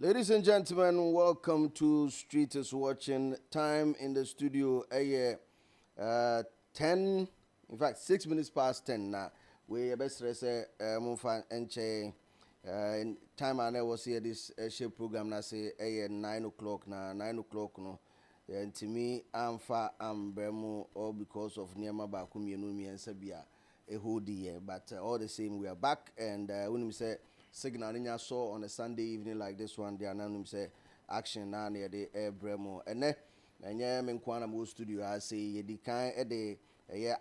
Ladies and gentlemen, welcome to Street is Watching. Time in the studio, 10, in fact, 6 minutes past 10 now. We best say, Mufan Enche, time I was here this shape program, na say, 9 o'clock, na 9 o'clock, no. And to me, I'm far, I'm Bremo, all because of Niama Bakumi and Sabia, a whole year. But all the same, we are back, and when we say, signal in your saw on a Sunday evening like this one, the anonymous say action now near the air bremo. And yeah, in Quanamo studio, I say the kind of the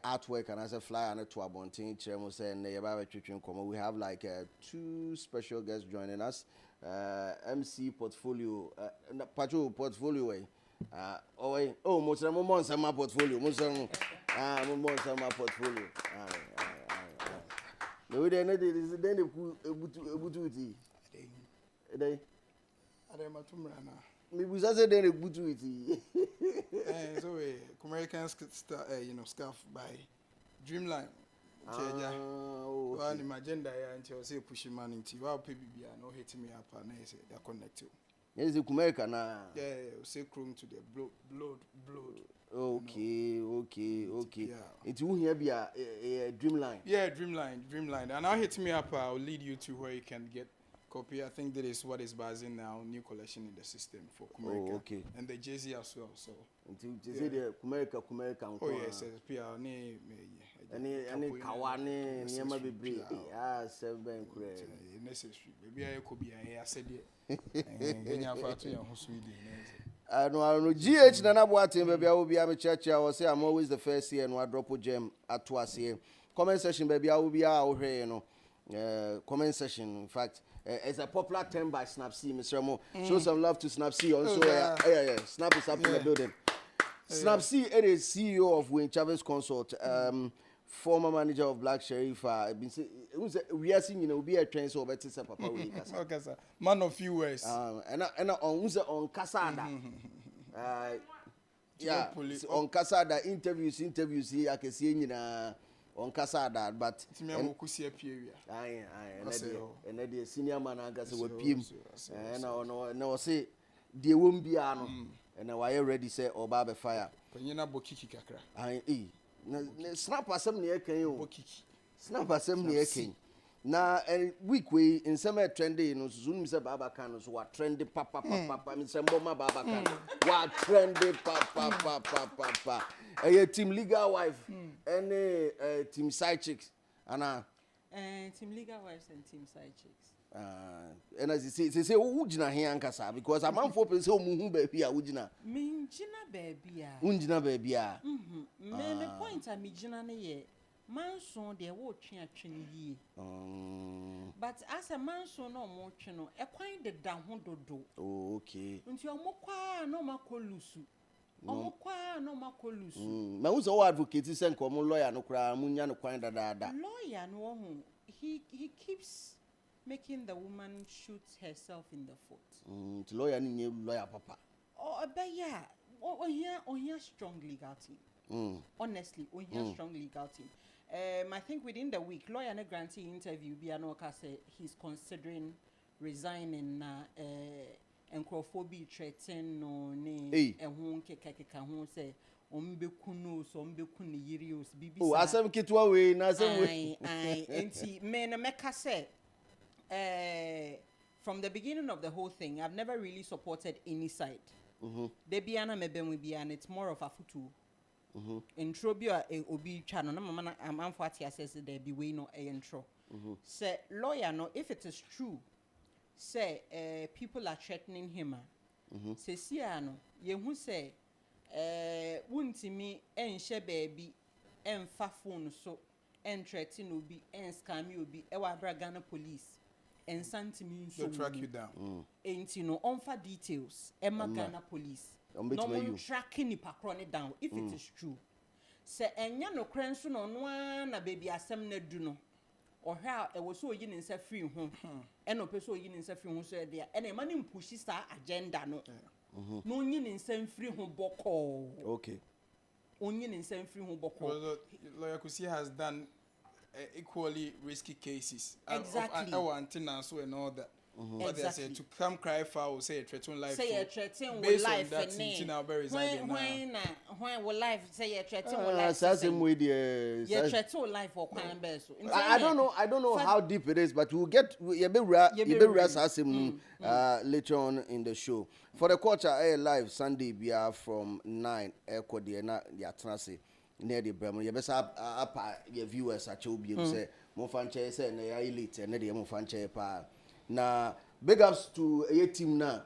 artwork and as a flyer and a to a bonting chemo say and we have like 2 special guests joining us. MC portfolio, Pacho portfolio. Most of my portfolio, most of my portfolio. No, we don't is then a bututi. Me was as a then a bututi. So American scarf by Dreamline. One in my agenda until say pushing money into you. PBB no hitting me up and I say they're connected. Yes, the American. Yeah, say chrome to the blood. Okay. Yeah. It will here be a Dreamline. Yeah, Dreamline. And now hit me up. I'll lead you to where you can get copy. I think that is what is buzzing now. New collection in the system for Kumerica. Oh, okay. And the Jay-Z as well. So. Until the Kumerica. Oh yes, PR. Any kawane nyama bebre seven kure necessary baby I could be I said it I know GH Nana Boatin baby I will be am church I will say I'm always the first here and I drop a gem at twice here comment section baby I will be out here comment section in fact it's a popular term by Snapsy Mr. Mo show some love to Snapsy also yeah Snap is up in the building Snapsy is CEO of Wayne Chavez Consult former manager of Black Sheriff, we are seeing be a train so better say papa we okay sir man of few words and on Casada yeah on Casada interviews here I can see on Casada but and the senior man I guess we PM and no say they won't be and I ready say or baba fire snap asem near can you snap asem near king na week we in some trendy no zoom say baba can so what trendy papa me say mboma baba can what trendy papa team legal wife and team side chicks ana team legal wives and team side chicks and as you say who gina here ankasa because a man for person who hu baby a wugina me gina baby a ungina baby a me point a me gina na ye manson de wo twe atwene yie but as a manson no mo twe no e kwan de da ho dodo okay nti omokwa no makolusu omokwa no makolusu ma wo so advocate sen ko mo lawyer no kra munya no kwan da lawyer no ho he keeps making the woman shoot herself in the foot. The lawyer ni lawyer papa. Oh, but yeah, here strong legal team. Honestly, here strong legal team. I think within the week, lawyer na grantee interview Bianoka say he's considering resigning and Crawford threaten no ne ehun kekeka hu say ombekunu so ombekunu yirios bibi. Oh, asem kitwa we na asem we. Enti me na meka say from the beginning of the whole thing, I've never really supported any side. Debiana mebem and it's more of a futu. In Trobia obi channel, no mama am for says there be way no intro. Say lawyer no, if it is true, say people are threatening him. Say siano, ye who say wunti me enche baby en fa phone so en threaten obi en scam obi ewa Ghana police. And Santimi so track you down. Ain't you know on for details. Emma Ghana police. No one tracking it down if it is true. Say enya no cranson on one a baby asem ne do no. Or how it was so yin in se free home. And no person yin in se free home so there. And a man pushes that agenda no. No yin in se free home boko. Okay. Onion in se free home boko. Lawyer Kusi has done equally risky cases. Exactly. Our antenna and all that. But they say to come cry foul, say a threaten life. Say a threaten with life and name. When will life say a threaten with life? Threaten life or crime best. I don't know how deep it is, but we'll get later on in the show. For the culture live Sunday we are from 9 Echo the Atrasi near the Bremen. You best up your viewers at you say Monfanche say na elite and the Monfanche pa. Na big ups to a team now.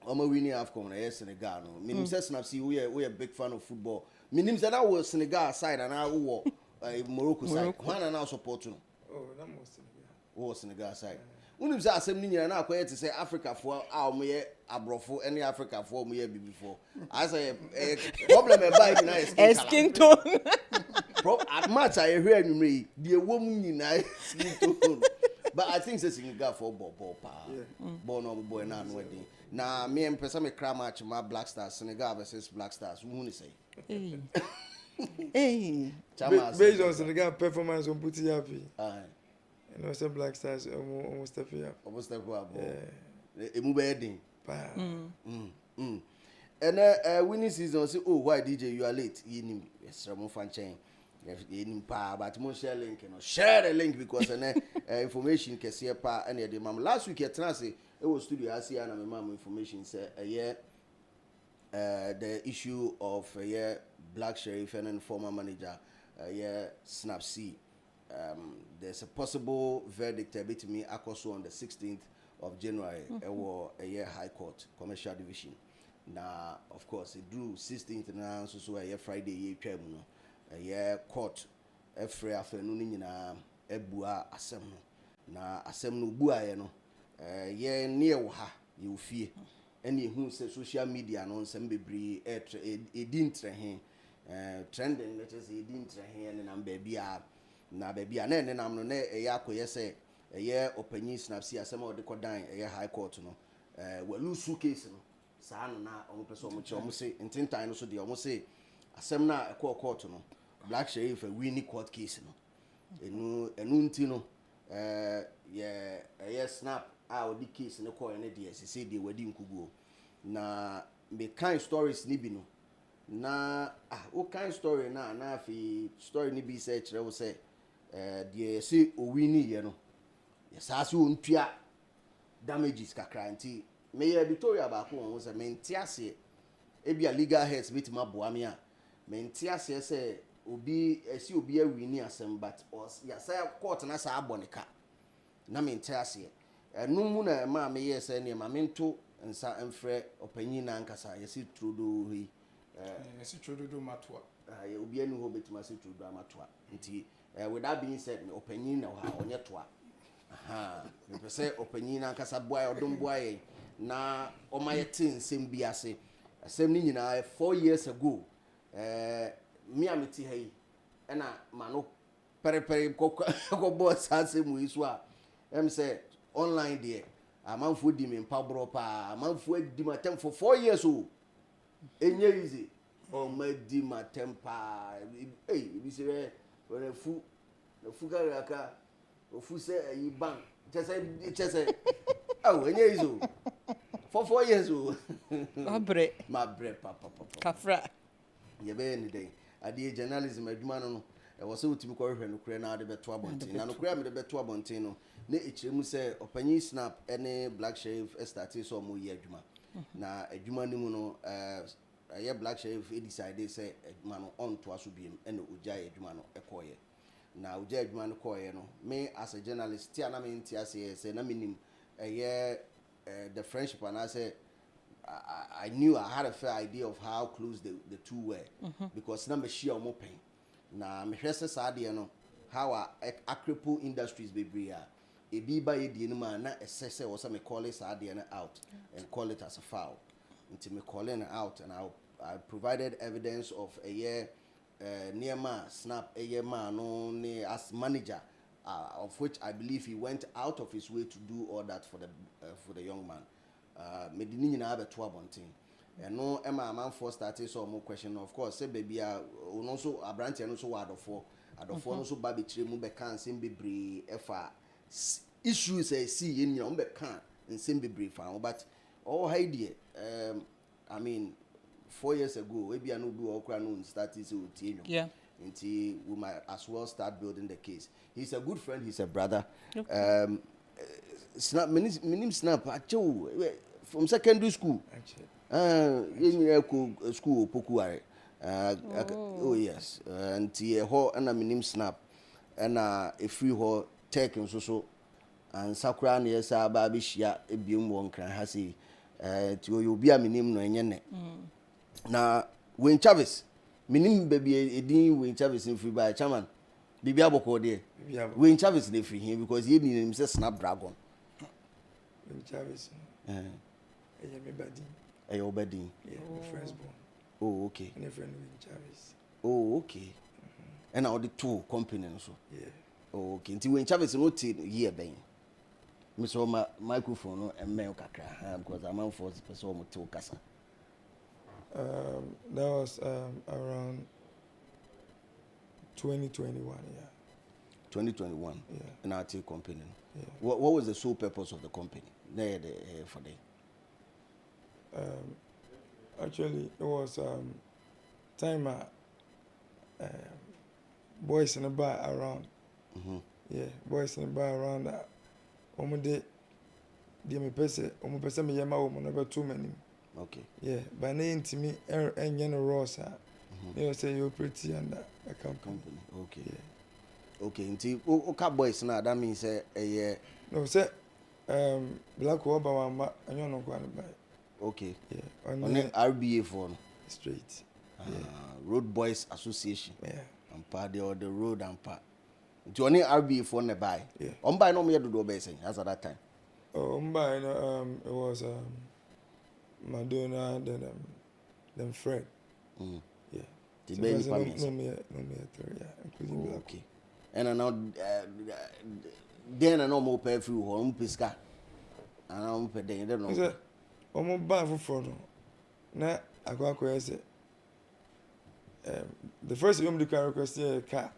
Omo winning AFCON na Senegal no. Minim say Snapsy we are big fan of football. Minim say that was Senegal side and I wo Morocco side. One now support no. Oh, that was Senegal. Oh, Senegal side. Unim say asem ni nyina na akoye to say Africa for a mo ye abrofo any Africa for mo ye be before. I say problem e buy na skin tone. At match I hear anyway the woman nyina skin tone. But I think it's Senegal for ball pa. Ball no boy na no wedding. Na me and person me cry match my Black Stars Senegal versus Black Stars. Who say? Hey. Based on Senegal performance on put happy. And also Black Stars almost step up. Almost step up. Yeah. Emu bedding. And winning season say, oh, why DJ you are late? Yinim. Yes, Ramon Fanchen. Yinim pa, but mo share link, share the link because information can see pa any the mama. Last week at Transi, it was studio Asia and my mom information say the issue of Black Sheriff and former manager Snap C. There's a possible verdict between me Akoso on the 16th of January High Court Commercial Division. Now, of course, it drew 16th now, so Friday court every afternoon na ebua asem na asem no bua no near ha you fear any who say social media no nsem bebre didn't trending letters didn't na baby na na nam no na akoye say opanyi snapsi asem o de kodan high court no we lose case no sa na o person o say intintan no so de o say asem na court no Black Sheriff a winning court case no enti no snap out the case no call any DS say they were din kugo na me kind stories ni bi no na o kind story na fi story ni bi say kire wo say the say o winning ye no yes as o ntua damages kakra nti me editorial ba ko won say me ntiase e bia legal heads bit ma boa me a me ntiase say obi awini asem but ya say court na sa abonika na me ntiase enu mu na ma me ye say ne ma me nto nsa emfre opanyi na nkasa yesi trudo hi yesi trudo matwa ya obi anu ho betima se trudo matwa nti with that being said opanyi na ha onye toa me pese opanyi na nkasa boy odom boy na o ma yete nsem bi ase asem ni nyina 4 years ago me amiti hey na mano pere ko boss ase mu iso a say online there amanfo di me mpabro pa amanfo di matem for 4 years o enye easy o ma di matem pa bi se we fu garaka o fu se yi ban chese enye easy o for 4 years o ma bre papa kafra ye be any day ade journalism adwuma no wo se utimi ko hwehwe no kure na ade beto abonten na no kure me de beto abonten no na ekiremu se opanyi snap ene Black Sheriff start so mo ye adwuma na adwuma ni mu no Black Sheriff decide say adwuma no on to aso biem ene ogya adwuma no ekoye na ogya adwuma no koye no me as a journalist tia na me ntia say na minim the friendship and I say I knew I had a fair idea of how close the two were because na me share mo pen na me hwese saade no how cripple industries be bria e bi ba ye die no ma na essese was me call it saade no out and call it as a foul until me calling it out and I provided evidence of a year near ma snap a year man no as manager of which I believe he went out of his way to do all that for the young man me di nyina abeto abonten eno ema amanfo started so more question of course say baby no so abrante no so adofo no so ba be kire mu be kan sem bebre efa issues I see in your own can and same brief, but all idea. I mean, 4 years ago, maybe I know do all start this routine. Yeah. Until we might as well start building the case. He's a good friend. He's a brother. Okay. Snap, minim snap. From secondary school. In school Pokuare. Oh yes. Until ho and a minim snap, and a free ho tech and so. And Sakura near Sababishia, a beam one can hasi. To you be a minim no yene. Na Wayne Chavis. Minim baby edin Wayne Chavis in free by chairman. Bibi aboko there. Wayne Chavis dey free him because he need him say Snapdragon. Wayne Chavis. Me badin. Your badin. Yeah, my firstborn. Oh, okay. And a friend Wayne Chavis. Oh, okay. And now the two company so. Yeah. Oh, okay. Until Wayne Chavis no take year ben. Me so my microphone no and me kakra because I'm on force person mo to kasa. That was around 2021, yeah. 2021. Yeah. And I take company. Yeah. What was the sole purpose of the company? There for them. Actually, it was time boys in the bar around. Yeah, boys in the bar around that. Omode, me person me yama woman about 2 many. Okay. Yeah, by name to me, and you know, Rosa. You say you're pretty and a company. Okay. Yeah. Okay. Until okay, boys now that means yeah. No, say Black Obama, and you know going by. Okay. Yeah. On the RBA phone. Straight. Yeah. Road Boys Association. Yeah. And part the road and part. Do only RBA phone ne buy. Yeah. On buy no me do be saying as at that time. Oh, by it was Madonna, then Fred. Yeah. The baby family. No me three, yeah, including Black. Okay. And now then I know more pay through home pisca. And I'm pay then don't know. Say, omo buy for no. Na akwa say the first room the car request a car.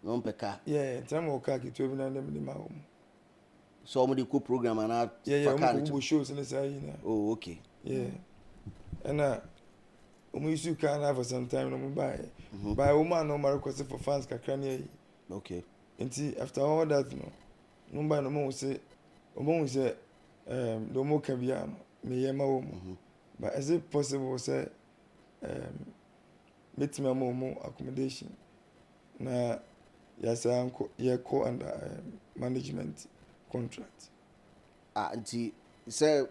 No pay car. Yeah, time of car ki 12 na dem the ma home. So mo the co program and I yeah, shows in the side. Oh, okay. Yeah. And we used to car for some time no buy. Buy woman no request for fans kakra near. Okay. And after all that no buy no more say no more can be me yema woman. But is it possible say meet me more accommodation na yes yeah co under management contract. Until say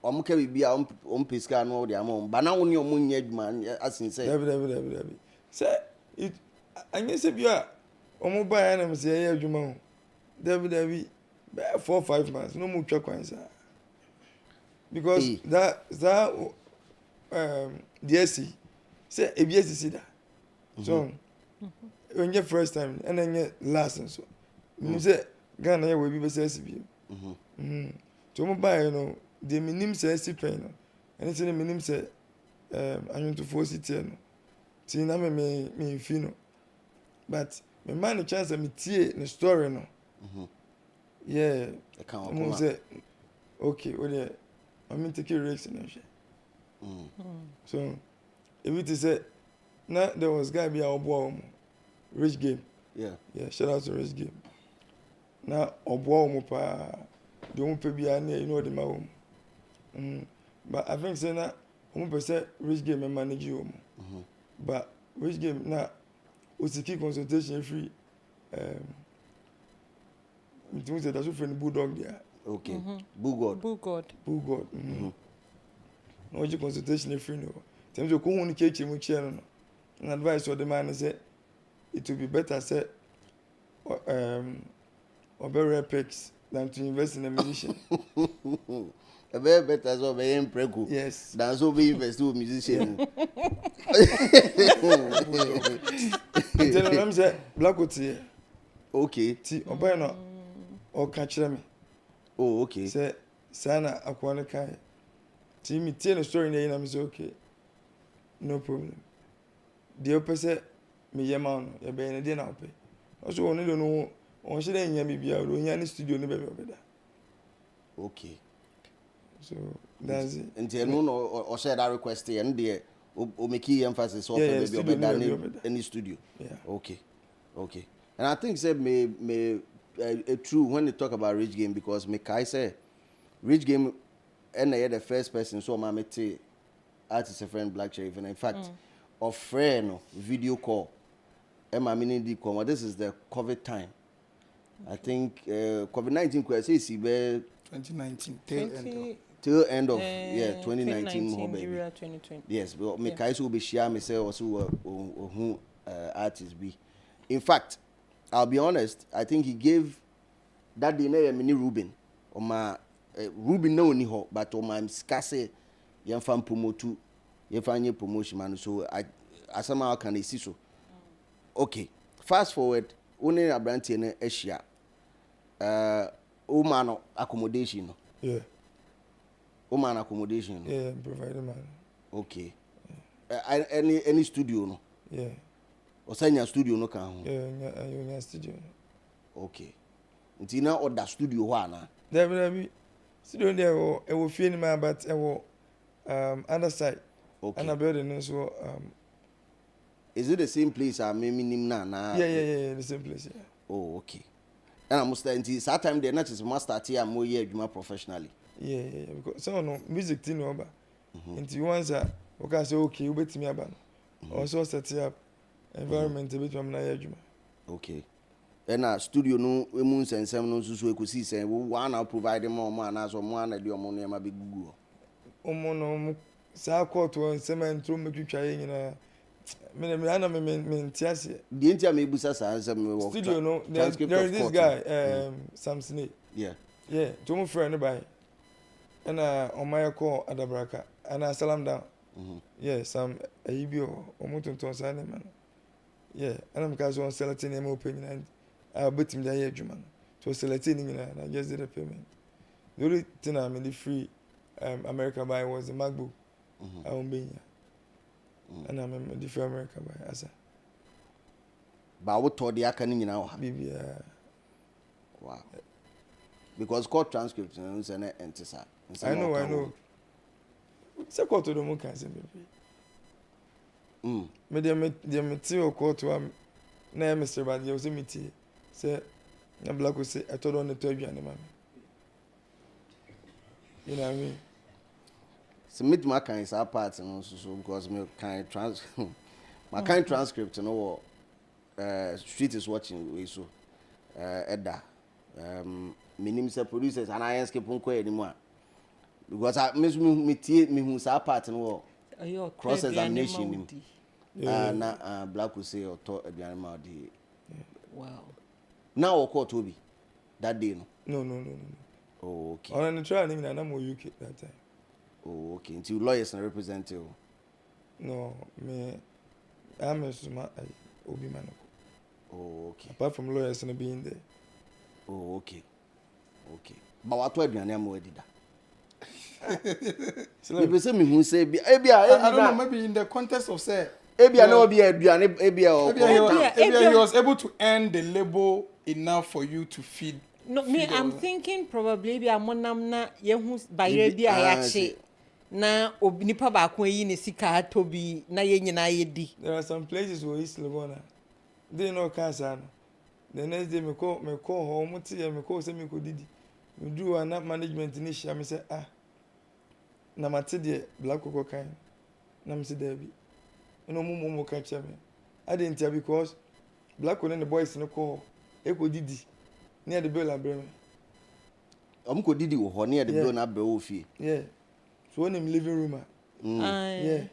omuke bibia ompeska no de amon ba na woni omunye adwuma asin say Dabi say it anya say bia omu ba ya na me say ya adwuma ho Dabi 4-5 months no mu twa kwan sa because that DSC say ABS see that so when your first time and then your last and so you say Ghana ya we be say SB to mu ba you know the minimum say SP no and it's the minimum say I want to force it no see na me feel no but me man the chance me tie the story no yeah I say okay well yeah I mean take risks and shit so if it is now there was guy be our boy Rich Game yeah shout out to Rich Game now obo mo pa the one pe bia na you know the ma but I think say na one person Rich Game manage you but Rich Game na osiki consultation free it means that that's friend bulldog there okay Bulldog no you consultation free no tell you ko hu ni mu chia no and advice for the man say it will be better say or better picks than to invest in a musician. A very better so be imprego. Yes. Than so be invest in a musician. Tell them say Black Oti. Okay. Ti oba no o ka kire me. Oh, okay. Say sana akwa ne kai. Ti me tell the story na me say okay. No problem. The opposite me yema no e be na dey na ope. Also one don't know on should any be out on any studio never better. Okay. So that's it. And you know or share that request and the o make emphasis of any studio. Yeah. Okay. Okay. And I think say may true when they talk about Rich Game because me kai say Rich Game and the first person so my mate artist a friend Black Sheriff and in fact of friend video call Emma meaning the this is the COVID time. I think COVID-19 crisis is 2019 till end of 2019 2020. yes but me kai so be share me say also who artist be. In fact, I'll be honest, I think he gave that day na mini Ruben or my Ruben no ni ho but on my scarce yan fan promote yan fan promotion man so I somehow can see so. Okay, fast forward only abranti na Asia woman accommodation no. Yeah. Woman accommodation no. Yeah, provide man. Okay. Any studio no. Yeah. Osanya studio no kan ho. Yeah, studio. Okay. Nti na order studio ho ana. There be studio there will feel man but other side. Okay. And a building so is it the same place I mean na? Yeah, the same place. Yeah. Oh, okay. And I must until that time the not is master here more year professionally. Yeah, because so no music thing over. Until once okay say okay, you bet me about. Also set up environment a bit na yadwuma. Okay. And studio no emu nsensem no susu ekosi sen we wan provide more na so mo na de omo no ma be gugu. Omo no sa court won sementro metwitwa nyina me ana me ntiase. The ntia me busa sa ansem me work. Studio no there is this guy Samson. Yeah. Yeah, to my friend by. And on my call Adabraka and I salam down. Yeah, some ABO or Mutunton Sunday man. Yeah, and I'm casual selecting him opinion and I bet him the Juman. So selecting and I just did a payment. The only thing I'm in the free America buy was the MacBook. I won't be here. And I'm in the free America buy as a. But what told the accounting now? Wow. Because court transcripts and I know. Se court to the moon can say me. Me the material court to na Mr. Bad you say me say na black will say I told on the 12 year man. You know what I mean? Submit my kind of part and so because me kind my kind transcript you know street is watching we so Edda minim say producers and I escape on quite anymore because I miss me who sa part no cross examination na black will say or talk aduanema dey. Wow. Now or court Toby that day no. No. Oh, okay. On the trial name na mo UK that time. Oh, okay. Until lawyers and representative. No, me I'm a smart Obi man. Oh, okay. Apart from lawyers and being there. Oh, okay. Okay. But what do you name did that? People say me who say I don't know, maybe in the context of say he was able to earn the label enough for you to feed. No, me I'm thinking probably be amonam na yehu bayre bi ayache na obinipa ba ko yi ne sika to bi na ye nyina ye di. There are some places where East Lagona they no cancer. The next day me call home me call say me ko didi. We do an management initiative me say na mate de black cocoa kind. Na me say there be. No mo catch me. I didn't tell because black and the boys no call e ko didi. Near the bill abreme. Ko didi wo ho near the bill na abreme ofie. Yeah. So in him living room. Yeah.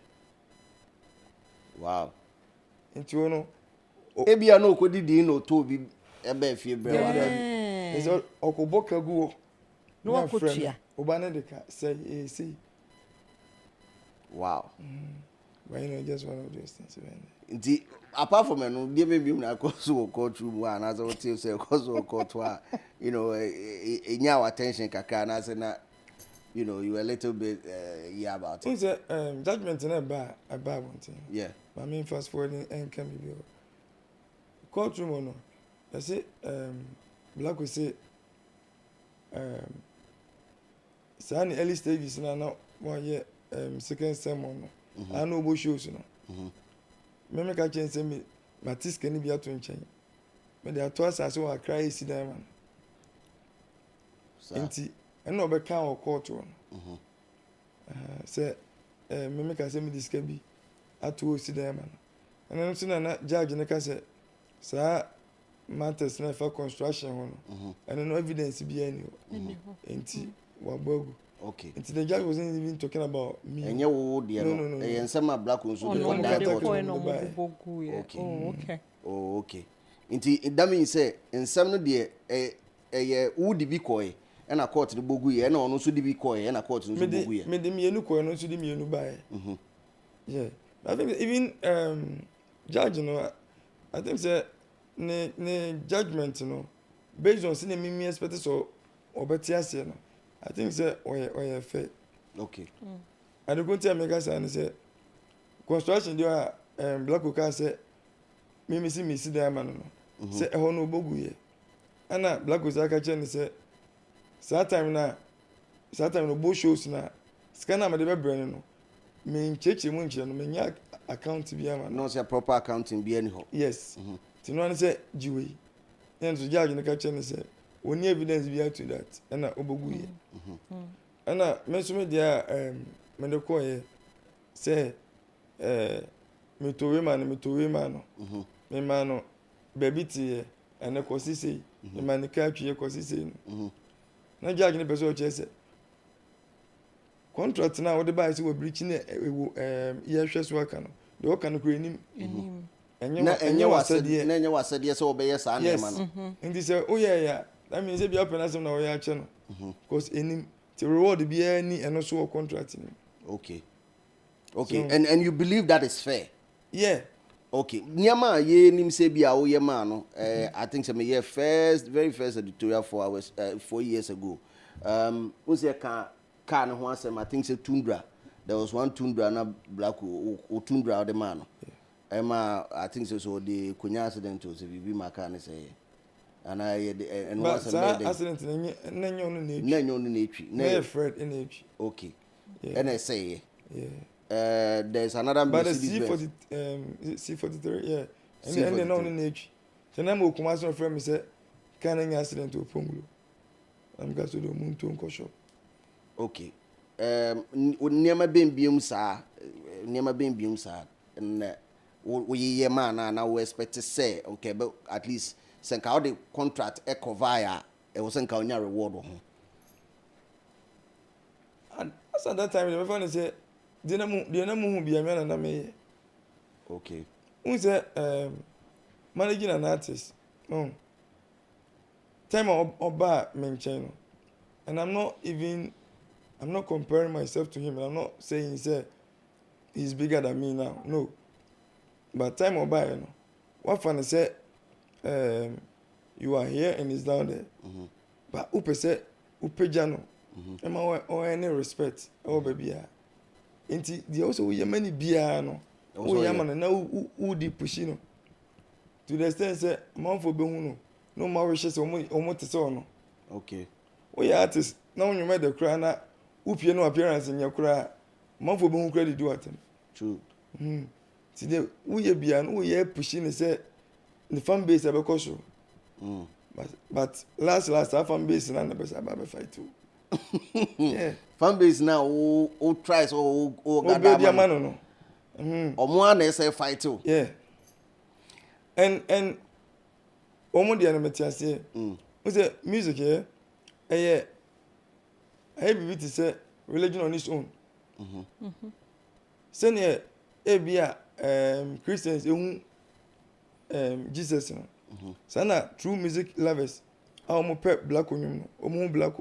Wow. Into no. Ebia no ko didi no to bi ebe fie bre. Is okoboka guo. No akotua. Obane de ka say see. Wow. But you know just one of those things. Indeed. Apart from there may be na cause court room and as I tell say cause court you know in your attention kaka and as na you know you were a little bit yeah about it. It's judgment in a bad one thing. Yeah. I mean fast forwarding and can be courtroom or no. I say black will say Sani early stages now 1 year second sermon I know about shows no me make a change say me matis can be at 20 but there are twice as so I cry see them man enti eno be kan o court one say me make a say me this can be at wo see them man and then so na judge ne ka say sa matters na for construction one and no evidence be any enti wa bogu. Okay. Until the judge wasn't even talking about me. And you would, no. And some black ones would no, that. Okay. Oh, okay. Oh, okay. Until that means say, and some of the would be coy, and a court to the bogu, and also the be coy, and a court to the bogu. Made the me no coy, no to the me no buy. Yeah. I think even judge, you know, I think say, ne judgment, you know, based on seeing me expected so or better, you know. I think say oye fair. Okay. I don't go tell me guys and say construction there black oka say me see there man no. Say e ho no bogu ye. Ana black oka ka chen say time no bo shows na scanner me dey be no. Me cheche mu nche no me nya account bi ama. No say proper accounting be anyhow. Yes. Ti no an say jiwe. Yen so judge no ka chen say only evidence be to that and obogu ye and me so me dia me de ko ye say me to we man no me man no baby tie and ko sisi me man ka twie ko sisi na judge ne person o che say contract na wo de buy say we breach na ye hwe so aka no de wo kan ko enim enye wasade say obeye sa na man no ndi say o ye ya that means if you open as na we ya che no because any the reward be any and also contract. Okay. So, and you believe that is fair? Yeah. Okay. Nyama ye nim say bia wo ye ma no I think say me very first editorial 4 years ago. We say car no ho asem I think say Tundra. There was one Tundra na black o Tundra the man. Emma I think so the kunya accident was be my car say and was a accident nenyo no na Fred in age. Okay. And I say there's another but C43 yeah and then on in age so na mo kuma so friend me say can any accident to Pongulo I'm got to do moon to unko shop. Okay. Niema bembium sa and we ye man na we expect to say okay but at least senka how the contract e cover e was senka onya reward ho and at that time the phone say the na mu hu bia me na me. Okay. We say managing an artist no time oba mention and I'm not comparing myself to him and I'm not saying he's bigger than me now no but time oba you know what fun say you are here and he's down there. But upe say upe jano. Ema o any respect o baby ah. Inti the also we many bia no. O yama na u di pushi no. To the extent say man for be hu no. No ma we say omo te so no. Okay. We artist na onyu me the cry na upie no appearance nya cry. Man for be hu credit do atem. True. Ti de we ye bia no we ye pushi ne say the fan base because but last our fan base na the best about fight too. Yeah. Fan base now o tries o gather man no. Omo na say fight too. Yeah. And omo dia na metiase. We say music here I be to say religion on its own. Say ne e bia Christians Jesus no sana true music lovers how pep black onyum no black.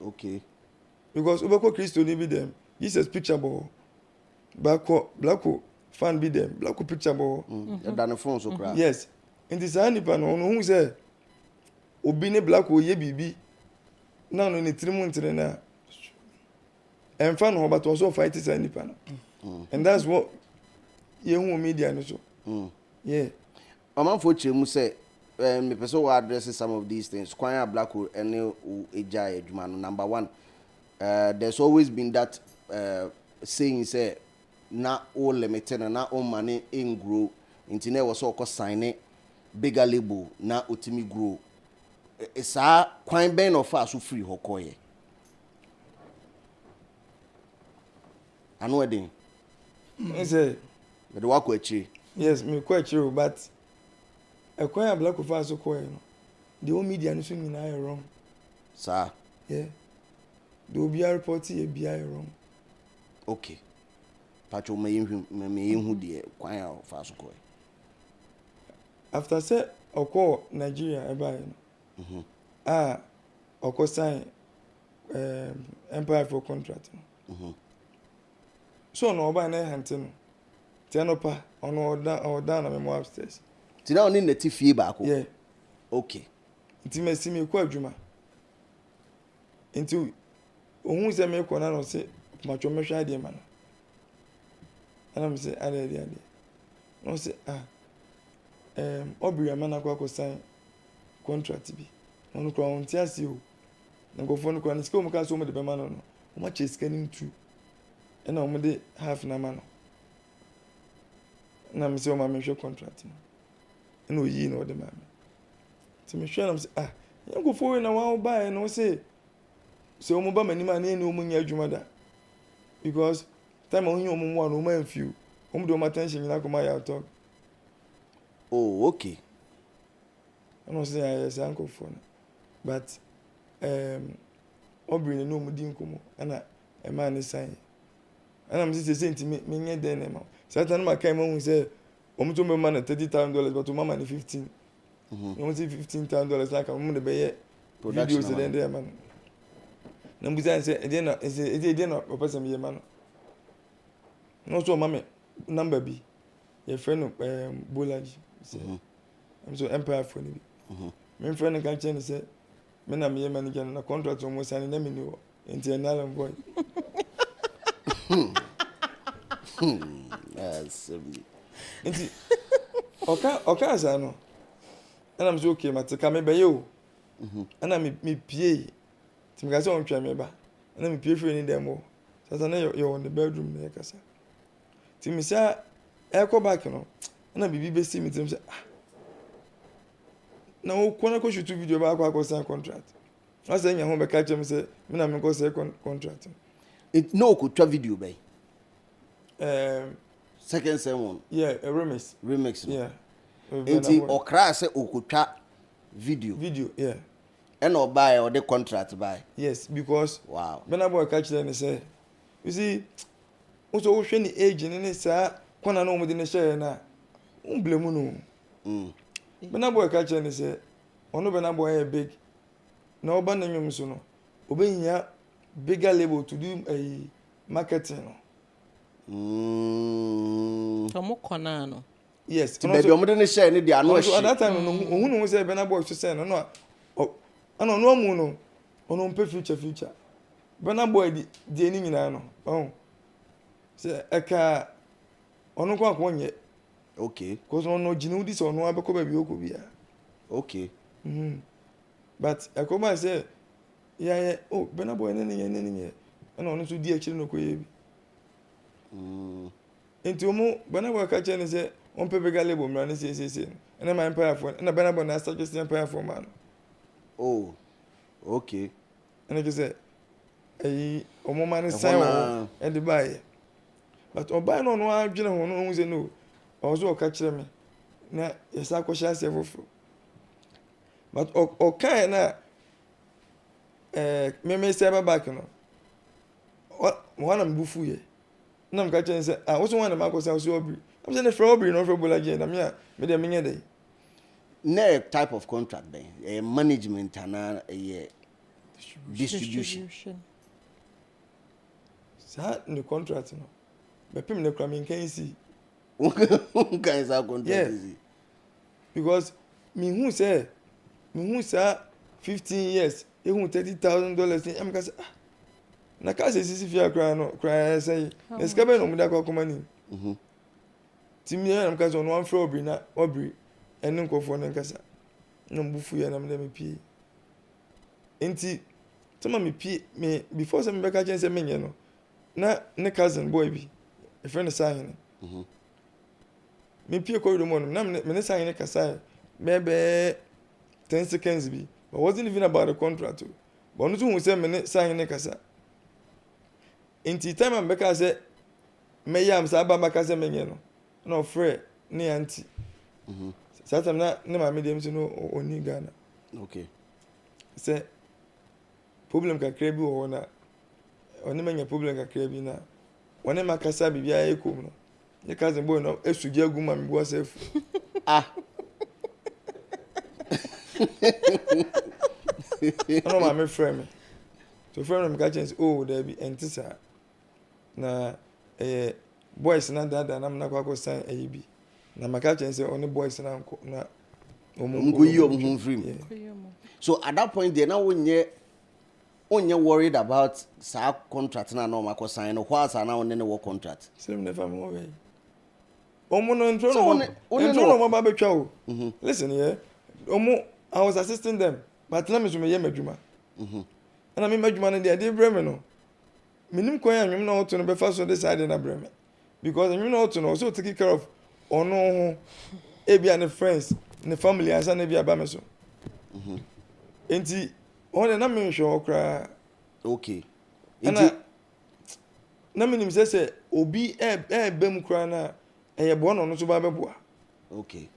Okay. Because ubeko Christo ni be them Jesus picture ball black fan be them black picture ball than the phone so cry. Yes in this nipa no who say obi ne black o ye bibi na no ni 3 months na and fan ho but also fight is nipa no and that's what you media no so. Yeah. Mama for chemu say me person will address some of these things. Kwanya Black will any ejay jumano. Number one, there's always been that saying say na all limited na all money in grow. Internet was so called sign bigger label na utimi grow. It's a kwine ben of us who free hokoye. I know it. Say, but the work with you. Yes, me quite true, but a Kwanya Black of us so quiet. The old media and swinging I wrong. Sir. Yeah. The OBR report a BI wrong. Okay. Pacho me who the Kwanya of us so After say oko Nigeria eba oko sign Empire for contract. So no oba na hunting. Tenopa on or down am more upstairs. Ti na oni neti fie ba ko. Yeah. Okay. Nti me si me kwa adwuma. Nti ohun se me kwa na no se macho me hwa de ma no. Ana me se ade. No se obiri amana kwa sign contract bi. Onu kwa onti ase o. Ngo fo no kwa nsika o mu ka so mo de be ma no. O ma che sika ni ntu. Ena o mo de half na ma no. Na me se o ma me hwe contract no. Ena o yi na o de ma me. Ti me hwe na me se ngo fo na wa o ba no se o mo ba mani ma na eni o mo nya adwuma da. Because time o hu o mo mo no o ma mfiu. O mo do ma attention nyina ko ma ya talk. Oh, okay. I don't say yes, uncle phone. But Aubrey no mo din komo. Ana a man is saying. And I'm just saying to me nye den e ma. Satan ma kai mo hu say o mo to me man $30,000 but o mama ni 15. No say $15,000 like am mo de be videos den dey man. Na mo say e dey na o person me man. No so mama number bi. Your friend Bolaji. I'm so Empire for me. My friend can change say, "Men am here manager na contract almost and na me no into an island boy." Yes. Nti oka sa no. And I'm so okay matika me be yo. Ana me pie. Tim ga say on twa me ba. Ana me pie free ni dem o. Sasa na you on the bedroom na kasa. Tim say e back no. Na bibi be see me tim say na o kona ko shoot video ba kwa sign contract. I say nya ho be catch me say me na me ko sign contract. It no ko twa video be. Second one. Yeah, a remix. Yeah. Enti okra say o ko twa video, yeah. And or buy or the contract buy. Yes, because wow. When I boy catch them say, you see, also wo hwe ni age ni say kona no mo de ne share na blame no. When I boy catch them say, ono be na boy big. Na oba na nyum so no. Obenya bigger label to do a marketing no. Tomo kona no. Yes. To be omo de ne share ni dia no at that time no ohun no say be na boy so say no no. Ano no amu no. Ono mpe future. Be na boy di eni nyina no. Oh. Say eka ono kwa kwonye. Okay. Cause no jinu di so no abeko ba bi okobia. Okay. But akoma say yeah oh be na boy nene ana ono so di akire no koye bi. Enti omo be na boy ka che say on pe bega label mra ne say na my empire for na be na boy na start just empire for man. Oh. Okay. And I say omo man sign and the buy. But oba no no adwene ho no say no. Also ka kire me na yesa kwasha say fofo. But okay na me say back no. One am bufu ye. Na m ka kire say also one am akosa so obri. I'm saying for obri no for Bolaji na me dey menye dey. No type of contract then. Management and distribution. Sa no contract no. Be pim na kra me kan see. Can is contract easy. Because me who say 15 years, e hu $30,000 am ka say na ka say sisi fia kra say na ska be no mu da kwa komani. Ti me am ka say no one for obri na obri enu nkofo no nkasa. na mbufu ya na me pie enti tama me pie me before say me beka chen say menye no na ne cousin boy bi a friend sign me pie ko room no na me ne sign ne kasa maybe 10 seconds bi but wasn't even about the contract but no tun say me ne sign ne kasa enti time am beka say me yam sa ba maka say menye no no frɛ ne auntie satam na ne ma me dem so no oni Ghana okay say problem kakra bi wo na oni manya problem kakra bi na woni makasa bibia ekom no ye cousin boy no esuje aguma me bo sef no ma me friend so friend me ka chance oh there be entisa na boys na dada na na kwa sign bi na maka chance oni boys na nko na omunguyi omun free so at that point there na wonye worried about sa contract na no mako sign no whilst na on ne work contract same never more way omo intro no ba betwa o listen here omo I was assisting them but na me so me ye madwuma na me madwuma no dey breme no minim kwan anwum na oto no be fa so this side na breme because anwum na oto no so take care of ono ho ebia ne friends ne family ansa na bia ba me so enti on na me show okra okay enti na minim say obi bem kra na eye bo no so ba beboa okay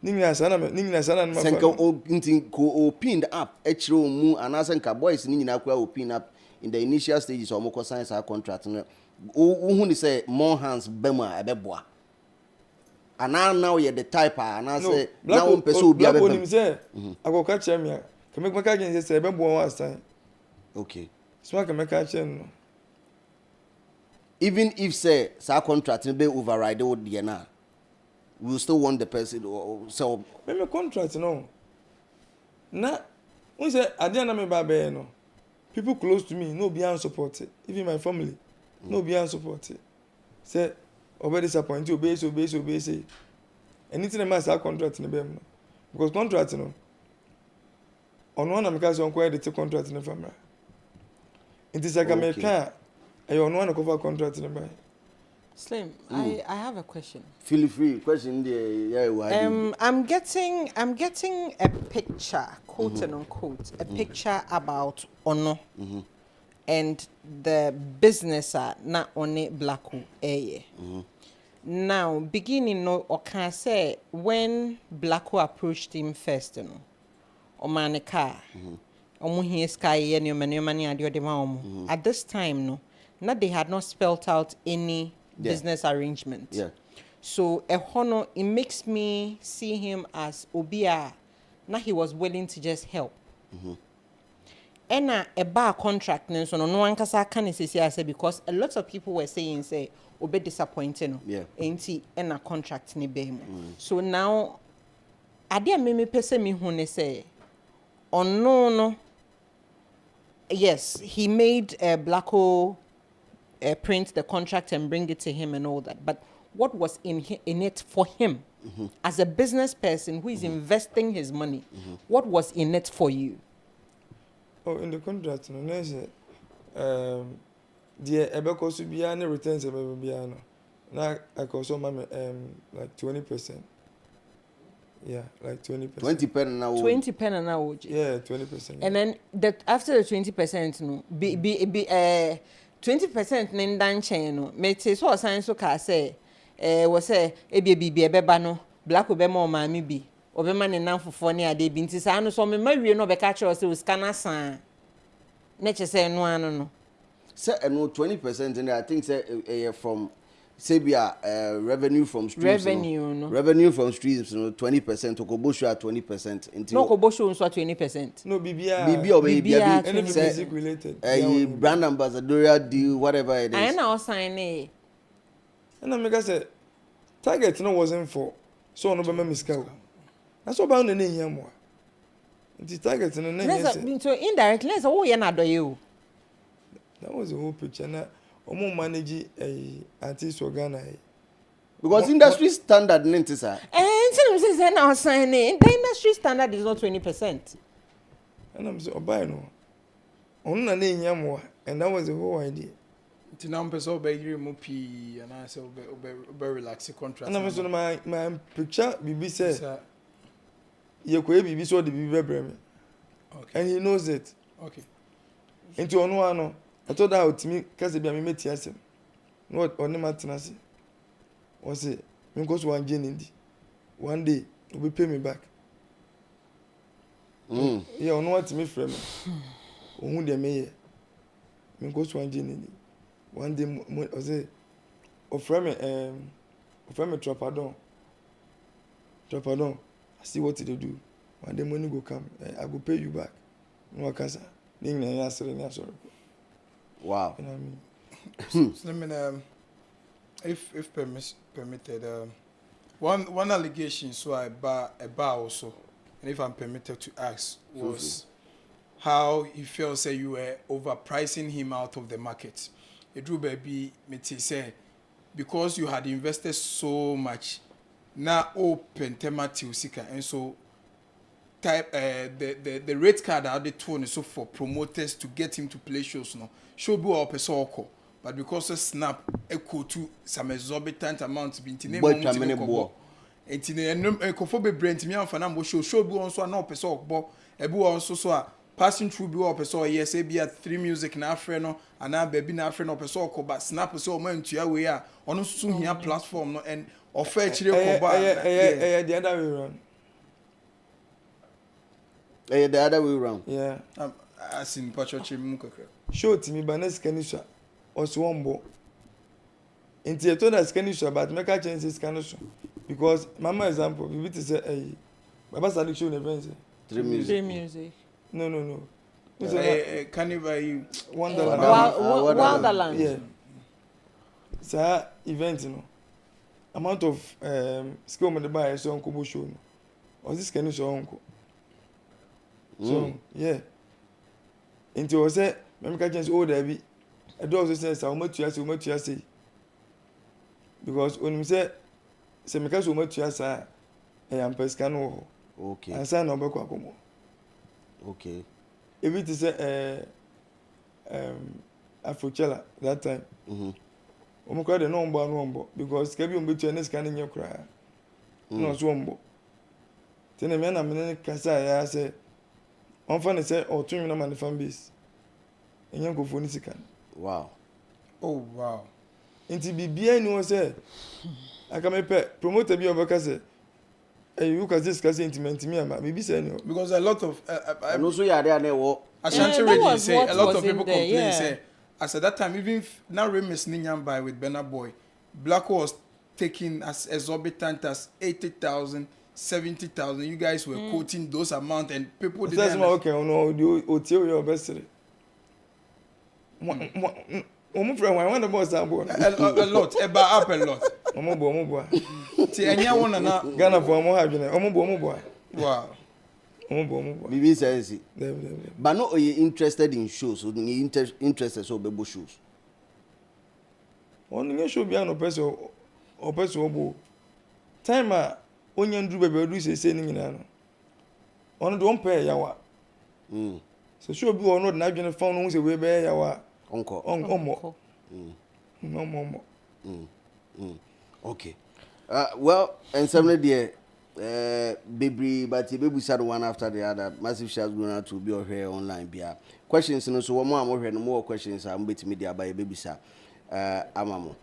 ninga sana na ma senka enti ko opened up echiro mu anasenka boys ni nyina kwa open up in the initial stages of moko sign our contract no who ni say more hands bem a beboa and now you the type and say now one person obi abem black say akoka chemia kemeka gen say beboa one sign okay so kemeka chen no even if say our contract be override would the na we still want the person so me contract no na we say ade na me ba be no people close to me no be an support it. Even my family no be an support it. Say over disappointed obey say anything am say contract in be no because contract no on one am say on quite the contract in family it is like America I on one cover contract in by Slim, I have a question. Feel free. Question there. I'm getting a picture, quote and unquote, a picture about Ono and the business not only Blacko Now, beginning or can I say when Blacko approached him first, you know, or man car, at this time, no, not they had not spelt out any business arrangement. Yeah. So Ehono, it makes me see him as Obia. Now he was willing to just help. And a bar contract, so no one can say because a lot of people were saying say Obe disappointing. Yeah. Ain't he and a contract ni be. So now I dare me pese me hune say no. Yes, he made Blacko print the contract and bring it to him and all that. But what was in it for him as a business person who is investing his money? What was in it for you? Oh, in the contract, no, there's the Ebeko Subiana returns a baby. Now I also like 20%. Yeah, like 20%. 20 an hour. 20 an hour. Yeah, 20%. And then that after the 20%, no, be 20% nindan chain no. Me say so sign so ka say we say e beba no Blacko be mo ma mi bi. Obema ne nan fofo ne ade bi nti sa no so me mawie no be ka kire say scanner san. Na che say no anu no. Say no 20% and I think say from Sabia revenue from streams. Revenue from streams, 20%. Okobosho at 20%. No, Okobosho so 20%. No, BBA or anything music related. Brand ambassadorial deal, whatever it is. I now sign it. And I make say target no wasn't for so no be miska. That's about the name here more. The target no name. So indirectly, let's oh na do you. That was the whole picture. Now, omo manage artist Ghana. Because industry standard ninety sir. And so say now signing the industry standard is not 20%. And I'm so buy no. On na name yamwa, and that was the whole idea. Tinam peso be yiri mu pii and I say be relax the contract. And I'm so my picture bibi say ye ko bibi so the bibi breme. Okay. And he knows it. Okay. Into ono ano. I told her to me cause be me meti asem. No on ma tenase. O say me go so one indi. One day you will pay me back. Yeah, ono what me frame. Ohun de me ye. Me go so one indi. One day I say offer me trapadon. I see what they do. One day money go come, I go pay you back. No cancer. Sorry. Wow. You know what I mean? So, I mean, if permitted, one allegation so I bar also, and if I'm permitted to ask, was how he felt say you were overpricing him out of the market. It drew baby me say because you had invested so much, now open temati usika, and so type the rate card out the tone so for promoters to get him to play shows no show be or person but because of snap equal to some exorbitant amount be intine mo intine ekofo be brand me amfa na mo show be on so na person okbo ebi on so a passing through be or person yes e be at 3 music na afre no ana baby na afre no person okko but snap so o man tua we a ono so hia platform no and offer chire ko ba the other way around. The other way around. Yeah. As in Pachochi Mukaka. Show to me, but next canisha or swambo. Into a total scanisha, but make a change this canisha. Because, Mama example, we need to say, hey, Baba Saliction events. 3 music. 3 music. No. Carnival Wonderland. Yeah. So, event, you know. Amount of skill on the buy so on Kubo show. Or this canisha uncle. So yeah, into was say, "Memka change all there be." I do also say, "How much you say?" Because when you say, "Memka so much you say," I am pescano. Okay. And say no be kwa komo. Okay. If it is Afrochella that time. Omo kwa de no mbo because kebi ombe tu ene scan nye kra. No so mbo. Tene me na me kasa ya say on fan say or twin na man fan base. Enye go phone sikan. Wow. Oh wow. Inti bibia ni o say aka me pe promoter bi obaka say you can discuss intimate me ama bibi say no because a lot of no so ya there na wo Ashanti radio say a lot of people complain say as at that time even now Remus Ninyam by with Benna Boy Black was taking as exorbitant as 80,000 70,000. You guys were quoting those amount and people didn't. That's okay. No, the hotel your best. Omo friend, why want the boss that boy? A lot, up a lot. Omo boy. Ti enya wona na Ghana for omo have na omo boy. Wow. Omo boy. Bibi says it. But no, are you interested in shows? So you interested so be shows. On show be no person or person obo. Time onye ndru bebe odu sese ni nyina no ono do mpe yawa so show bi ono na adwene fa no hu se we be yawa onko no okay well and some there baby but baby said one after the other massive shares going out to be here online bia questions no so one more here no more questions am betimi there by baby sir amamo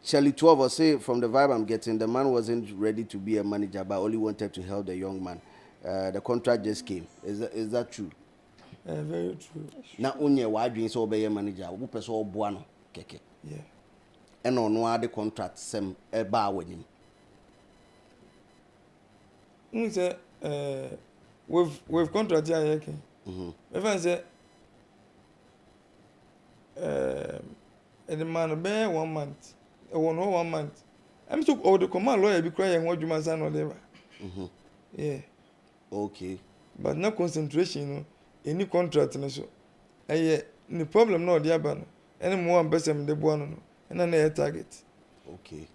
Charlie 12 will say, from the vibe I'm getting, the man wasn't ready to be a manager, but only wanted to help the young man. The contract just came. Is that true? Very true. Now, only why doing so be a manager? Who person or buano keke? Yeah. And on the contract, some a bar with him. Say, we've contract here. If I say, the man bear 1 month. 1 month. I'm took all the command lawyer be crying what you must say no never. Yeah. Okay. But no concentration, you know. Any contract no so. The problem no the ban. Any more person the buano no. And then target. Okay.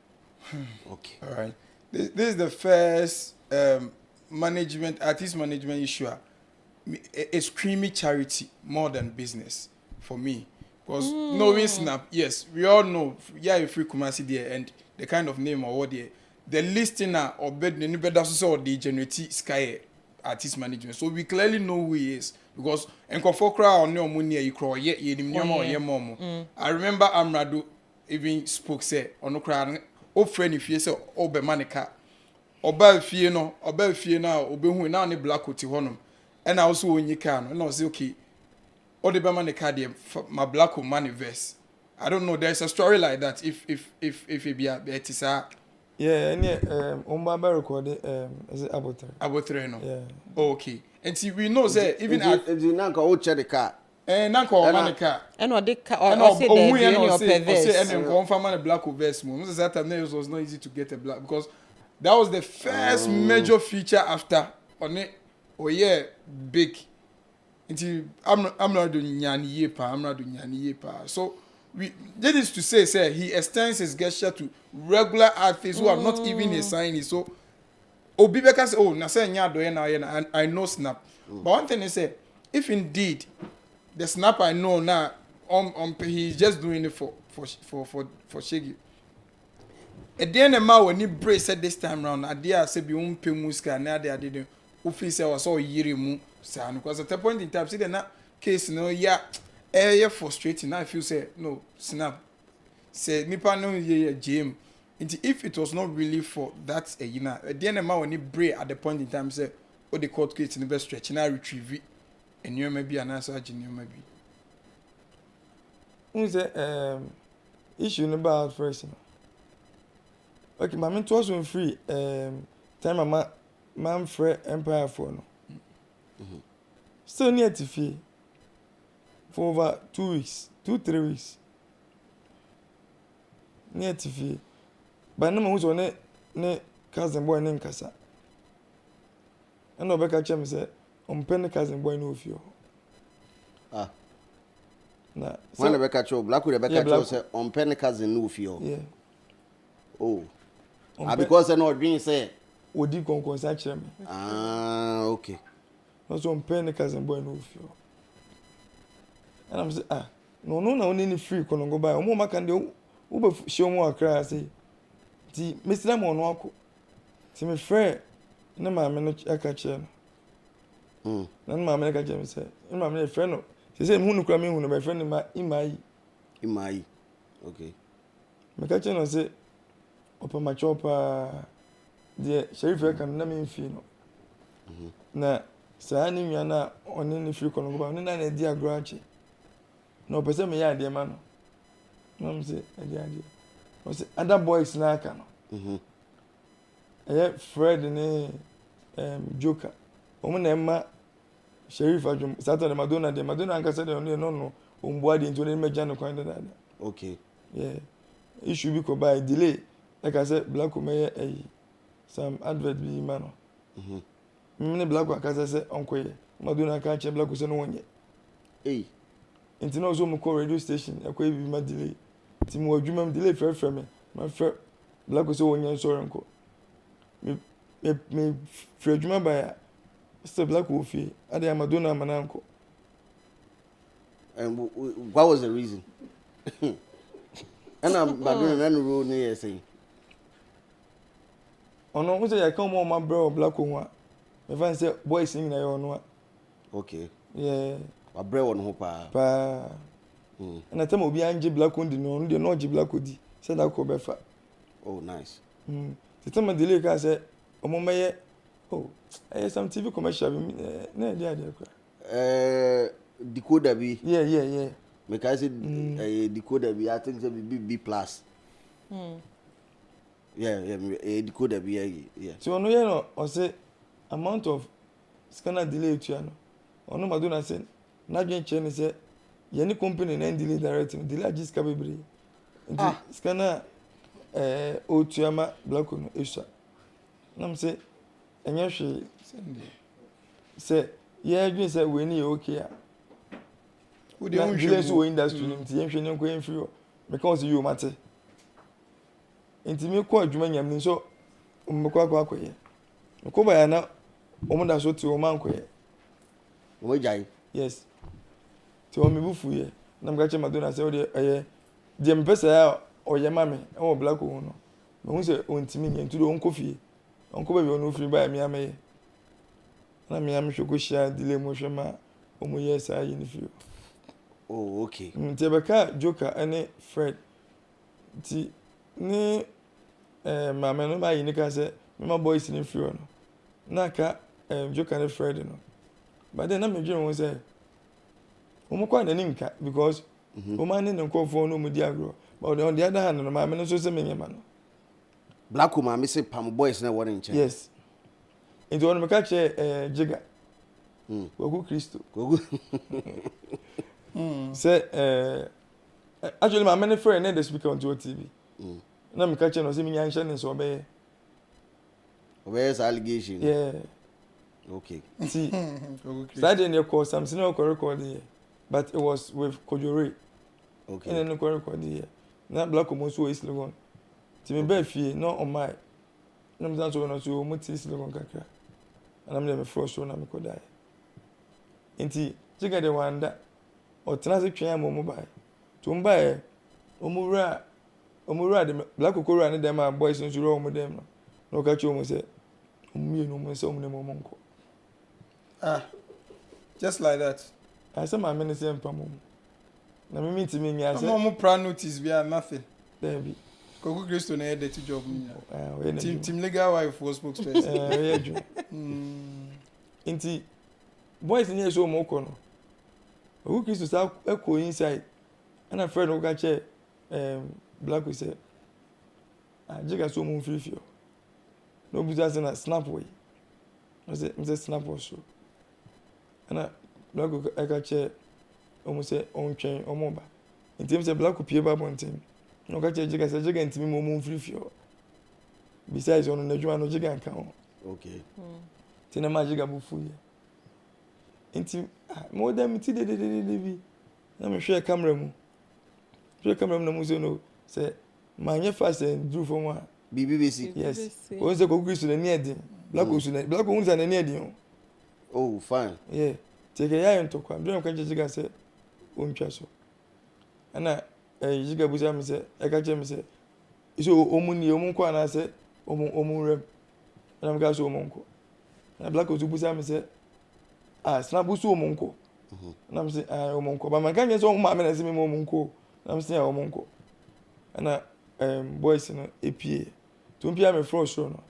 Okay. All right. This is the first artist management issue. It's creamy charity more than business for me. Because knowing Snap, yes, we all know, yeah, if we Kumasi there and the kind of name or what there, the listener or bed the better or the generate sky artist management. So we clearly know who he is. Because and Kofokra or no money you cry yet I remember Amrado even spoke say or no cry friend if you say be manica oba fie no obe hu na ne black oti honom and also when you can and I say okay all the man the card my black man verse. I don't know, there's a story like that if it be it is a yeah and yeah record is it abotre no yeah okay and see we know say even at nanka o check the car nanka o man car and or they or say they say and confirm man black verse mo most that time it was not easy to get a black because that was the first major feature after on it yeah big until I'm not doing nyani yepa so we that is to say he extends his gesture to regular artists who are not even his signees. So Obi Beka say, oh, na say nya do na and I know Snap. But one thing is say, if indeed the Snap I know now he's just doing it for Shaggy. At the end of my when he brace said this time round, idea say be pay muska na they didn't officer was all yiri mu say because at the point in time see the case no yeah frustrating. I feel say no Snap say nipa no ye jam. If it was not really for that at the end of my when he break at the point in time say oh the court case in the best stretch and I retrieve it and you maybe an answer you maybe. Who's the issue about first? Okay, my mentor was free. Time my friend Empire for no. Still near to fee for over 2 weeks, 2-3 weeks. Near to fee. But no one was on cousin boy named Casa. And no back at say, penny cousin boy no fear. Ah. Nah. When the back at black with the back at say, penny cousin no fear. Yeah. Oh. Because I know being say. Odi kon say me. Ah, okay. No so penny cousin boy no fear. And I'm say no na only free kon go buy. Omo maka de wo be show mo akra say. Ti Mr. Mo no akọ. Ti me frɛ na ma me no aka kye no. Na ma me aka kye me say. Na ma me frɛ no. Say me hu no kura me hu no be frɛ no ma Imai. Okay. Me ka kye no say opa ma chopa de sheriff kan na me mfi no. Na saa ni nwa na oni ni free kono go ba oni na na di agro ache. Na opese me ya de ma no. Na me say e di ade. Other boys na aka no. Fred ne Joker. Omo na emma Sheriff Ajum. Saturday Madonna anka said no. Omboa de into meja no kwan da. Okay. Yeah. Issue be ko by delay. Like I said black me some advert be man no. Me black aka say onko ye. Madonna aka che black say no wonye. Inti no so mo call radio station akwa bi ma delay. Ti mo adwuma delay frɛ me ma frɛ black so wonya so renko me frɛ adwuma ba ya still black wo fi ade Madonna mananko. And what was the reason? And I'm Madonna no road near say ono who say I come on my bro black one me fan say boys sing na yo no. Okay. Yeah. Wa bro on ho pa and I tell me, anje black on the no, they no black odi. Say that ko befa. Oh, nice. The time delay ka say, omo meye, oh, some TV commercial na dey decoder bi. Yeah. Make I say decoder bi, I think say B plus. Yeah, decoder bi yeah. So no no, I say amount of scanner delay to no. Ono Madonna say, na dwen che say any company na delay direct delay just ka bebre scanner otuama black no esha nam say enye hwe say yeah adwin say we ni okay a we dey delay so industry nim tie hwe ni nko enfiri o because you mate nti me kɔ adwuma nyam ni so mmekɔ akɔyɛ ko ba ya na omo da so ti o man kɔyɛ o jai yes ti o me bufu yɛ na me ka che Madonna sɛ o de ɛyɛ de me pesa ya o yɛ mame e wo black o no me hu sɛ o ntimi nyɛ ntu do on kɔfie on kɔ ba bi on ofiri ba me ameye na me am hwɛ ko hia dile mo hwɛ ma o mo yɛ sa yi ni fio oh okay nti be ka Joker ene Fred ti ni mame no ba yi ni ka sɛ me ma boys ni fio no na ka Joker ne Fred no but then na me dwen won say o mo kwa na ni nka because o ma ne nkofo no mu di agro but on the other hand no ma me no so se me nyema no black woman me say pam boys na won nche yes into on me ka che Jiga Gogo Kristo Gogo say actually my many friend na the speaker on TV na me ka che no se me nyan hye ne so obeye allegation yeah okay see that day call something no record here but it was with Kojore okay and then no record here na black woman so is logon ti me ba fie no on my na me so no so mo ti is logon kakra and am dem frost na me ko dai enti jiga de wanda o tena se twen am mo bai to mba e omura de black kokoro ne dem boys no so ro mo dem no ka chi o mo se omu no mo se omu ne mo nko just like that. I said my minister and Pamum. Na me meet me I said no pro notice we are nothing. There be. Gogo Kristo na head to job me. Team legal wife was spokesperson. Inti boys in here so mo ko no. Gogo Kristo sa eko inside. And a friend who ka che black we say Jiga so mo free fio. No business na snap way. I say snap was so. And black eka che omo se on twen omo ba ntim se black pie ba bontim no ka che Jiga se Jiga ntimi mo free fio besides on na dwuma no Jiga nka ho okay tina ma Jiga bu fu ye ntim mo dem ti de bi na me hwe camera mu na mu se no se ma nye fast and do for one BBC yes o se ko Kristo na ni edin black o na ni edin oh fine yeah take ya into kwa ndem ka Jiga se ontwa so ana Jiga buza me se e ka che me se iso omuni omunko ana se omunrem ana me ka so omunko na black o buza me se snap buso omunko na me se omunko ba man ka nye so ma me na se me omunko na me se omunko ana boys no epie to mpia me fro show no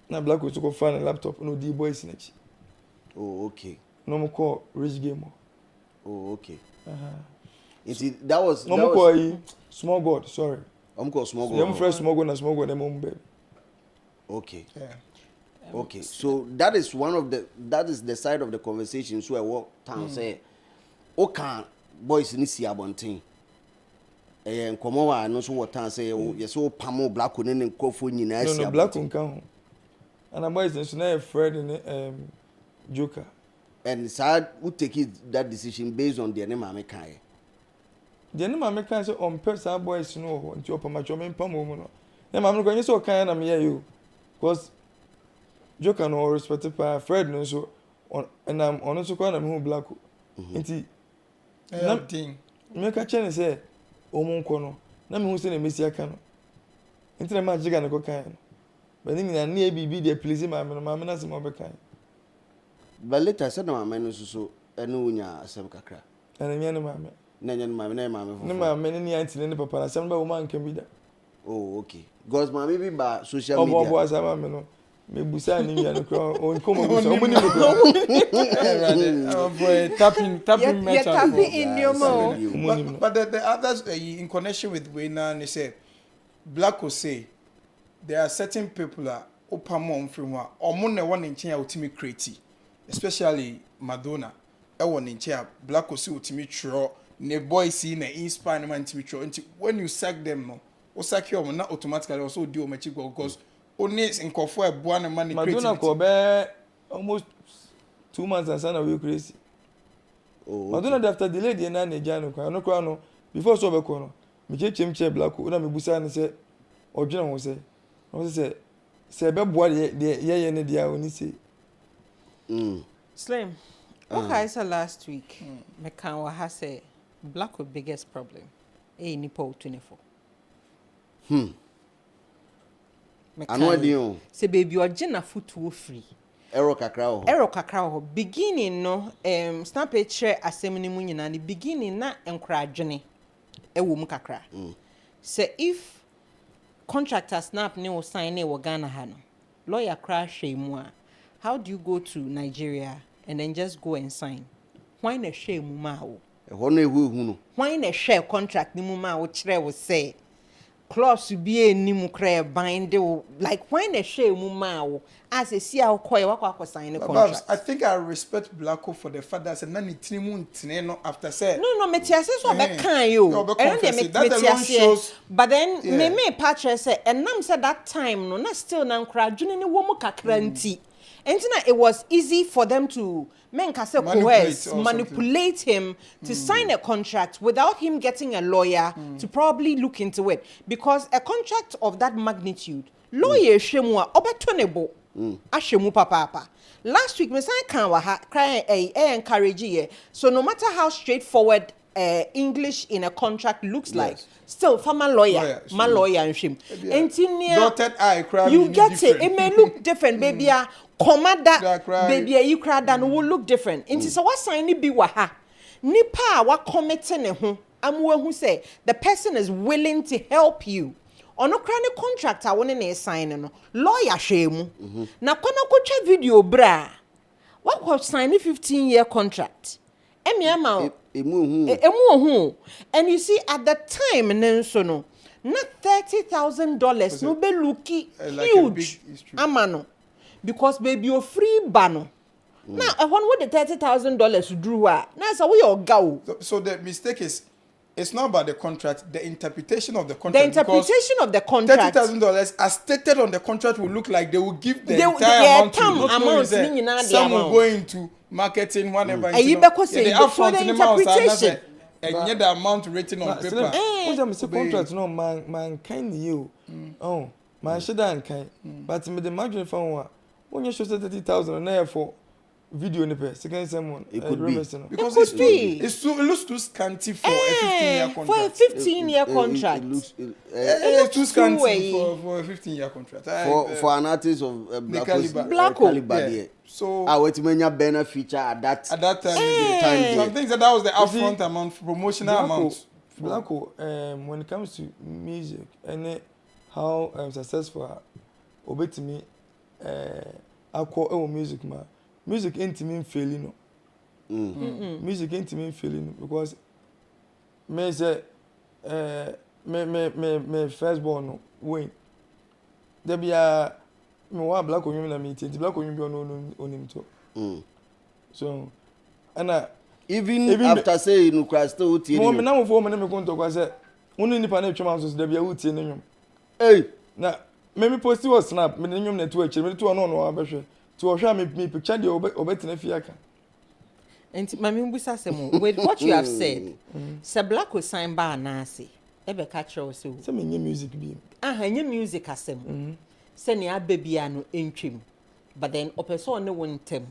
na black o ko fan laptop no di boys na chi oh okay no mo call rich game oh okay that was small god sorry small god them fresh small god na small god them baby okay okay so that is the side of the conversation so I walk town say okay boys ni si abontin nkomo wa no so wotan say yes o pamo black ne nkofo nyina si abontin no black nka ho and boys so na Fred and Joker and sad who take that decision based on the name American. The name American say on person boys no nti opamacho me pamo mu no. Na ma no so kan na me you because Joker no respect pa Fred no so and am on so kwa na me hu black. Nti na thing. Me ka chene say omunko no na me hu say na mesi aka no. Nti na ma Jiga na ko kan no. But ni na e bibi dey please ma me na se mo be kan. But later said no man so enu nya asem kakra na nya ne mame ne mame ne auntie ne papa asem ba wo man kan bi da oh okay because mame bi ba social media obo asem mame no me busa ni nya no kro on ko mo busa o muni mo kro oh boy tapping you're tapping in your mouth but the others in connection with Wayne they say black will say there are certain people that opamon from wa omo na won nchen ya otimi create especially Madonna won nchen black will see otimi tro ne boy see na inspire man timi tro when you sack them no o sack you na automatically also do o machi because only nkofo eboa na man create Madonna ko be almost 2 months and sana we crazy oh Madonna after delay the na Nigeria no kwa no before so be ko no me che black o na me busa ne say odwena ho say be boa de ye ne dia oni say Slim, okay, I said last week, me can wa ha say black with biggest problem. Nipo 24. Ano adi o. Say baby ogina futu free. Error kakra ho. Beginning no snap a chair asem ni mu nyina the beginning na enkra adwene ewo mu kakra. Say if contractor snap ne wo sign ne wo Ghana ha no. Lawyer crash mu a. How do you go to Nigeria and then just go and sign? Why na share mu ma wo? Ho na ehu no. Why na share contract ni mu ma wo kire wo say clause be ni mu kra bind like why na share mu ma wo as a see how koy wa sign the contract. I think I respect Blacko for the fact that say na ni tini mu ntine no after say no metiase so be kan yo and then metiase but then me patch say and nam said that time no na still na nkra dwene ne wo mu kakra nti. And it was easy for them to manipulate him to sign a contract without him getting a lawyer to probably look into it. Because a contract of that magnitude, lawyer shemwa obetonebo ashemu papa. Last week, Messiah Kanwa crying encourage ye. So no matter how straightforward English in a contract looks like, still for my lawyer and shim. You get it. It may look different, baby. Commander, baby, you cry down will look different. And so what sign be waha? Nipa what committing a home. I'm who say the person is willing to help you. On a chronic contract, I want to sign no lawyer shame. Na kona kocha video bra. What was sign a 15-year contract? And you see at the time no not $30,000 no be looky huge amano because baby you free bano now I want what the $30,000 drew now so we all go. So the mistake is it's not about the contract, the interpretation of the contract. The interpretation of the contract. $30,000 as stated on the contract will look like they will give the entire amount to some will go into marketing, whatever. And you better say the interpretation. And yet the amount written on paper. What's the contract? No, man, kind you. Oh, man, should I kind. But me the margin from one. When you show 30,000 naira for video in the past, second someone it could be because it looks too scanty for a 15-year contract. For a 15-year contract, it looks too scanty for a 15-year contract. For an artist of Blacko. Yeah. So I wait to banner feature at that time. Some things that was the upfront amount, promotional amount. Blacko, when it comes to music and how successful obey me, I call music man. Music ain't mean failing no. Music ain't mean failing because me say me firstborn no win. There be a me wa black on na meeting. Black on be on him too. So and even after say no crash still tie. No me na for me go talk kwa say wonu nipa na twema so there be a utie ne nwom. Hey na me post was snap me ne nwom na to achi me to no abehwe. To show me picture the obetena fiaka. And mami mbusa semo with what you have said. Se Blacko sign ba na ase. Ebe ka kire so. Se me nye music bi. Nye music asem. Se ne abebia no entwem. But then opeso ne wontem.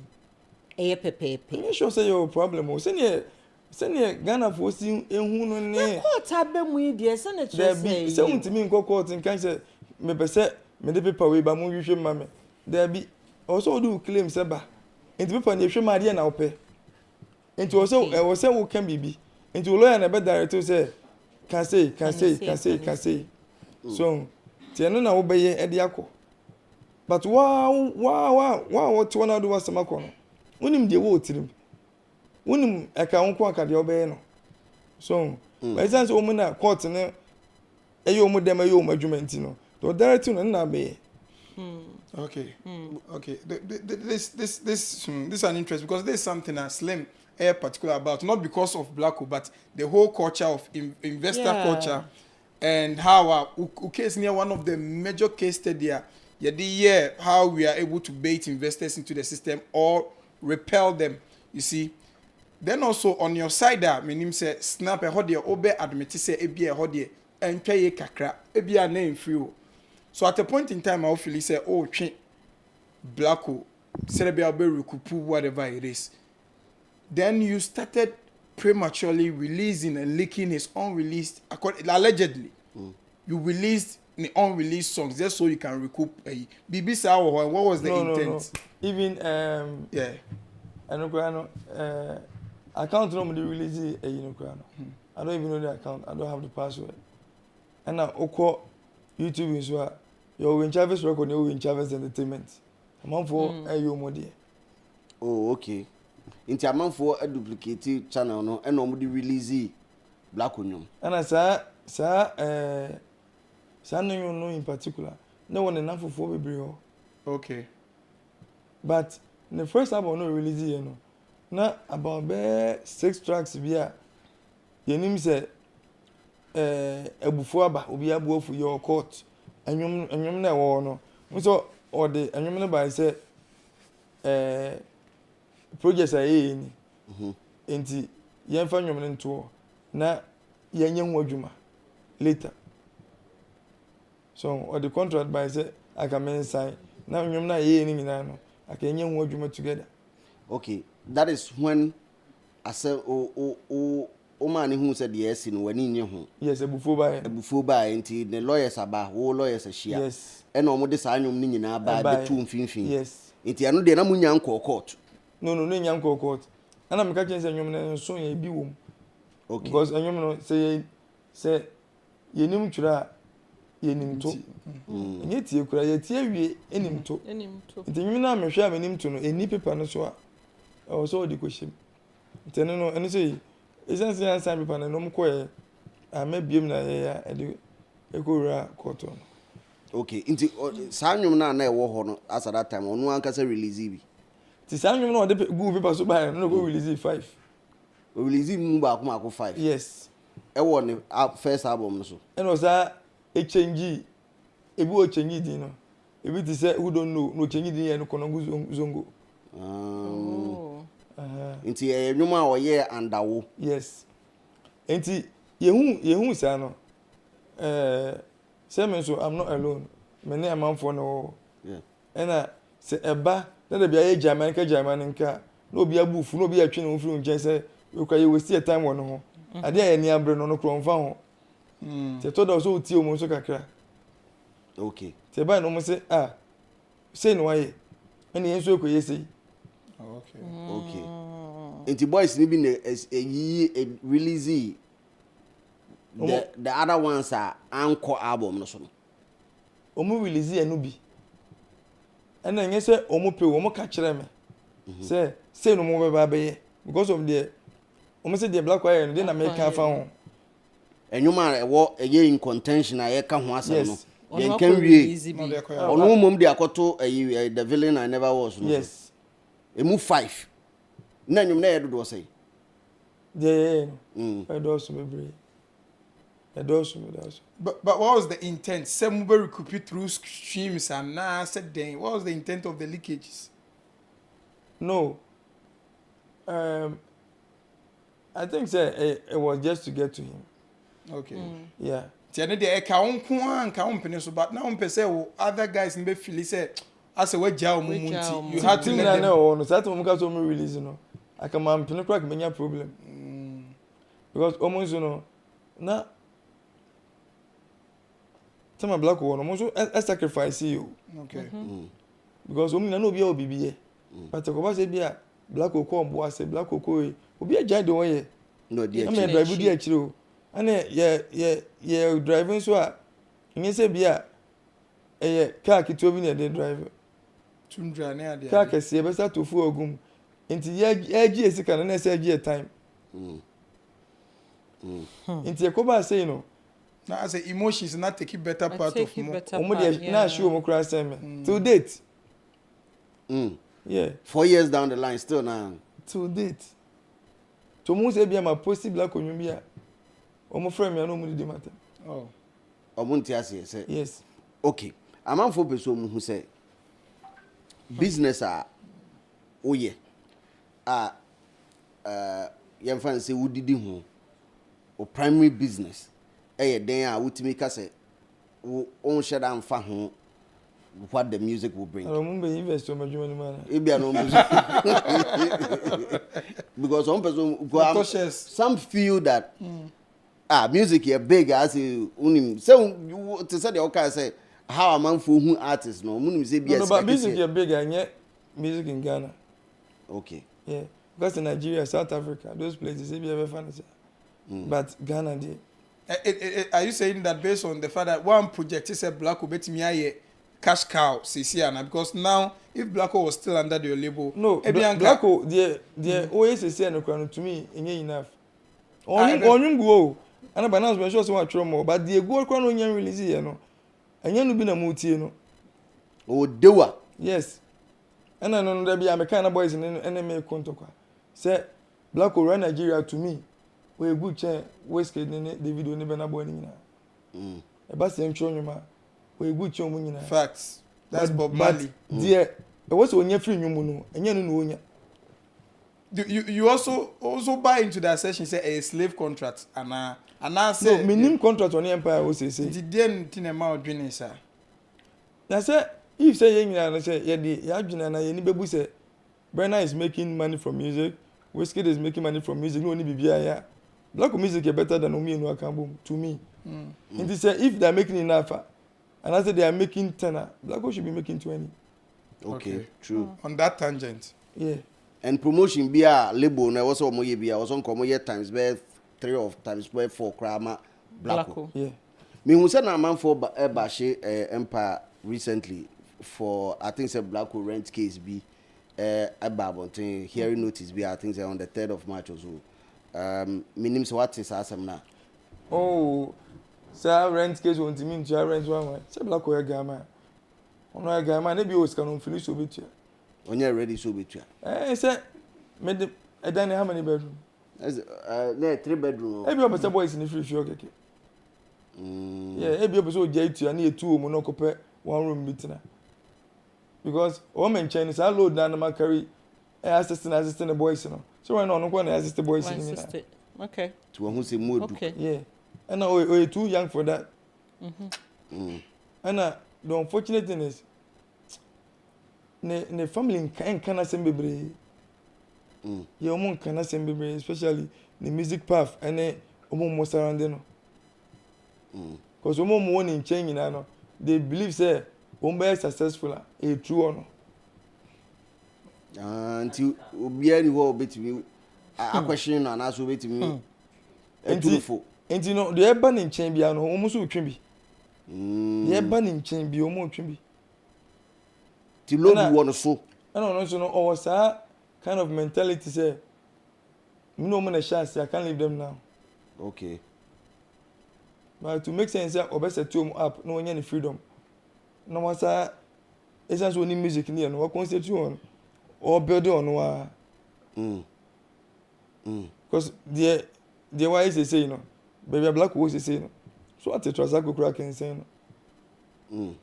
Eye pepepe. You sure say your problem. Se ne Ghana for si ehunu no ne. Court abemu die se ne kire say. Se untimi nko court nkan say me pese me de paper we ba mu hwehwe ma me. There be also do claim seba enti people na ehwe maade na ope enti also say we can bibi enti lawyer na be director say can say so tie no na wo be ye e de akọ but wow what one do was makọ no wonim de wo tirim wonim eka wonko aka de obe no so by sense o mu na court ne eyo mu dem eyo mu adwumenti no the director na be Okay. Okay. This is an interest because there's something that Slim air particular about, not because of Blacko, but the whole culture of investor culture and how case near one of the major case study how we are able to bait investors into the system or repel them. You see. Then also on your side there, meaning snap a hodie obe admit say ebi a hodie and pay kakra ebi a name free. So at a point in time, I feel say, oh, Blacko, Serbia will recoup whatever it is. Then you started prematurely releasing and leaking his unreleased, allegedly. You released the unreleased songs just so you can recoup. BBC, what was the intent? No. Even yeah. I know, account no me release I don't even know the account. I don't have the password. And now oko YouTube is where you're in Chavez record, you're in Chavez Entertainment. I'm on for modi. Oh, okay. Inti amanfo a duplicate channel no e no mo di release Black Onyom. And I say no in particular. No one enough for bebre. Okay. But the first album no release na about 6 tracks bia. Yenim say ebufu aba obi abu ofu your court. Enyom na wo no. So or the enyom na by say projects are ni enti yemfa nwom ne nto na yenye ho adwuma later so or the contract by say I can sign na nwom na ni nyina no I can yenye ho adwuma together. Okay, that is when I say o man who said yes in wani nye ho. Yes, ebufu ba enti the lawyers aba wo lawyers ahia. Yes. E na omo de sa nwom ni nyina ba betu mfinfin. Yes. Enti anu de na munya nko court. No, nyam court. And I'm catching say nyom na so ye bi wom. Okay. Because nyom no say yenim twura yenim to. Nye tie kura ye tie wie enim to. Nti nyom na mehwe a menim to no eni paper no so a o so di kweshim. Nti no eno say essence answer paper na no mko ye amabiem na ye ya edi ekowura court no. Okay, nti sa nwom na e wo ho no as at that time onu ankasa release bi. Ti sa nwom no de go paper so buy no go release 5. O release mu ba ko 5. Yes. E wo ne first album no so. And was a change ebi o change din no. Ebi ti say who don't know no change din ya no kono zongo. Nti nwom a wo ye andawo. Yes. Nti yehu sa no. Say me so I'm not alone. Me ne amanfo no. Yeah. And say eba na da bia ye German nka no obi abufu no obi atwe no mfiri nche say we kwa ye waste time won ho. Ade ya ni abre no kro mfa ho. Te to da so uti o mo so kakra. Okay. Te ba no mo say say no waye. Ene yenso ekoye sei. Okay. Okay. Nti boys ni bi na release the other ones are anchor album no so no. Omo release e no bi. And then say omo pe omo ka kire me. Say no mo be ba be because of the omo say the Black Choir no dey na make fa ho. Enyuma wo eye in contention a ye ka ho asem no. Yen kan wie. Ono mom de akoto the villain I never was no. Yes. Emu 5. Na enyum na ye dodo say. I do me. But what was the intent? Some will recoup it through streams and now said then what was the intent of the leakages? No. I think it was just to get to him. Okay. Yeah. But now other guys in Befili say as a way you had to let them no release no. I can man crack many problem. Because almost na some Black one almost a sacrifice you. Okay. Because no be obibi but ko say bia Black ko mbo say Black ko obi a jade won ye. No dey. I'm drive di akiro. Ane ye driving so a nyen say bia car kito bi na dey drive. Tundra na dey. Car kese be start to fu ogum. Nti ye gi esika na say gi time. Nti ko ba say no. Now as emotions not take it better part of more. Na show mo cry say me. To date. Yeah. 4 years down the line still now. To date. To mo say bia ma post Black Onyom bia. Omo friend me no mo di matter. Oh. Omunti ase say. Yes. Okay. Amanfo peso mu hu say business oye yemfa say wudidi ho o primary business den a wutimi ka say on share and fa what the music will bring. I remember invest so much money, man. Because some person some feel that music here big as unim. So you to say the okay say how a man for who artist no munim say be but music here big and yet music in Ghana. Okay. Yeah. Because in Nigeria, South Africa, those places they be ever fancy. But Ghana did. Are you saying that based on the fact that one project is a Black will bet me cash cow CCN because now if Blacko was still under your label, no, Blacko the always CCN to me ain't enough. On go and by now I'm sure so much more, but the go crown on your release you know, and you no be na muti you know. Oh, dewa. Yes, and I know there be a kind of boys in enemy contoka. Say Blacko run Nigeria to me. We good chair West in the video never na boy ni na. About same show you ma. We good chair mu na. Facts. That's Bob Marley. Dear, it was on your free you no, and you know. You also buy into that session say a slave contract and I say no minimum contract on the empire was say the den tin amount dwine sir. Na say if say yen na say ya dwina na yen bebu say Brenna is making money from music, Whiskey is making money from music, no only bibia ya. Black music is better than Omi and Wakambo to me. And they say if they are making enough and I say they are making 10, Black should be making 20. Okay, true. On that tangent. Yeah. And promotion be a label na was omo ye be was on komo ye times be 3 of times be 4 krama Blacko. Yeah. Me who say na man for Bashe Empire recently for I think say Blacko rent case be ababontin hearing notice be I think say on the 3rd of March or so. Minim so what is asem na. Oh, say rent case won't mean to rent one. Say Blacko ya gama. Ono ya gama na bi o ska no finish obetua. Onye ready so betua. Say made a dining how many bedroom? No 3 bedroom. Every other boys in the free keke. Yeah, every episode J2 and 2 mo no kope 1 room bitina. Because women Chinese I load down my carry assistant the boys you know. So right now no go assist the boys in me. Okay. To who say more. Okay. Yeah. And now we too young for that. And the unfortunate thing is ne family can asem bebre. Yeah, omo can asem bebre especially the music path and omo mo surrounding no. Because omo mo in change na no. They believe say omo be successful a true or no. Until obi any wo betimi a question na na so betimi etufo. Enti no the eba in change bia no omo so twi bi. The eba in change bi omo twi bi. Ti load one so. I don't know so no or sa kind of mentality say no man a chance I can't leave them now. Okay. But to make sense obese to up no any freedom. No matter essence only music ni no constitution or build on wa. Because the why is say you know baby Black was say no. So what the transact crack and say no.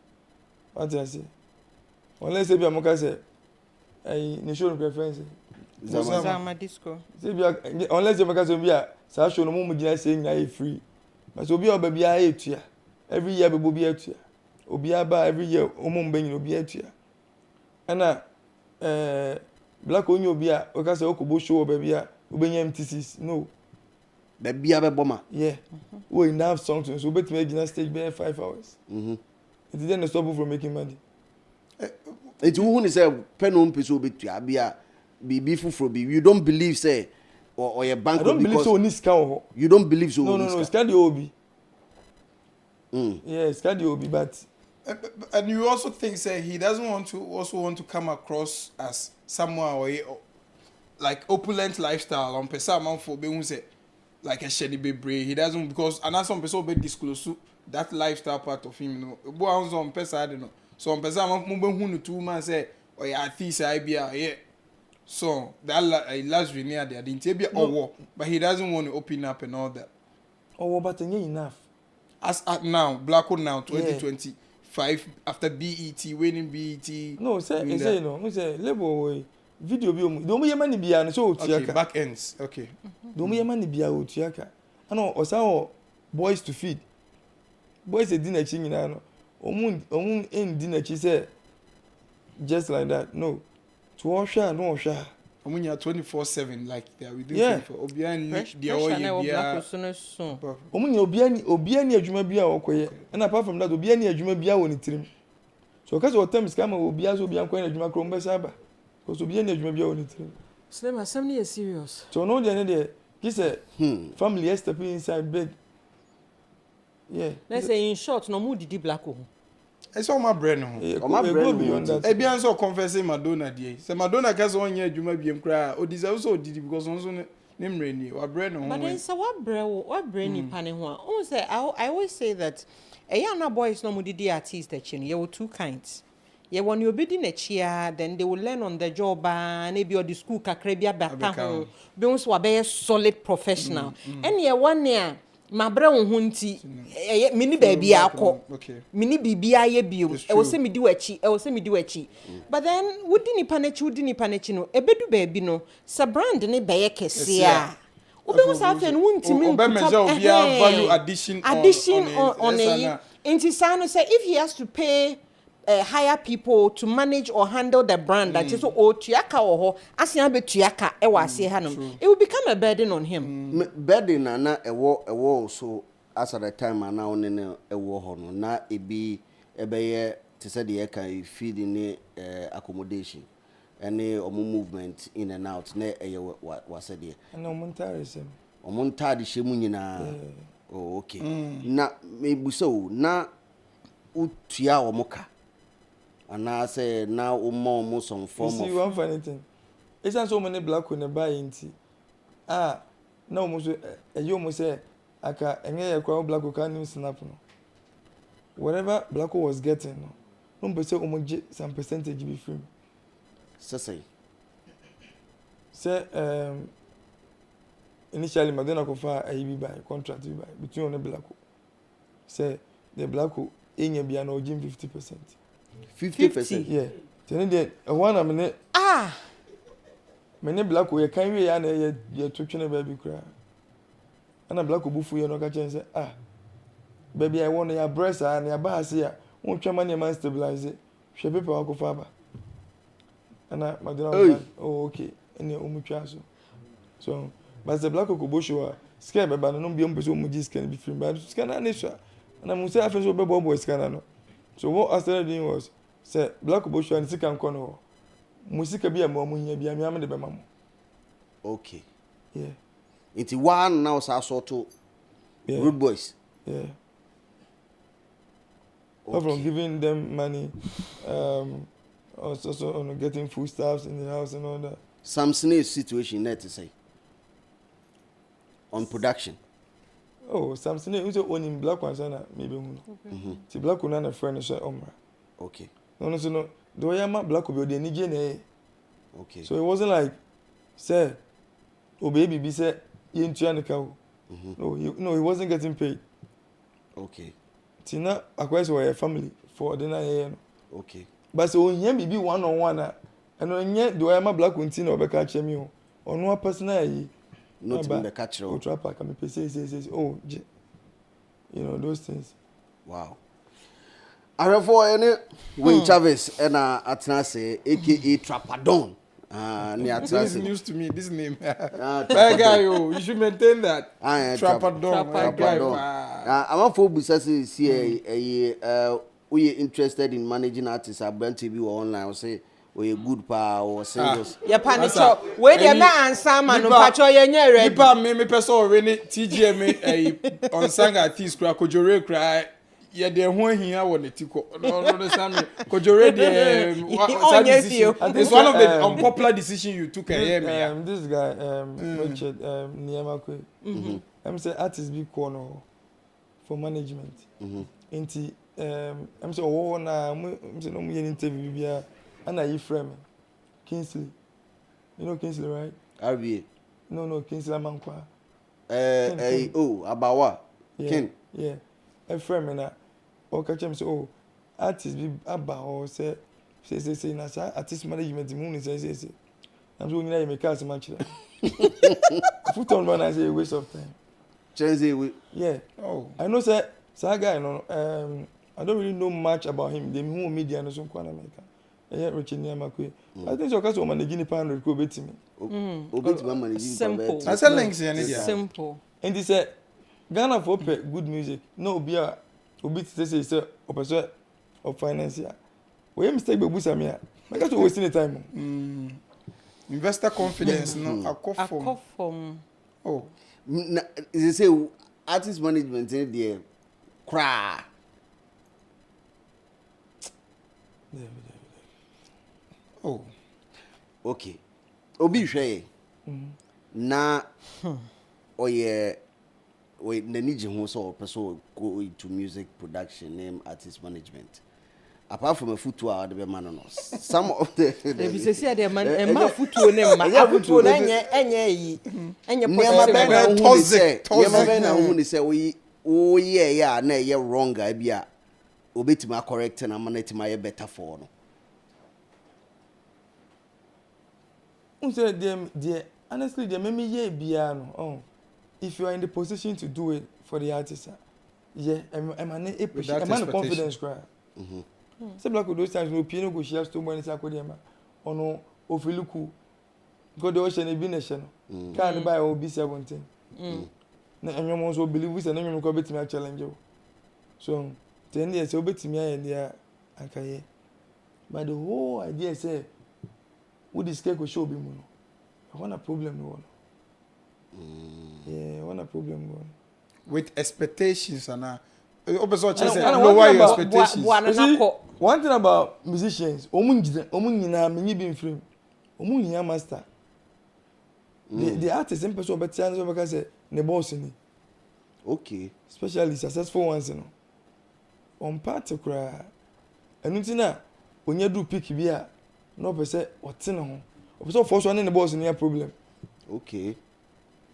What I say? Unless say be amoka say ni show no preference. Zama disco. Say be unless you make say be a sa show no mo gina say nya free. But obi oba bia etua. Every year be bi etua. Obi aba every year omo mbenyi obi etua. Ana Black onye obi a o ka say okobo show oba bia obenya MTCs no. Be bia be boma. Yeah. We enough songs so betime gina stage be 5 hours. It didn't stop you from making money. It who say penom peso betua bia bibi fufro bi you don't believe say or your bank I don't believe so niska. You don't believe so no ska the obi. Yeah, ska the obi but and you also think say he doesn't want to come across as someone or like opulent lifestyle on pesa man for be say like a shady baby he doesn't because and some person be disclose that lifestyle part of him you know bo on pesa I don't know so on pesa man mo be hunu 2 man say or ya thief say bia yeah so that last near there didn't be but he doesn't want to open up and all that but enough as at now Blacko now 2025 after BET winning BET no say no say label video bi omu do mu ye mani bia no so otuaka okay back ends okay do mu ye mani bia otuaka ano osa boys to feed boys say dinner chi nyina no omun en dinner chi say just like that no to osha no osha omunya 24/7 like they are within yeah. 24 obian Pressure oye na wo bia black so no so. omunya obiani adwuma bia okoye and apart from that obiani adwuma bia woni tirim so cause what time scam obia so obian koye adwuma kro mbesa ba cause obiani adwuma bia woni tirim Slim assembly is serious. so no dey he say family is stepping inside big yeah Let's say in short no mu didi black o. it's all my brain no beyond that ebian so confessing Madonna dey say Madonna case onye adwuma biem kra o deserve so didi because onso ne mreni wa brain no But then so what brain ni pane ho a o say I always say that na boys no mu didi artist echi no you were two kinds. Yeah, when you be in a chair, then they will learn on the job and maybe or the school kakra bia baka ho. Be once wa be solid professional. And yeah, 1 year my bra wo hunti mini baby akọ. Mini bibia ye biom. E wo se me di wachi. But then wudi ni panechi no ebedu baby no sa brand ne be ye kese a. Obe wo sa fe no wuntimi nkuta value addition on a inti sa no say if he has to pay hire people to manage or handle the brand that is so tuaka or asian be tuaka e wa ase hanom it will become a burden on him burden na ewo so as at the time na on ne ewo ho no na ebi ebeye te say the can feed in accommodation any movement in and out na eye wa say there na omuntare shemu nyina oh okay na mebuso na utua omoka and I say now more some form of. See one funny thing. It's not so many black on the buy into. No almost you almost say aka enye yakwa black can use snap no. Whatever black was getting no. No say omoje some percentage be free. Say initially Madonna kofa ayi buy contract be buy between on the black. Say the black enye bia no jim 50%. 50%. Yeah. Then the one am ne many black we can we ya na ye twetwe baby kra. Ana black obufu ye no ka chen say baby I want your breast and your bass here. Won twa man man stabilize. Hwe paper wa ko fa ba. Ana Madonna oh okay. Ene omutwa so but the black okobosho scare beba no bi ompeso omuji scan be free but scan na sure. Ana mu say afen so be boy scan no. So what I started doing was say black bush and sika nkono musika bia ma munya bia me am de be mamo. Okay. Yeah. It's one now sort to Rude Boys. Yeah. Okay. From giving them money also on getting food stuffs in the house and all that. Some snake situation there to say on production. Oh, something who's owning black ones and maybe see black one and a friend is omra. Okay. No, the way I'm black will be the Nigerian. Okay. So it wasn't like, say, oh baby, be said, you ain't trying to cow. No, he wasn't getting paid. Okay. Tina acquires a family for the 9 a.m. Okay. But so when you be one on one, and when yet do I am a black one teen or back at you or no personal. Not in the catcher or trapper can be says, oh, you know, those things. Wow. I have for any Wayne Chavez and Atnase, aka Trapadon. This is news to me, this name. That guy, you should maintain that. Trapadon. I'm a full business we interested in managing artists at Brand TV or online. Say, we a good pa or singles. Ya panicho. Where the man answer man no pacho ye nye ready. Nipa me person already TGM on sang artist kra kojore kra ye de ho hia wo netiko. No understand me. Kojore de it's one of the unpopular decision you took this guy Richard Niamakwe. I'm say artist be corner for management. Inti I'm say oh na I'm say no me interview bia. And are you frame Kingsley? You know Kingsley, right? RBA. No, Kingsley Amankwa. About what? Yeah, King. Yeah. A frame and catch him say, oh, artist be about or say na artist management moon say. I'm doing that make us match that. Put on one I say a waste of time. Chelsea we. Yeah. Oh. I know say So that guy, no, I don't really know much about him. They who media no so kwana America. Yeah, Richard Niamakwe. I think so because woman the guinea pound go bet me. Simple. I said links in India. Simple. And he said Ghana for good music. No be a obi say opposite of financier. We mistake be busa me. Because we wasting the time. Investor confidence no akọ from oh they say artist management in there cry. Oh Okay. Obi hwe na oye we nani je ho so person go into music production name artist management. Apart from a footwear or the man no. Some of the if you say the man e ma footwear name ma footwear na enye yi enye toxic na hu ni say we yeah na ye wrong ga bia obetima correct na ma na tima ye better for no. Say them honestly they make me yeah bia no. Oh, if you are in the position to do it for the artist, yeah, I'm confidence cry. Say black those times no piano go share stone money say akodema ono ofiluku god o shene bi na she no can buy obi 17 na enwom so believe say na enwom ko betimi challenge o so then they say obetimi aye dia akaye but the whole idea say we this cake go show bi mu no I want a problem no yeah I want a problem no with expectations and lower your expectations. One thing about musicians, nyina menyi bi mfrim. Nyina master. The artist in person but chance because say ne boss ni. Okay. Especially successful ones no. On particular enu ti na onye do pick bi a no person ote ne ho. Opeso force one ne boss ni a problem. Okay.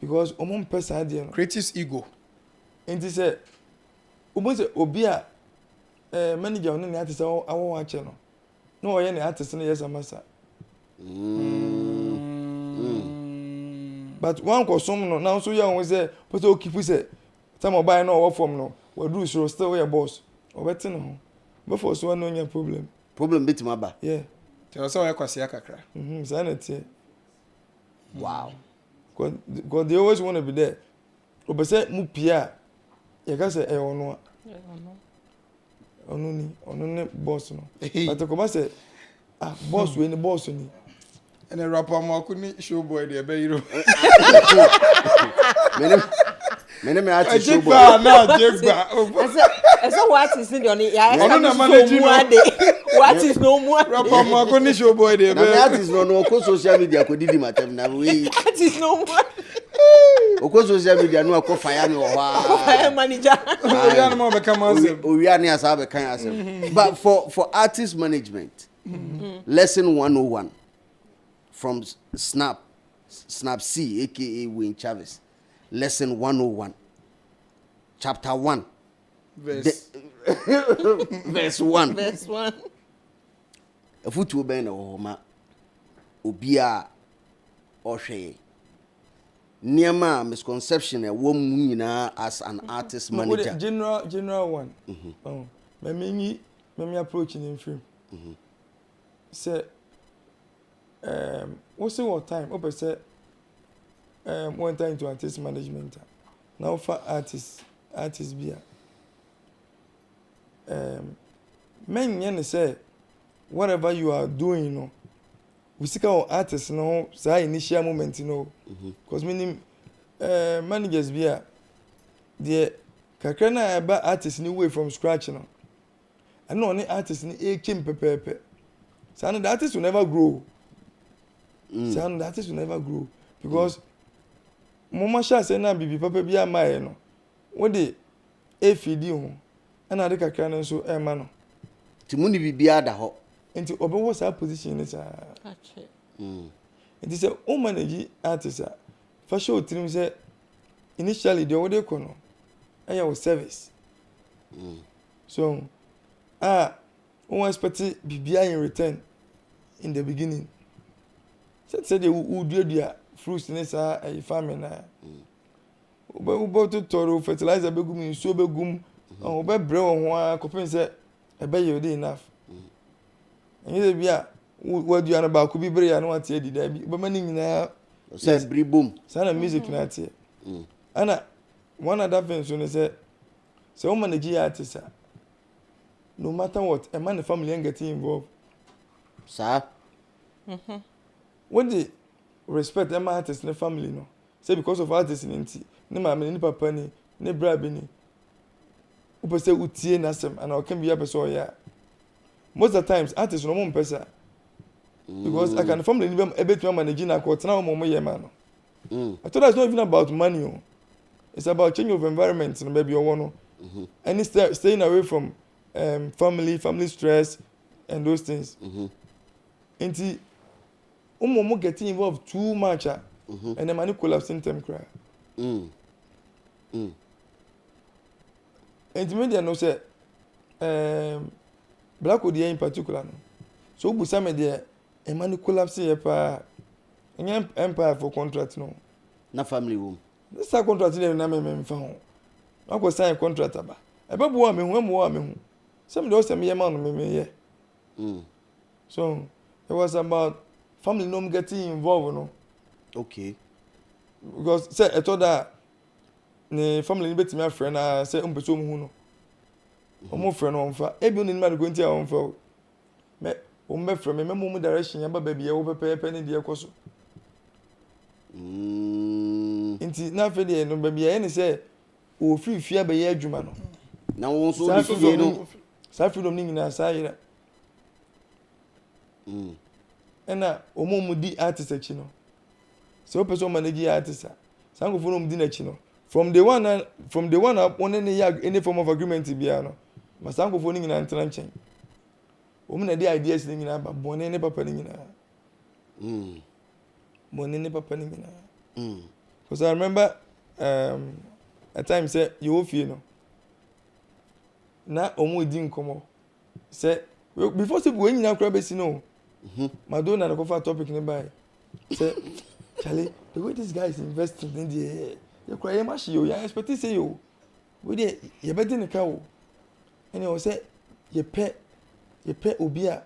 Because person ade no. Creative ego. Enti say obi a manager on the artist I want no no oye na artist no yes amasa but one kosom no now so you say but o keep say some buy no work from no we do so still we boss o better no before so no nya problem bit maba yeah tell us how kwasi akakra sanity wow because they always want to be there o be say mu pia you can say ono ni boss no but ko ba say boss we ni boss ni and a rapper mo kuni show boy dey be hero me artist show boy na jegba so what is in the ya ono na manage what is no more rapper mo kuni show boy dey be na artist no ko social media ko didi matem na we what is no more Oko social media no akọ fire me fire manager oya no be come asem oya ni asa be kan asem but for artist management lesson 101 from Snap C aka Wayne Chavez lesson 101 chapter 1 verse 1 afutu ben na ho ma obi a ohwe Niema misconception e wo mu nyina as an artist manager. General one. Me approach in film. Say what's your time? Open say one time to artist management. Now for artist be men yen say whatever you are doing, you know. We seek our artists, you know, say initial moment, you know, because many managers be the kakana about artists new way from scratch, you know. I know any artists in a kim pepe. So the artist will never grow. So the artist will never grow because Mama Sha say na bibi pepe be my, you know. What the feed you, and I think kakana so man. Timuni bibi da ho. Into obe was our position is it is a manage artist for sure trim say initially the order kono I was service so one expect BBI in return in the beginning said they would do their fruits in this a farming but to toro fertilizer begum so begum Oh, be bro ho akopin say e be you dey enough. Enye bia what do you about could be bre ya no ate edi da bi. Be mani nyina say bribum. Sana music na ate. Ana one other thing so say woman manage artist no matter what a man the family ain't getting involved. Sir. When they respect them artists in the family no. Say because of artists in inti. Ne mama ni papa ni ne bra bi ni. Upo say utie na sem and I can be a person ya. Most of the times artists no more person. Because I can family ni ebe to manage na ko tena mo ye man. I thought it's not even about money. Oh. It's about change of environment no baby you no. And staying away from family stress and those things. Inti mo getting involved too much and the money collapsing them cry. And media no say black would in particular no. So bu some there a money collapsing here pa empire for contract no. Na family room. This contract na me fa ho. I go sign contract aba. E be bo me hu. Some dey say me ye man no me ye. So it was about family no getting involved no. Okay. Because say I thought that ne family ni betimi afre na say umpeso mu hu no. Omo frɛ no onfa. E bi no ni ma go ntia onfa. Me be frɛ me mu direction ya ba ba bi ye wo pepe ne de ekoso. Inti na fe de no ba bi ye ne say o fi aba ye adwuma no. Na wo so bi fi no. Sa freedom ni nyina sa yira. Ena omo di artist achi no. So person manage artist. Sango for no di na achi no. From the one up on any form of agreement bia no. Ma sango for ni nyina ntran nchen. Omo na di ideas ni nyina ba bone ne papa ni nyina. Bone ne papa ni nyina. Because I remember at times say you feel no. Na omo di nkomo. Say before say we nyina kra be si no. Madonna na cover topic ne by. Say Charlie, the way this guy is investing in the you cry much you expect to say you. We dey you better ne ka wo. And you say you pay obi a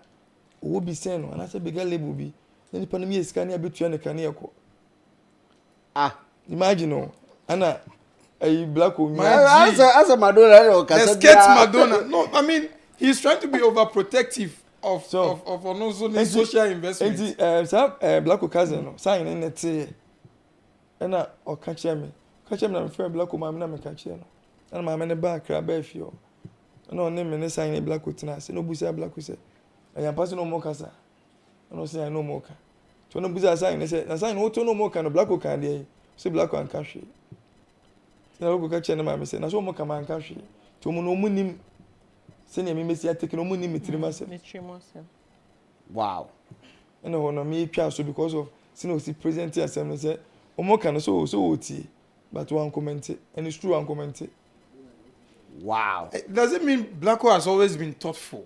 wo bi sen no and I say bigger label bi. Then the me scan ya betua ne kan yako. Imagine no. Ana black woman. As a Madonna, let's get Madonna. No, I mean he's trying to be overprotective of social investment. Black cousin no sign in it na o catch me na friend black mama na me catch no na mama ne back ra ba fio na o ne me ne sign black tina say no busa black say I am passing no more kasa no say I no more ka to no busa sign ne say na sign o to no more ka no black can dey say black can catch na o go catch na mama say na so mo ka man catch to mo no munim send me message take no money metrimasem. Wow. And I me try so because of see present assembly say omo kan so oti but one comment and it's true one comment. Wow. Does it mean Blacko has always been thoughtful?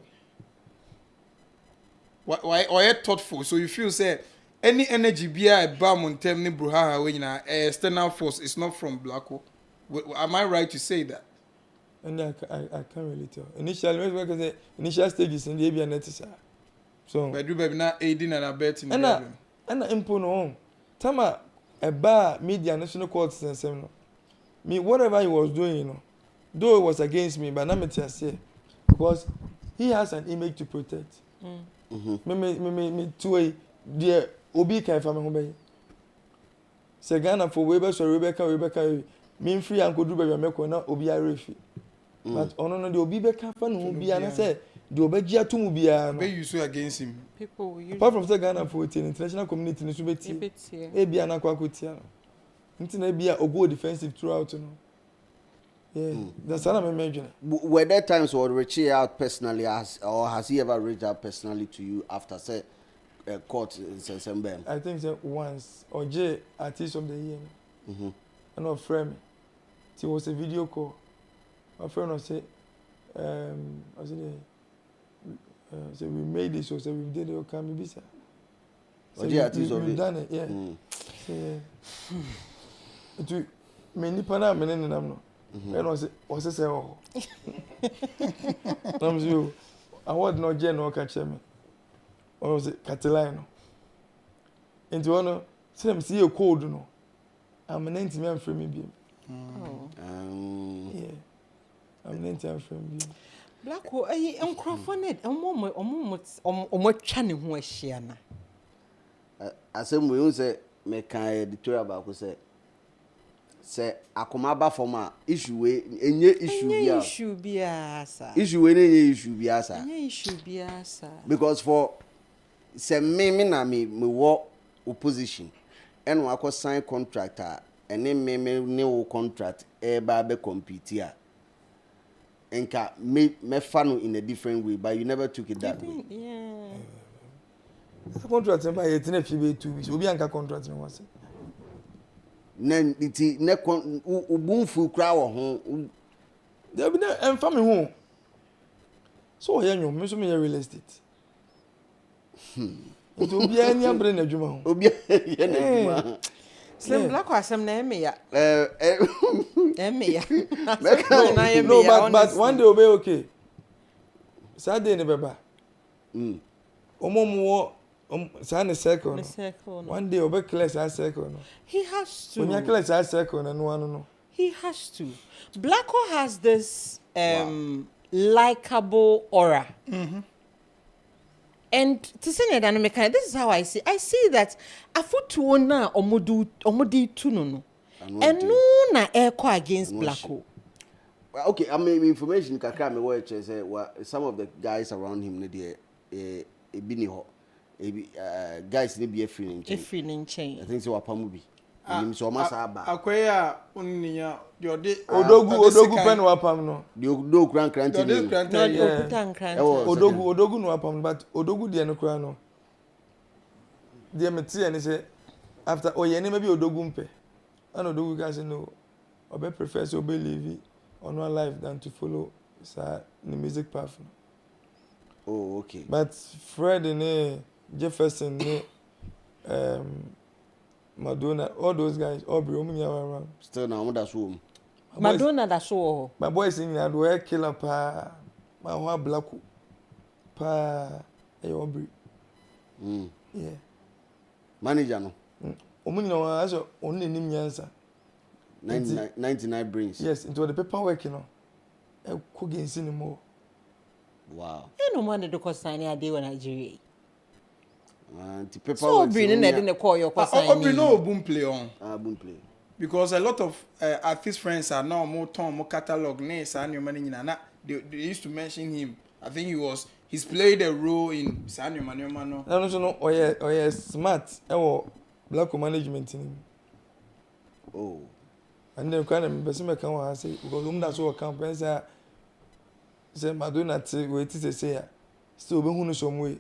Why or thoughtful? So you feel say any energy be a bam on term ni bruha when external force is not from Blacko. Am I right to say that? And I can't really tell. Initial stages in the ABN net. So but do baby not aiding and abetting. And impo no. Tama a bar media national courts and seminal. Me whatever he was doing, you know, though it was against me, but I'm say because he has an image to protect. Me two way dear Obi can family home. Say Ghana for Rebecca me free and could do baby make na Obi Arefi. But ono the Obi be can fan who be and I say the Obegia to mu bia no. Be you so against him. People will apart from say Ghana for the international community ni so beti. E bia na kwa kotia no. Nti na bia ogo defensive throughout no. Yeah, that's what I'm imagining. Were there times where Richie out personally or has he ever reached out personally to you after say court in September? I think that once or J artist of the year. And our friend, it was a video call. My friend was say, I said we made this, so we did it. Can be sir. So we've done it, yeah. So, yeah. It many pana many no. And was say oh. I'm you. I want no general catch me. Or was it Catalano? Into one, see them see you cold no. I'm an 90 man from me. Yeah. I'm 90 man from me. Black hole, Crawford, almost channing who is Shiana. As we won't say, make editorial about who say akomaba for ma issue issue be asa because for say me na me work opposition and we go sign contract and then me new contract e ba be compete here enka me fanu in a different way but you never took it that way. The contract by 18 2 weeks obi anka contract me was Nen iti ne kon ubunfu kra wo ho there be na emfa me ho so ye nyom me so me real estate to obi ani abre na adwuma ho obi ye na adwuma slim black asem na eme ya no but one day obe okay Saturday ne beba omomo Sana circle. One day over class our circle. He has to. When you class our circle and no. He has to. Blacko has this likable aura. And to say that dynamic, this is how I see. I see that a foot to ona omodi tunono. And no na echo against Blacko. Okay, I mean information kakra me watch say some of the guys around him e bini ho. Guys need be a feeling change. I think so apamu bi. Nim so ma sa ba. Akwaya unniya yode odogu pen wapam no. The odogu kran no okutan kran. Odogu no wapam but odogu de no kran no. De meti ani say after oye ni maybe odogu mpe. And odogu can say no. Obe prefer so be live on one life than to follow the music path. Oh okay. But Fred and Jefferson, Madonna, all those guys, Aubrey, around. Still now, that's home. Madonna, that's all. My boy singing, I'd wear killer pa, my one black pa, Aubrey. Yeah. Manager, no. Omuni, as only name answer. 99 brains. Yes, into the paperwork, you know. I couldn't see anymore. Wow. You know, one of the consigning a day in Nigeria. The paper so bringing it in the call your consigning. No boom play on. Boom play. Because a lot of artist friends are now more catalog names and your money in they used to mention him. I think he's played a role in Sanyo Mano. No. Oh yeah, smart. Black management in him. Oh. And then kind of person can say because that's what campaigns are. Say Madonna wait to say still be who some way.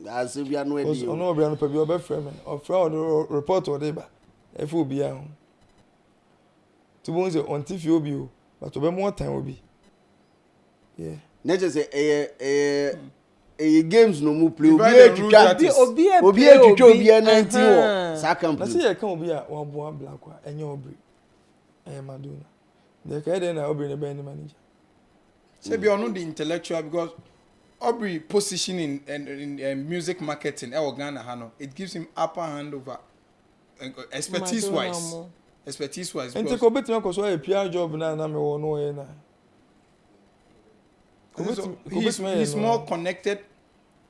As if you are no idea. No, we are not probably over frame or fraud or report or labor. If we be on. To bones on TV will be, but over more time will be. Yeah. Never say a games no more play. Obi a 90 or second. I see I can't be a one black one and your breed. I am Madonna. The Canadian I'll bring a band manager. Say be on the intellectual because Aubrey positioning in music marketing Ghana it gives him upper hand over expertise wise. And take a bit because a PR job now me no na. He's more connected.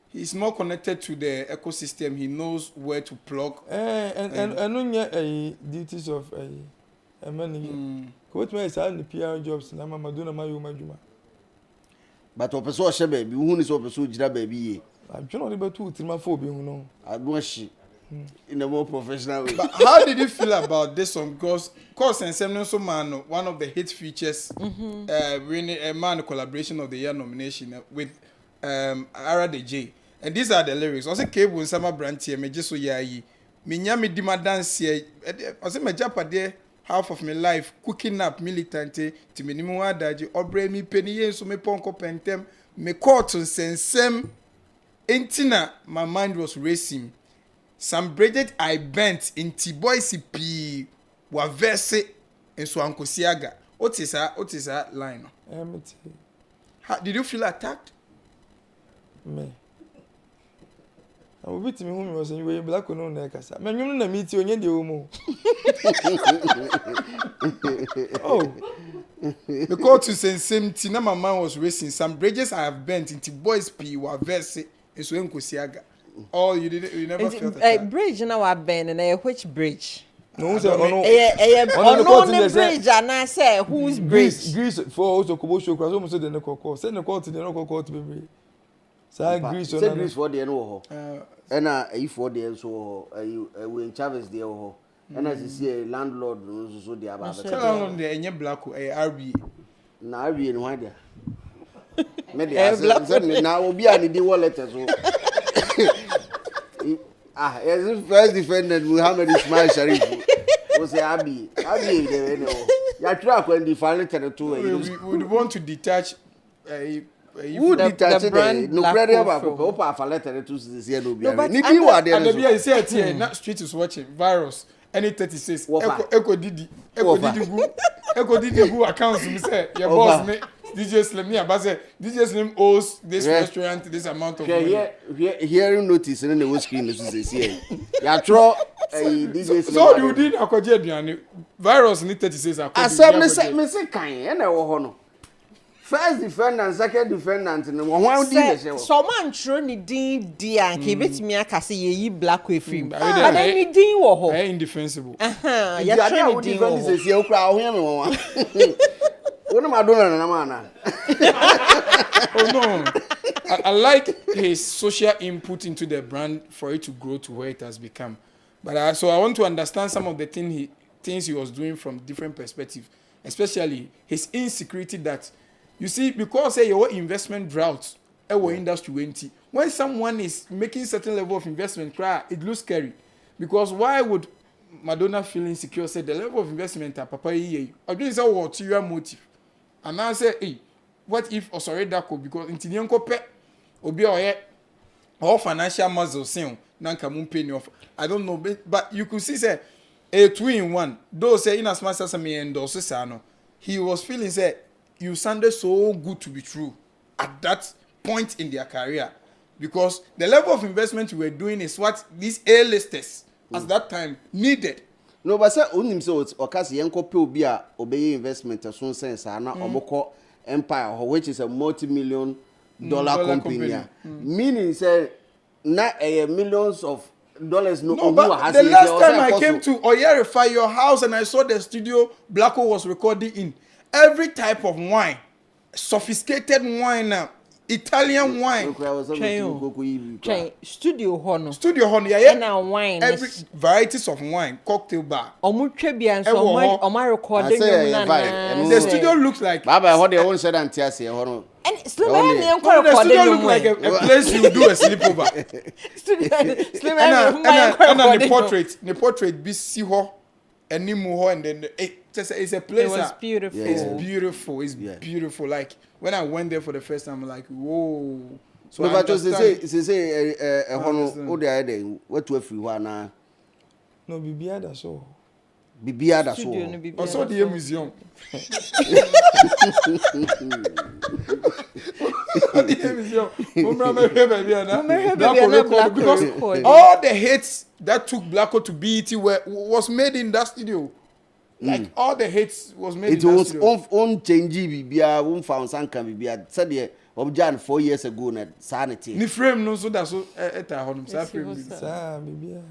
He's more connected to the ecosystem. He knows where to plug. And no duties of a money. What may say the PR jobs na Madonna Mayuma. But opeso she baby who is opeso jira baby I don't know about 2-3 4 be no. I don't she in a more professional way. But how did you feel about this song? Because Cause and Semnon Man, one of the hit features, winning a man collaboration of the year nomination with Ara DJ. And these are the lyrics. I say Cable and Summer Brand here, me just so yayi. Minyami dima dance here. I say my Japade half of my life cooking up militante to minimum adaji obre mi penny so me ponko pentem me court on sensem entina my mind was racing some braided I bent in T-boy CP wa verse enso ankosiaga otisa line no did you feel attacked me I'm bit me who was saying you black no na kasa me nwum na meet onye de omo oh because to say same thing na my man was racing some bridges I have bent into boys p wa verse enso ankosiaga all you never felt that bridge na wa bend na which bridge no say no bridge and say whose bridge Greece for also kobo show cross almost the kokko say the court to be say Greece say Greece for the no ho na e for the so we in Chavez there ho na see landlord so there about landlord there enye black RBA na RBA no why there me there na obi an di wallet so as first defendant Muhammad Ismail Sharif was Abi there no ya track when the final territory we want to detach who detach the no credit about opa for letter to see no be ni bi wa there no be say here na street is watching virus any 36 eko didi gu accounts me say your boss me DJ Slim me about say DJ Slim owes this restaurant this amount of money hearing notice in the screen so say ya throw DJ Slim so you did akoje aduane virus ni 36 akoje asem me say kan e na wo ho no first defendant second defendant no one di be say so man tro ni din di an ke betimi aka say ye black free but then ni din wo ho indefensible ya tro ni din wo say o kra ho me won One Madonna na mana. Oh no. I like his social input into the brand for it to grow to where it has become. But so I want to understand some of the things he was doing from different perspectives, especially his insecurity that you see because your investment drought our industry went. When someone is making certain level of investment, it looks scary. Because why would Madonna feel insecure? Say the level of investment papa I don't say what your motive. And I say, hey, what if that could because in Tinyanko pe obi or financial muscles sin nanka mun pay off. I don't know, but you could see say a 2-in-1. Though say in as much as me endorse no, he was feeling say you sounded so good to be true at that point in their career because the level of investment you were doing is what these A-listers at that time needed. No, but say onim say okase yenko pe obi a obeye investment so sense na omoko empire which is a multi-million dollar company. Meaning say na millions of dollars no but the last time I came to Oyerify your house and I saw the studio Blacko was recording in every type of wine, sophisticated wine now. Italian wine. Studio hono, yeah. And wine. Every varieties of wine, cocktail bar. Omuchebian so my recording. The studio looks like. Baba, what they own said and Tiasi. And the studio looks like a place you do a sleepover. And the portrait be see her and Nimu and then it's a place. It was beautiful. It's beautiful. It's beautiful. Like when I went there for the first time, I'm like, whoa. So no, but say what they are there. What to free one now? No, Bibia da so. Bibia da so. Also the museum. Because all the hits that took Blacko to BET was made in that studio. Like all the hits was made in that studio. It was on change bibia, on found sanka bibia. Said the objan 4 years ago na sanity. Ni frame no so that so eta honum sa frame bibia.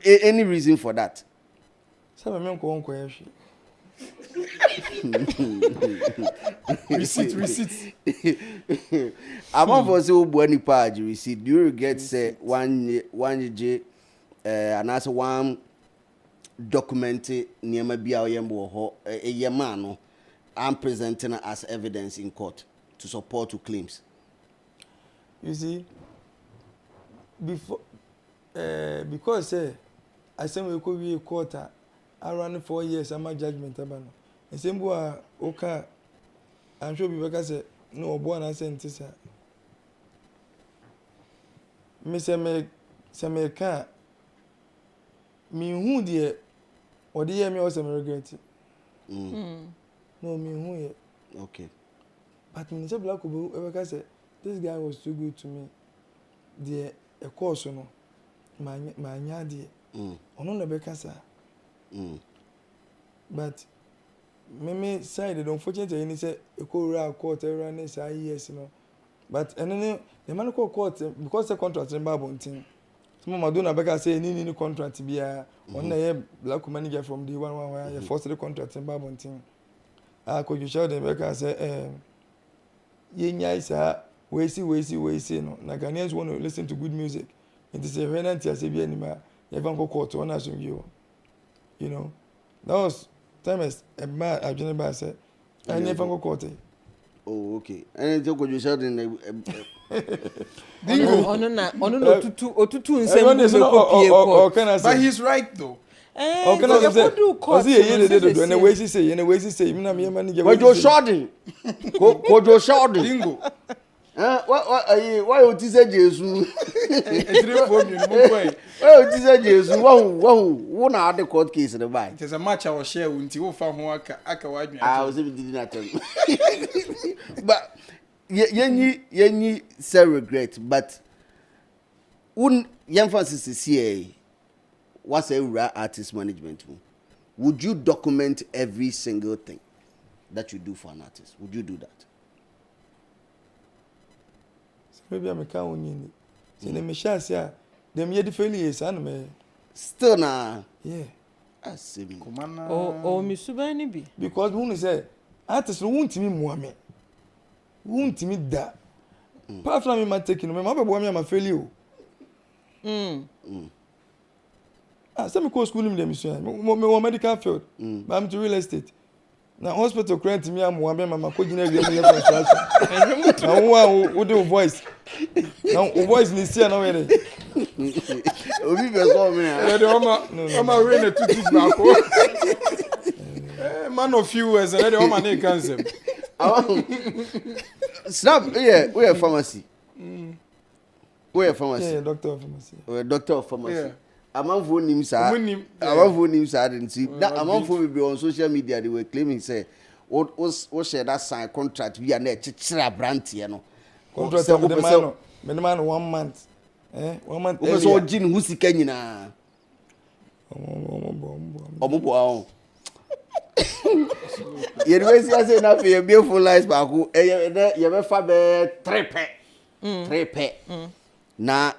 Any reason for that? Sabe me nko nko yehwe. Receipt. I'm for say obo ani page receipt. Do you regret say one and as one documented niema bia oyembo ho eyema no I'm presenting as evidence in court to support to claims. You see, before because I say we could be a quarter around 4 years I'm a judgment abano. And same boy okay I'm sure people say no born and sentence. Me say me can me who the or the year me also regret it. No, me who yet. Okay. But when you black people, ever say this guy was too good to me. The a course, you know, my yadi. On the Becassa. But me side, unfortunately, and he said a court around this years, you know. But and then the man called court because the contract in Babon thing. Some Madonna Becca say any contract to be a one day black manager from the one where you forced the contract in Babon thing. Could you show them Becca say, Yenya, we see, no. Ghanaians want to listen to good music. It is a venant as a anima, you haven't got court to honor you. You know, that was time as a man, I've just said, I never go court. Oh, okay. And then could you show them but he's right though. Dingo. Why would you say Jesus? Well, this is Jesus. One are the court case in the bank. There's a match I will share with you from KWADWO. I was even did not tell you. But ye say regret, but emphasis is here. What's a artist management? Would you document every single thing that you do for an artist? Would you do that? Maybe I'm a cow in it. Say, Michelle, them yet the failures, and still nah. Yeah. I see me. Oh, Miss Subanibi. Because when say, artists won't me, Mohammed. Won't me that. Apart from me, my taking, my mother, boy, I'm a failure. Some call school in the mission, more medical field, but I'm to real estate. Now, hospital grant me, I'm one man, my coaching every construction. Now, who do voice? Now, voice is here now. I'm a rain to teach now. Man of few as a lady, my name cancer. Snap, yeah, we're a pharmacy. We're a pharmacy. Yeah, doctor of pharmacy. We're a doctor of pharmacy. Among phone names are didn't see that among phone be on social media. They were claiming say what share that sign contract we are net chichira brand you know contract with the man 1 month 1 month because all gin who sika nyina omobo you know say na for beautiful lives back you be fa be trepe na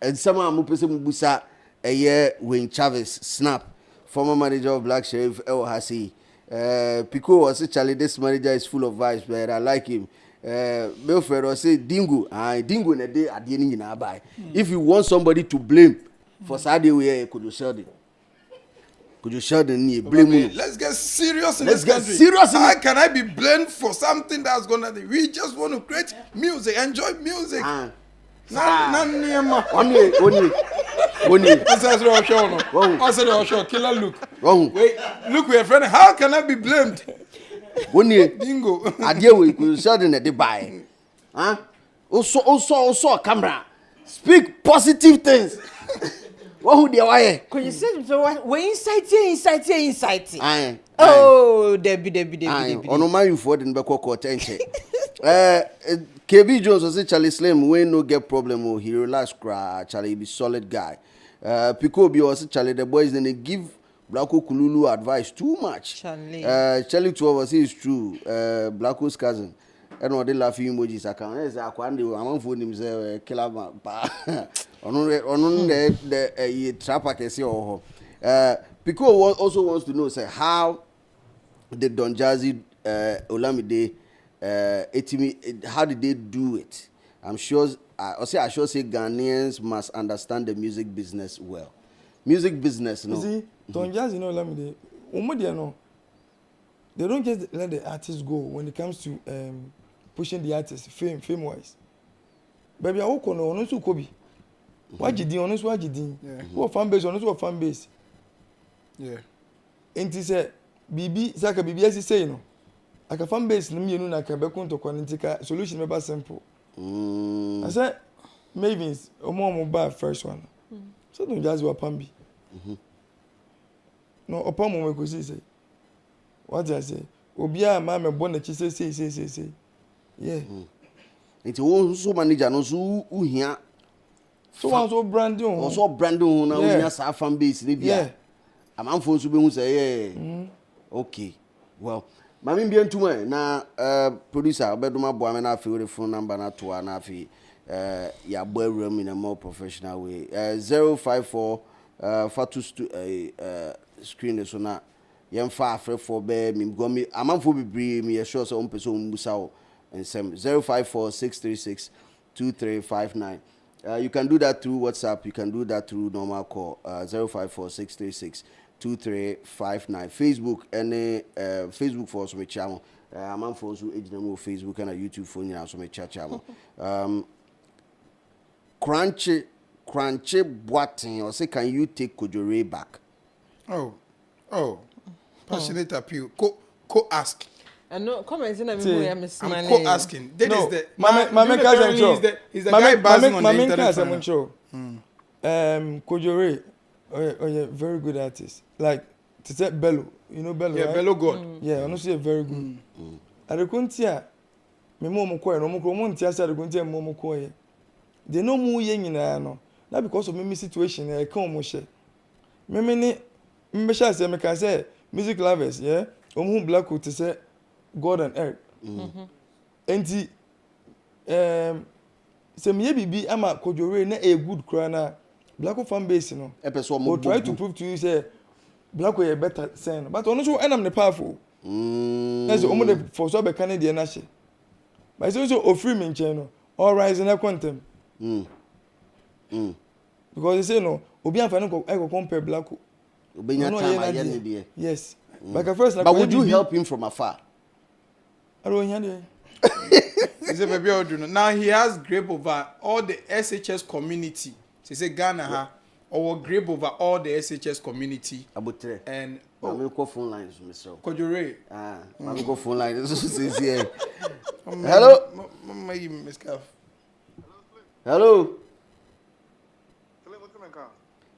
nsama am pese mubusa Wayne Chavez Snap, former manager of Black Sheriff El Hasi. Pico was a Charlie, this manager is full of vibes, but I like him. Belfred was say Dingo, Dingo in a day at the end in buy. If you want somebody to blame for Saturday, we could you Sheldon? Could you Sheldon blame me? Let's get serious in Let's this get country. serious. How can I be blamed for something that's gonna? We just want to create music, enjoy music. Only. Killer look. Wait, look, we are friends. How can I be blamed? Only Dingo. I deal with you Sheldon at the buy. Huh? Also, camera. Speak positive things. What would you why? Could you say so? We inside. Aye. Oh, Debbie. On my you for the Beko court and KB Jones was a Charlie Slim, we no get problem, he relax cry, Charlie be solid guy. Pico be also Charlie, the boys then they give Blacko Kululu advice too much. Charlie 12 was is true, Blacko's cousin. And what they laughing emojis, I can't say, I can't do, I'm on phone himself, killer man. On the trap, I can see, Pico also wants to know, say, how did Don Jazzy Olamide how did they do it? I should say Ghanaians must understand the music business well. Music business, no. See, Don Jazzy, no, they don't just let the artists go when it comes to pushing the artists, fame-wise. Baby, I walk on also Kobe. What you do, honest, what you do? What fan base, honest, what fan base? Yeah. And he said, BB, Saka BB, as he say, you know. I can fan base, me, you know, I can be to quantica solution, maybe simple. I said, Mavins, or more mobile first one. So don't just what Pambi. no upon mo ko say what I say obi a ma me bo na chi say yeah nti wo so manager no so uhia so one so branding o so branding na uhia sa fan base ni bia amanfo so be hu say yeah okay well mami bi entuma na producer obeduma boa me na afi we phone number na to na afi ya boy room in a more professional way 054 fatus screen so na yem fa afre for be mi go mi amanfo bibiri mi ye sure so on person musa o nsem 0546362359 you can do that through WhatsApp, you can do that through normal call 0546362359 Facebook any Facebook for some channel amanfo so ejina Facebook and YouTube for nyina so me channel Crunchy Boatin or say can you take Kojore back? Oh, passionate appeal. Ask. And no comments in me. I'm asking. That no, is the Mama Cousin show. Is the guy buzzing on the internet? Mama show. Kojore, oh, very good artist. Like to say Bello, you know Bello. Yeah, right? Bello God. Yeah, honestly, very good. Adekuntia, me mo ko e no mo ntia sa adekuntia mo ko e. They no mu ye nyina no. Na because of me situation e kan mo hye. Me ni me sha say me can say music lovers, yeah. Omu black to say God and earth. Enti se me bibi ama Kojore na a good cry na black fan base no. Or try to prove to you say black way better sen. But ono so enam ne powerful. That's omo de for so be Canadian na she. But so ofri me nchen no. All rise in a quantum. Because they say no, obi anfa no go compare black. Obenya time again there. Yes. Like at first like but would you help him from afar? I don't hear there. He said baby Oduno. Now he has grip over all the SHS community. He say Ghana ha or grip over all the SHS community. Abutre. And I'm go phone lines myself. Kojore. I'm go phone lines. This is here. Hello. Hello.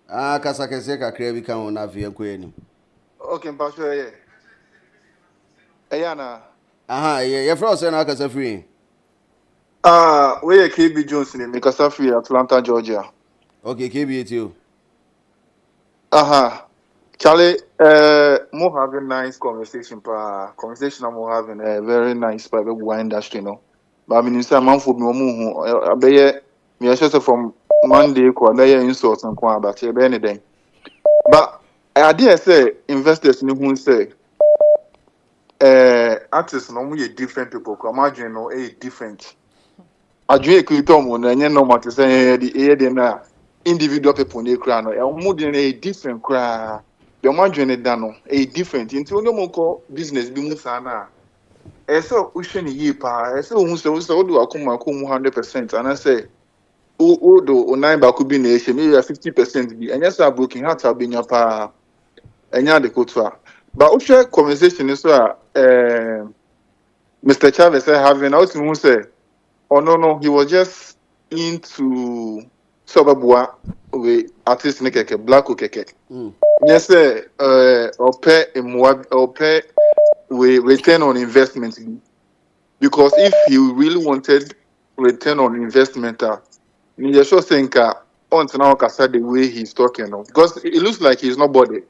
Kasa kese kakra bi kan na vie ko anim. Okay, Pastor, yeah. Ayana. Yeah, for us na kasa free. We KB Jones in Mikasa Free, Atlanta, Georgia. Okay, KB you. Charlie, more having nice conversation, conversation I'm having a very nice private wine industry, no. But I mean, it's a man for me, I be me just from Monday, I insults and kwa, but anything. But I dare say investors who say artists normally different people. Imagine no different. I drink with Tom when I know what to say. The individual people they cry no. More than a different cry. The imagine it done a different. Into no more business be move sana. So usheni ye pa. So who do I come 100%? And I say. Do nine back could be nation, maybe 50% be, and yes, I'm broken heart have been your pa, and ya the quota. But we share conversation is Mr. Chavez having out who say, oh no, he was just into Sobabua with artist Nikeke, Black Keke. Yes, or pay with return on investment. Because if he really wanted return on investment, you sure think on now the way he's talking, because it looks like he's not body.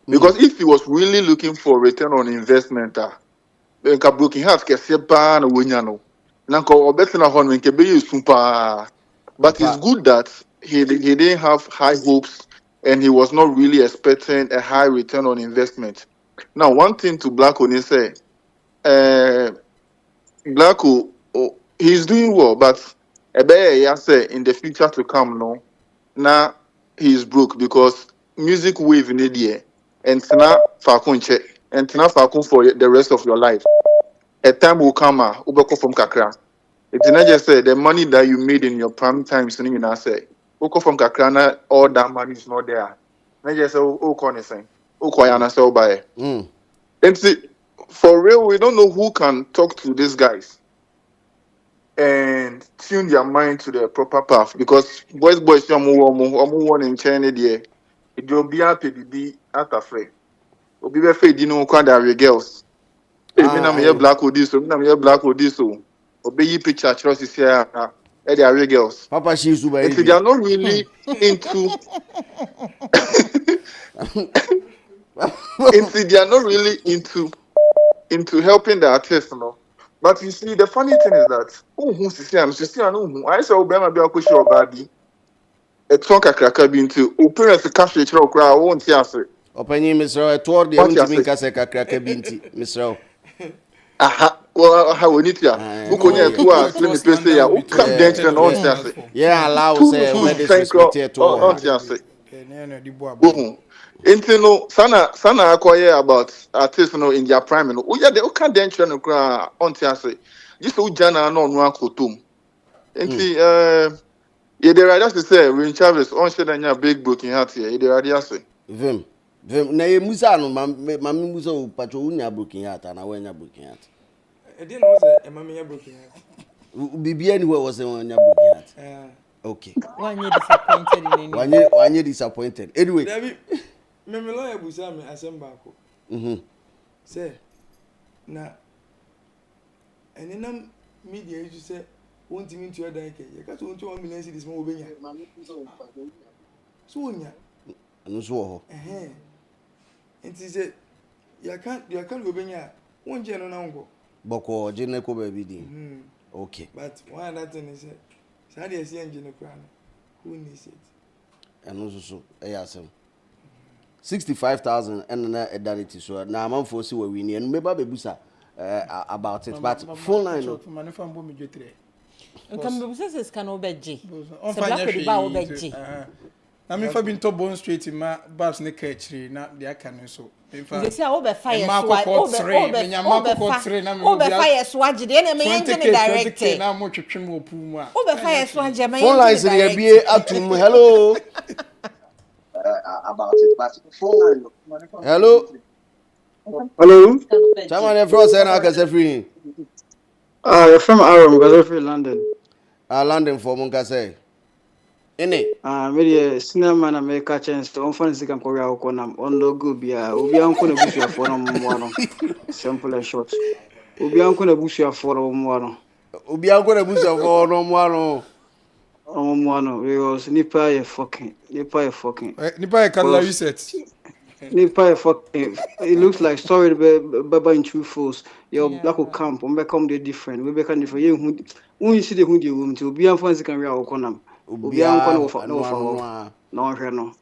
Because if he was really looking for return on investment, then broken heart can see ban or winyano. Nanko or better na hon can be super. But it's good that he didn't have high hopes and he was not really expecting a high return on investment. Now, one thing to Black Oni say, Black he's doing well, but say in the future to come, no, now he's broke because music wave in the and tana fakun check and tana fakun for the rest of your life. A time will come, ubeko from kakra. It's not just say the money that you made in your prime time, so you say, uko from kakra, na all that money is not there. Not just say, oh, anything, yana sell by. And see, for real, we don't know who can talk to these guys and tune their mind to the proper path because boys, one in China there. It will be happy be at a free. Obi be fed you know kwada girls. Me na me black with this, me na me black with this. Obi yi picture trust is here. They are girls. Papa she's super. And they are not really into. They are not really into helping the artist, no. But you see, the funny thing is that who see I'm just I know who I saw Obama be a question of baby. A trunk a cracker be into parents cash the children crowd won't see us. Opening Mr. Toward the only Casca cracker binti, Mr. Aha, well, how we need ya. Who can you to us? Let me please say, who come dance and on say. Yeah, allow say, where this respect to on say. No, sana acquire about artists no in their prime no. Oh yeah, they can dance and cry on say. Just who jana no one kotum. Enti yeah, there are just say Win Chavez on shed and big booking hat here. There are just say. Vim. Na ye musa no mami musa o patro unya broken heart and awenya broken heart. I didn't know that mami broken heart. Bibi anywhere was on your broken heart. Okay. One year disappointed in any. One year disappointed. Anyway. David, me lawyer busa me asem baako. Say na enenam media you say won't mean to your danke. You got to 1 million cedis mo obenya. So onya. Anu so ho. Nti say you can't go benya. Won je no na ngo. Boko jene ko baby di. Okay. But one other thing is say dey see engine kra no. Who needs it? Anu so asem. 65,000 and na edality so na am for see we win and meba bebusa about it but full line no man fa mbo me dwetre. Nkan bebusa se ska no obeje. Se black de ba obeje. Na me fa bi nto bon straight ma babs ne ka chiri na de aka no so. They say obe fire so obe fire so agide na me engine direct. Na mo twetwem opu mu a. Obe fire so agide ma full line se bie atum hello. About it, but phone line. Hello. Hello. Chairman Frost and Akase free. You're from Aram, because free London. London for Munkase. Ine. Maybe cinema na make chance to on can Korea Okonam on the good be Ubi uncle bush your phone simple and short. Ubi uncle bush your phone Ubi uncle bush your phone because Nipa fucking. Nipa color reset. Nipa fucking. It looks like story Baba in true force. Your black will camp on become the different. We become different. You see the hood you room to be unfriends can real Okonam. Ubi uncle no.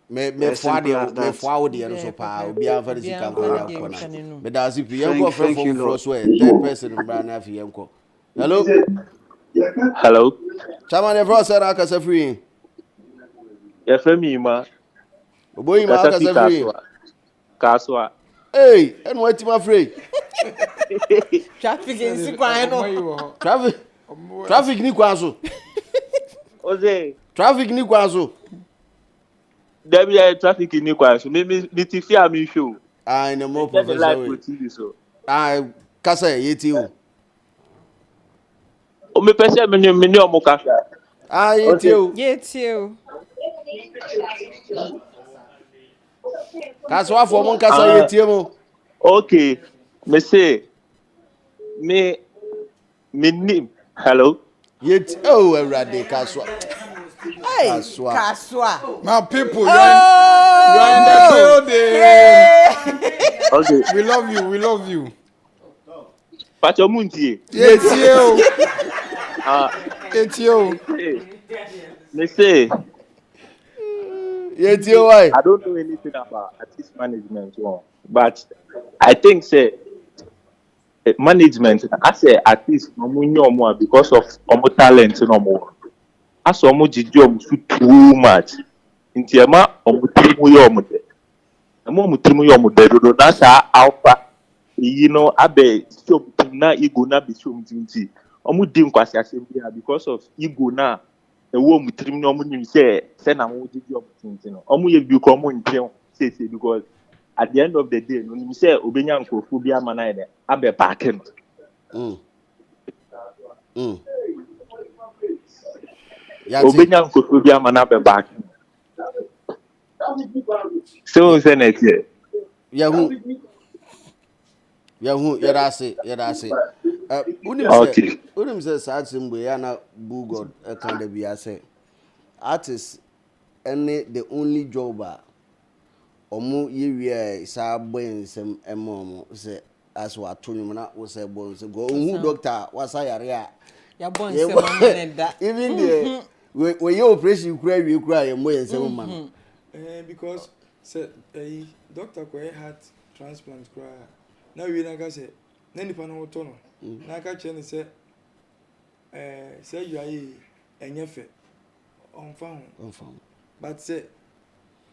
Me forward the so pa Ubi unfriends can real Okonam. But as if you go from Frost way, third person in brand na fi yanko. Hello. Hello. Chairman Frost and Akase free. Yes, me ma. Boy ma Akase free. Kaswa. Hey, and what you afraid? Traffic in Sikwa no. Traffic ni kwaso. Oze. Traffic ni kwaso. There be traffic ni kwaso. Me ti fear me show. I no more professor. Kasa yeti o. O me pese me o mo kasa. Yeti o. Kaswa for mon kasa yeti mo. Okay. Me say me name. Hello. Yeti Erade Kaswa. Hey, Kaswa. My people, you are in the building. Okay. We love you. Pacho Muntie. Yeti. Me say Yeti why? I don't know anything about artist management, but I think say management as a artist no more because of talent no more. As omo job too much. Inti ema omo trimu yo omo de. Omo trimu yo omo de do na sa alpha abe so na ego na be so mtinti. Omo di nkwasi asem bia because of ego na ewo omo trimu no omo nim say na omo job mtinti no. Omo ye bi ko omo ntwe say because at the end of the day, no, you say obenya nkofo bia mana ene abe parking. Obenya nkofo bia mana abe parking. So Senator. Yahoo. Yadase. Okay. Unim say sad symbol yana bu God kind of be say artists any the only job omo yewie sa boy sem emo say as wa to nyum na wo say boy say go who doctor wasa yare a ya bon sem man da even the we your operation kura ye mo ye sem man because say doctor ko heart transplant kura na we na ga say na nipa no to no na ka che ne say say you are enyefe on fa but say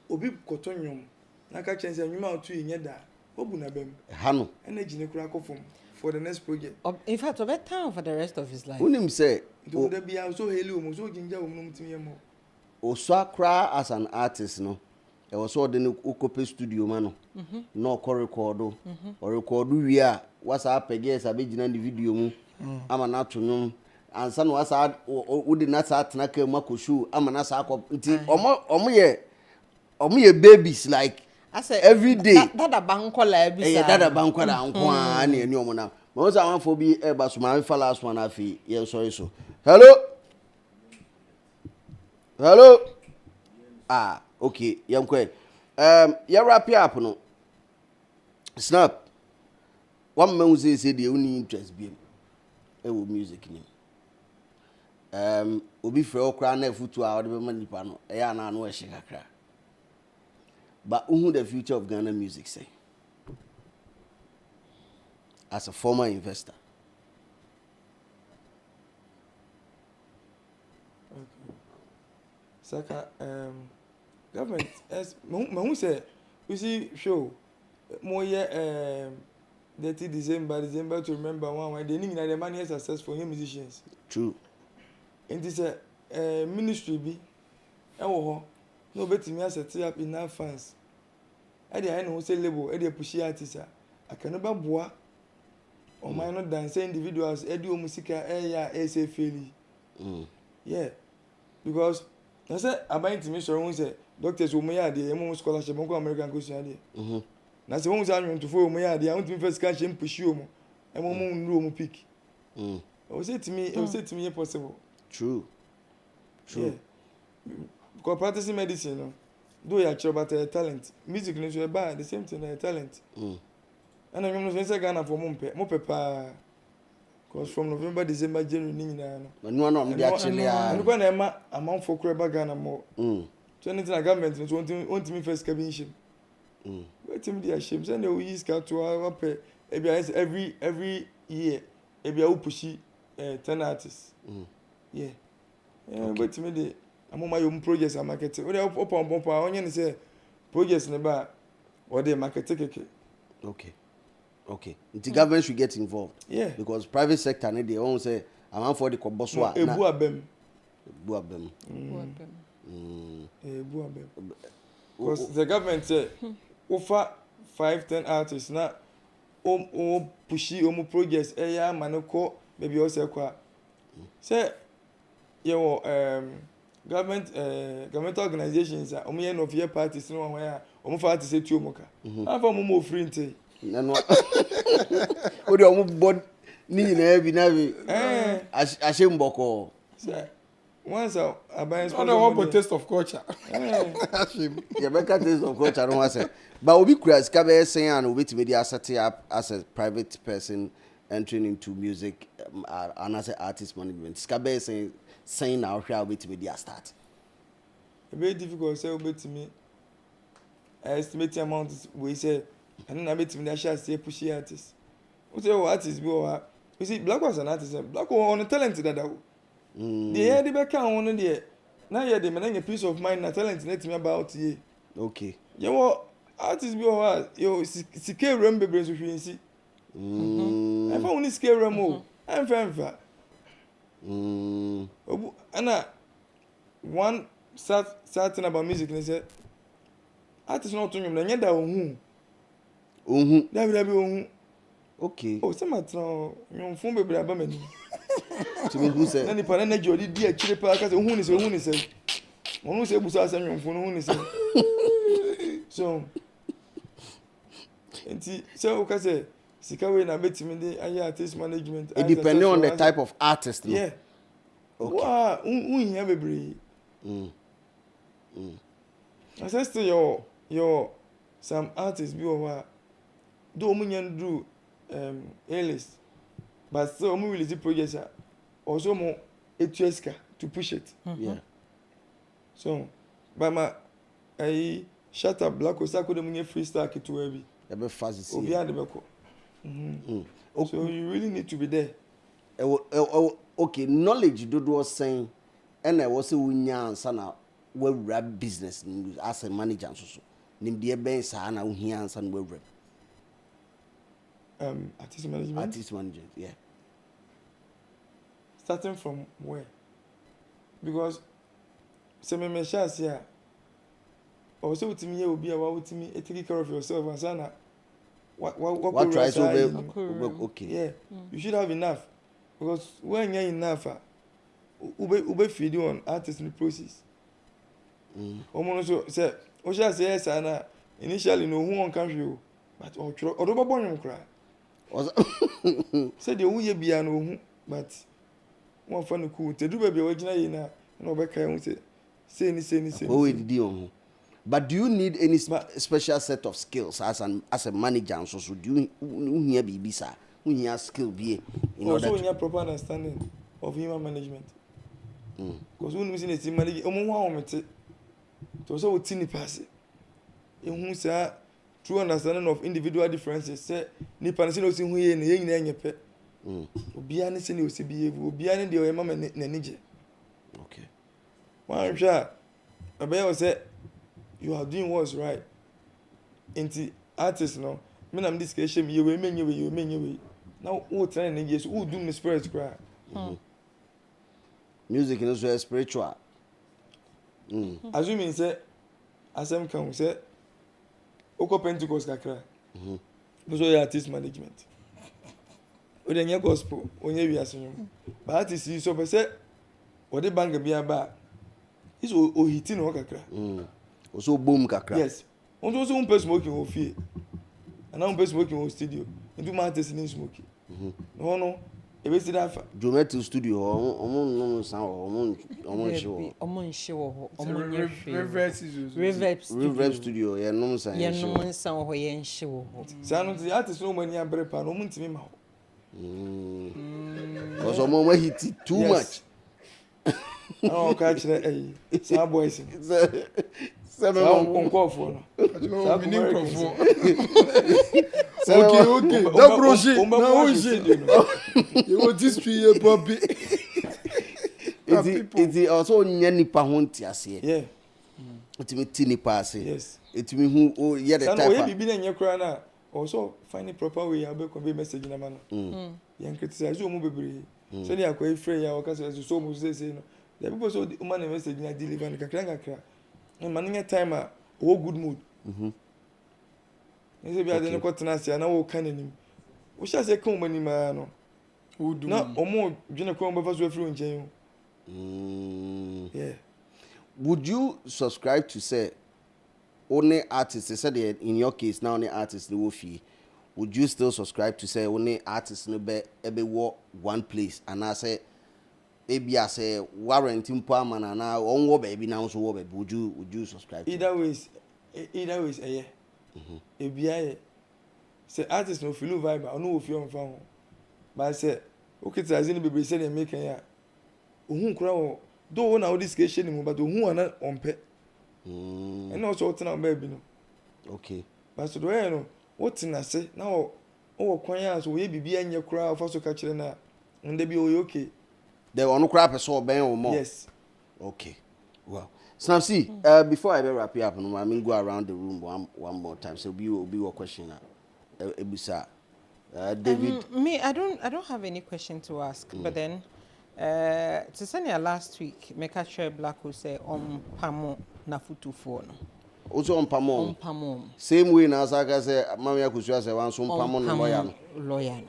obi koto nwom na ka che say nwuma otu enye da obu na bem hano energy ne kura ko for the next project. In fact, over time for the rest of his life. Unim say do there be also helium so ginger wo no mtimi mo oswa kra as an artist no e was so the ukope studio ma no no ko record o record wi a wasa apege sa be gina the video mu ama na to nwom ansa no wasa udi na sa atena ka makoshu ama na sa akọ nti omo ye babies like every day dada bankola bi sa dada bankola anko a na eni omo na mo say wan for bi e ba so ma fa last one afi ye so hello okay yam kwen ya wrap up no snap one man say dey only interest bi e wo music ni obi frɛ okra na futu a ode be manipa no e ya na no e kakra but who the future of Ghana music say as a former investor. Okay. Saka government as who say you see show more year 30 December to remember one when they need the money is successful for musicians. True. And this ministry be ho no betimi set up enough fans. I know say label e dey push artists I can never boa or my not dance individuals e do musica e say fairly. Yeah. Because I say about to me so who say doctors wo mo ya dey emo scholarship mo go American go so dey. Na say won say anwon to for mo ya dey I want to first cash him push you mo e mo nru mo pick. I say to me possible. True. Yeah. Because practicing medicine, no, though you are sure about talent, music no so bad, the same thing, talent. And I'm going to Ghana for more paper. Because from November, December, January, no, actually, I'm going to amount for Creba Ghana more. So anything I government want me first cabin. Wait till me shame. Send the use car to our pay. Every year, maybe I will push 10 artists. Yeah. Wait till me I'm on my own projects and marketing. What up on say projects never or they market. Okay. The government should get involved. Yeah. Because private sector they won't say I'm for the Koboswa. Because the government say offer 5-10 artists now pushy projects manoko maybe also kwa say government organizations are omo of year parties no one where omo for to say two moka afa omo mo free nte no o de omo bod ni na bi ashe mboko say once I buy one taste of culture yeah better taste of culture no say but obi kura ska be say and obi to be set up as a private person entering into music and as an artist management ska be saying now how we to be their start. A very difficult say to me. I estimate the amount we say and then I bet me that shall say pushy artists. What say artists be or you see black was an artist black on a talent that the head the back on there. Now you are the peace of mind and talent let me about ye. Okay. You know artists be or you scale remember brains with you see. I found only scale remo. I'm fan. And one certain about music and say artists not to him na nyeda ohun dabi okay oh say mat no nyom fun bebre aba mani to me who say na ni pana na jodi di akire pa ka say ohun ni say ohun ni say busa say nyom fun ohun ni say So so okay say sika we na betimi dey aya artist management. It depending on the type of artist. Yeah. Okay. Wow, unhia bebre. I still your some artists be over do omunyan do A-list, but still omu release projects also more etueska to push it. Yeah. So but my I shut up black osako dem nye freestyle kitu ebi. E be fast see. Obi ade beko. So you really need to be there. Okay, knowledge do was saying and I was say wunya ansa na we rap business as a manager so nim de ben sa na wo hia ansa na we rap artist management, yeah. Starting from where? Because say me share here also with me obi a wa with me take care of yourself and sana what try to okay. Yeah. You should have enough because when you enough ube feed you on artist in the process. Omo so say o sha say yes na initially no who on country but odo bo nyum kra say the uye bia no hu but one fa no cool te do ba bia wagina yi na obeka hu say ni oh we did on. But do you need any special set of skills as a manager and so do you hear bibi sir who hear skill be in order to have proper understanding of human management because when we see the team manage omo wa omete to so we ni pass ehun say true understanding of individual differences say ni pan say no si hu ye na ye nyina enyepe obi ani say ni o si behave obi ani de o yema na nije. Okay. One sha abey say you are doing what's right. Into artists no me na this case me you menye we now who train in years who do me spirit cry. Music is so spiritual. Assuming say asem kan say oko Pentecost kakra so your artist management o de nye gospel onye wi asenyum but artist yi so be say o de bang bia ba is o hiti no kakra so boom kakra. Yes on so un person smoking o fie and un person smoking o studio into my artist in smoking no e be see that Geometry studio omo san omo show reverb studio ye no san ye no san ho ye nhye wo ho san the artist no mani abre pa no muntimi ma ho because omo hit too much. Oh catch that some boys seven on call for no okay don't brochure na o je you want this tree puppy it also nyani pa ho ntiase yeah itimi tini pass yes itimi hu o ye the type of bibi na nye kra na also find a proper way abe convey message na man yan criticize o mu bebre so they akwa free ya o ka so mu say no the people so the man message na deliver na kakra man nye time a o good mood ese bia de no kwatena sia na wo kan anim wo sha se kan mani ma no wo du na omo dwene ko mba fa so afiri nchen yeah. Would you subscribe to say only artists said in your case now only artists no fee? Would you still subscribe to say only artists no be work one place and I say maybe I say warrant impa man na on wo baby now so wo baby would you subscribe to either ways yeah ebia say artists no feel vibe or no feel on fan but say okay try say be say they make ya ohun kura wo do na this case ni but ohun ana onpe and also what na baby no okay but so do you know what na say na o kwan ya so we bibi anye kura fa so ka kire na nde bi o okay the one kura person oben o more yes okay well so now see before I wrap it up no I mean go around the room one more time so be a question ebusa David me I don't have any question to ask but then to send you last week make a share black who say pamo na futu for no also on pamo same way na saka say mama yakusua say wan so pamo no lawyer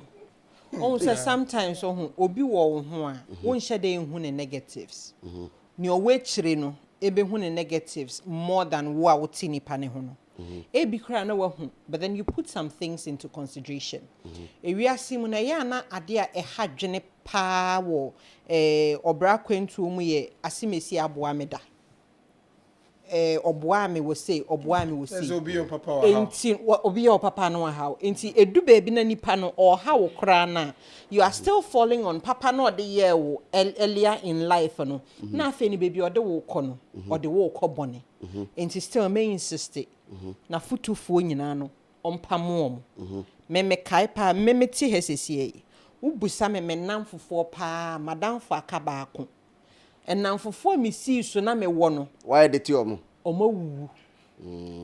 no say sometimes obi wo ho a won shade hu ne negatives ni o we chire no ebe hu ne negatives more than wo a woti nipa ne ho no Ebi kra na wahu, but then you put some things into consideration. We are simuna ya na adia ha dwene pa wo obra kwentu mu ye asimesi aboa meda. Oboa me wo say obi your papa wa how enti obi your papa no how enti edu baby na nipa no or how kra na you are still falling on papa no de year wo earlier in life no na afi ni baby ode wo kɔ no ode wo kɔ bone enti still may insist na futufuo nyina no ompamo me kai pa me ti hesesie ubusa me namfofo pa madamfo akaba ako enamfofo mi si so na me wo no why the two omo wu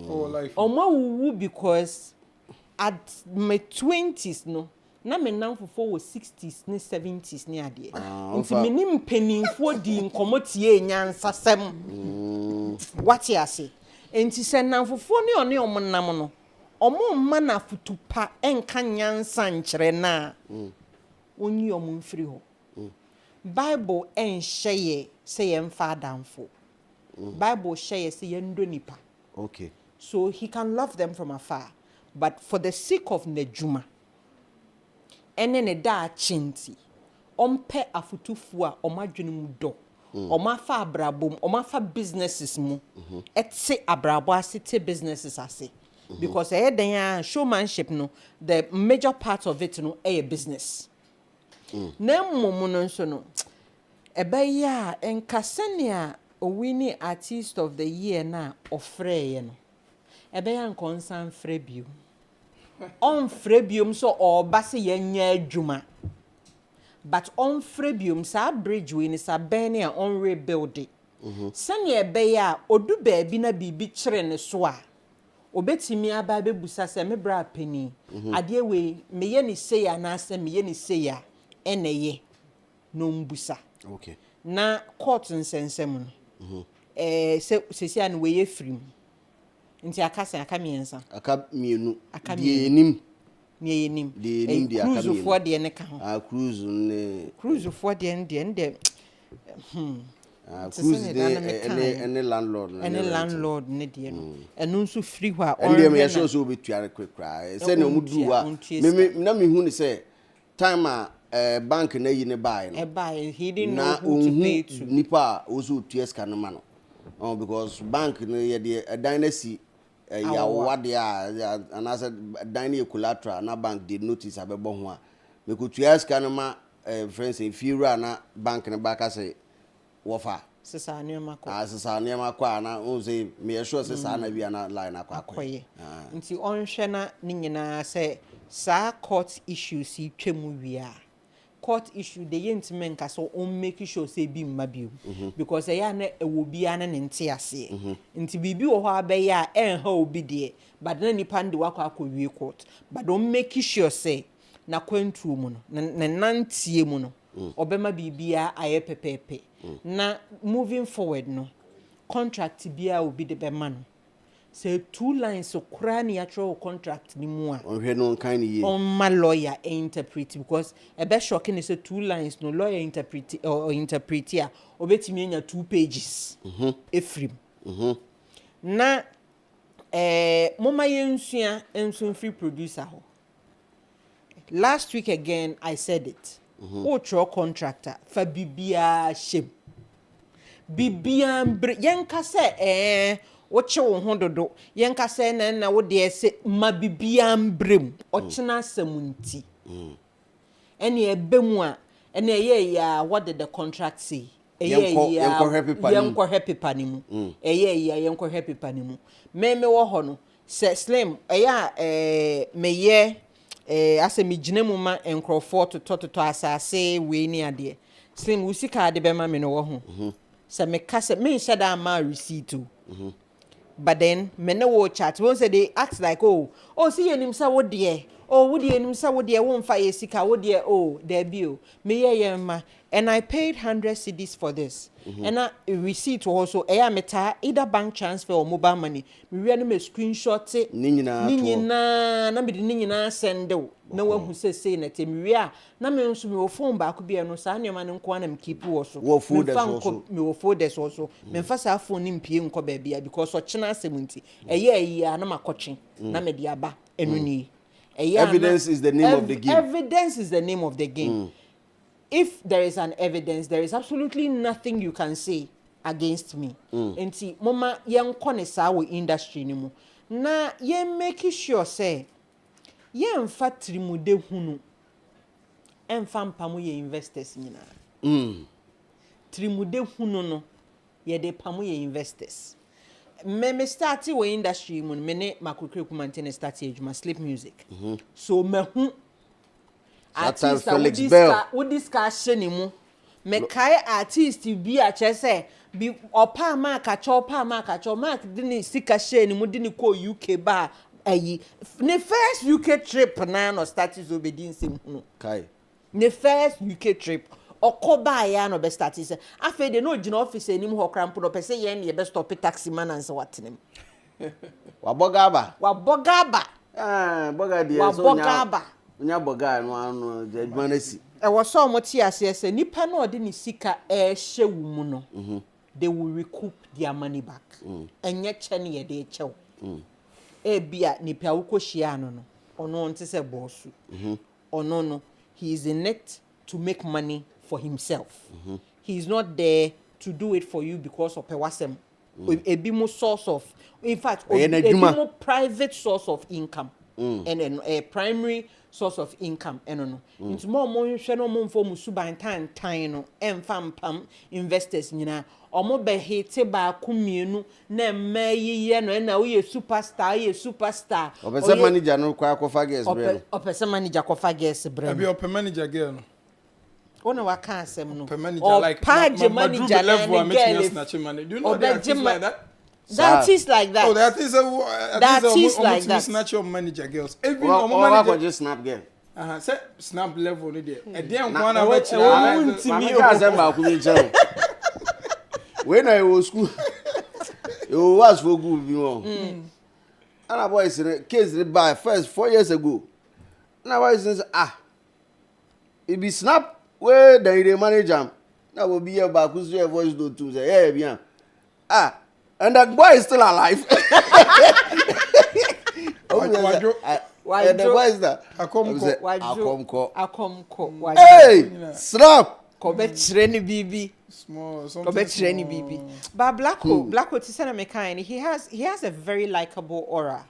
oh life wu because at my 20s no na me namfofo wo 60s ne 70s ne ade nti me nim penimfo di nkomotie nyansasem what you say enti se namfofo ne one omnam no omo mma na futupa enka nyansa nkyere na onyi omfiri ho Bible en sheye say em fadamfo. Bible sheye say yendo nipa. Okay. So he can love them from afar. But for the sake of Nejuma, ene ne da chinti, ompe afutufu a omadwene mu do. Omafa abrabom, omafa businesses mu. Etse abrabo asite businesses ase. Because den showmanship no, the major part of it no a business. Na mmomu no nso no ebe ya enkasenia owini artist of the year na ofreye no ebe ya nkonsan frebium on frebium so oba se yenya adwuma but on frebium sa bridge we ni sa ben a on rebuild it sane ebe ya odu baabi na bibi kire ne so a obetimi aba bebusa se me bra pani ade we meye ni say na se meye ni say ya eneye no mbusa okay na court nsensem no se an we yefrim nti akasa akamiensa aka mienu aka die enim ne yenim die aka cruise for de ne ka ho cruise for de nde cruise de any landlord ne de no enu nso free ho a ende me yeso so obetuare kwekra se na omudu a me na me hu ni se time a bank na yi ne buy no he didn't know who to pay to nipa also tues kan ma no because bank no ye de dynasty ya wade a anasa dynasty collateral na bank did notice abebo ho a me ko tues kan ma friends if you na bank ne ba ka say wofa sesa niam akwa na o say me sure sesa na bia na line akwa nti onhwe na ni nyina say sa court issues twemu wia court issue the yentmen ka so on make sure say bi mabio because ya na ewo bia na nte ase nti bibi wo ho abeya enha obi de but na nipa ndi wakọ akọwie court but on make sure say na kwantu mu no na nantie mu no obema bibia aye pepepe na moving forward no contract bia obi de be ma no say 2 lines so krani actual contract ni mu a onhwe no kan ye on my lawyer interpret because e be shocking is 2 lines no lawyer interpret or interpreter obetimi nya 2 pages efrim na mama yensua enso free producer ho last week again I said it o contractor fa bibia shem bibia yenka se woche wo ho dodo yenka se na wo de se mabibia mbrem ochena samunti ene ebemu a ene ye ya what did the contract say yenko happy panimu yenko happy panimu me wo ho no se slim meye ase me ginemu ma enkrofo to asase we ni ade slim usika ade be ma me no wo ho se me kase me shada ma receipt but then men no chat won't say they act like oh oh see yenim sa wo de oh wo de yenim sa wo de wo mfa ye sika wo de oh there be o me ye ma and I paid 100 cedis for this and I receipt also meta either bank transfer or mobile money me wi me screenshot ni nyina na me de ni nyina send o na wa hu say na te me wi a na me nso me wo phone ba ko bia no sa ne ma ne nko na me keep wo so wo folders also me wo folders also me mfa sa phone ni mpie nko ba bia because o chena asemunti eyi na makotwe na me de aba enu ni evidence is the name of the game. Evidence is the name of the game. If there is an evidence, there is absolutely nothing you can say against me. Enti mama yen kone sa wo industry ni mu. Na yen make sure say yen fa trimude hunu. Emfa mpamu ye investors nyina. Trimude hunu no ye de pamu ye investors. Me started wo industry mun me ne makukre kumantene start ejuma sleep music. So me hu artist with discussion mu me kai artist bi a chese bi opa ma ka cho mark dini sika share ni mu dini ko UK ba ayi ne first UK trip na no started obedience mu kai ne first UK trip okoba ya no be start say afa de no gina office enim ho krampo no pese ye ne be stop taxi man and say watinem wabogaba boga die so nya boga no anu adwuma na si was so much yes nipa no de ni sika hye wu mu no they will recoup their money back enye che ne ye de chew bia nipa wo kohia no ono nte se boss ono no he is in it to make money for himself. He is not there to do it for you because of pewasem. A bimo source of, in fact, a bimo private source of income and a primary source of income. No. It's more no for musuba and time and pam investors nina. Omo be hate ba kumienu na meyi no na we superstar. Opese manager no kwa kofa brand. Opese manager kofa gas brand. Abi open manager girl no. Ona waka asem no. Or like manager level am making snatch money. Do you know that is like that? That is like that. Oh, that is like that. Snatch your manager girls. Even manager just snap girl. Say snap level ni there. E dey nko na watch na. Mama ku mi jam. When I was school, it was for good, you know. And I was in a case by first 4 years ago. And I was it be snap where the manager. Now will be here back who's your voice do to say, hey, bien. And that boy is still alive. And the boy is that. Akomko. Hey, snap. Kobe treni bibi. Small, Kobe treni bibi. But Blacko to send me kind. He has a very likable aura.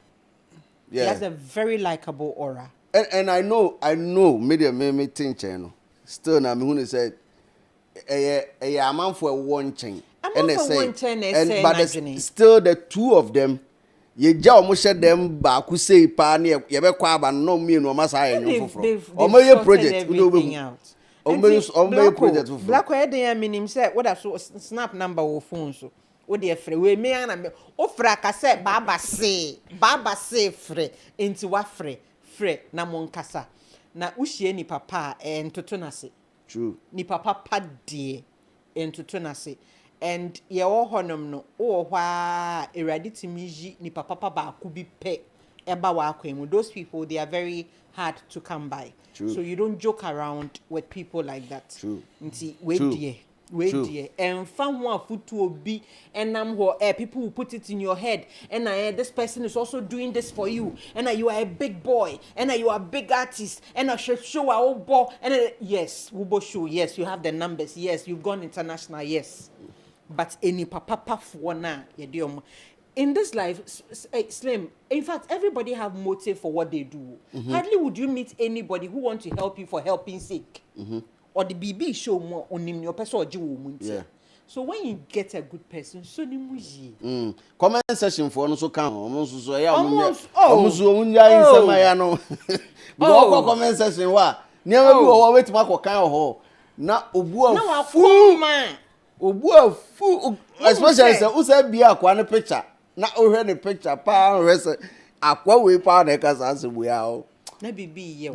Yeah. He has a very likable aura. And I know media me think channel. Still na me who said a man for one chain. And say but still the two of them ye ja omo them ba ku say pa na ye be kwa ba no me no masa ayen foforo omo ye project we be omo project foforo Black way dey minim say what so snap number wo phone so wo dey frɛ we me ana me o fra ka say baba say frɛ enti wa frɛ na mon kasa na uhie ni papa entoto na se true ni papa pa de entoto na se and ye wo honom no wo hwa eradi timiji ni papa ba ku bi pe eba wa akwemu those people they are very hard to come by. True. So you don't joke around with people like that. True. Nti wait dear and fan one foot to obi and people will put it in your head and this person is also doing this for you and you are a big boy and you are a big artist and I should show our old boy and yes Wubo show yes you have the numbers yes you've gone international yes but any papa for na in this life Slim in fact everybody have motive for what they do. Hardly would you meet anybody who wants to help you for helping sake. Or the BB show more on him your person or yeah. So when you get a good person, so ni muji. Comment section for no so can almost so ya almost insema ya no. Go comment section wa. Never be o wait ma kan ho. Na obu full especially say who say bia kwa no picture. Na o hwe ne picture pa hwe say Akwa we pa na ka sa we a na bibi ye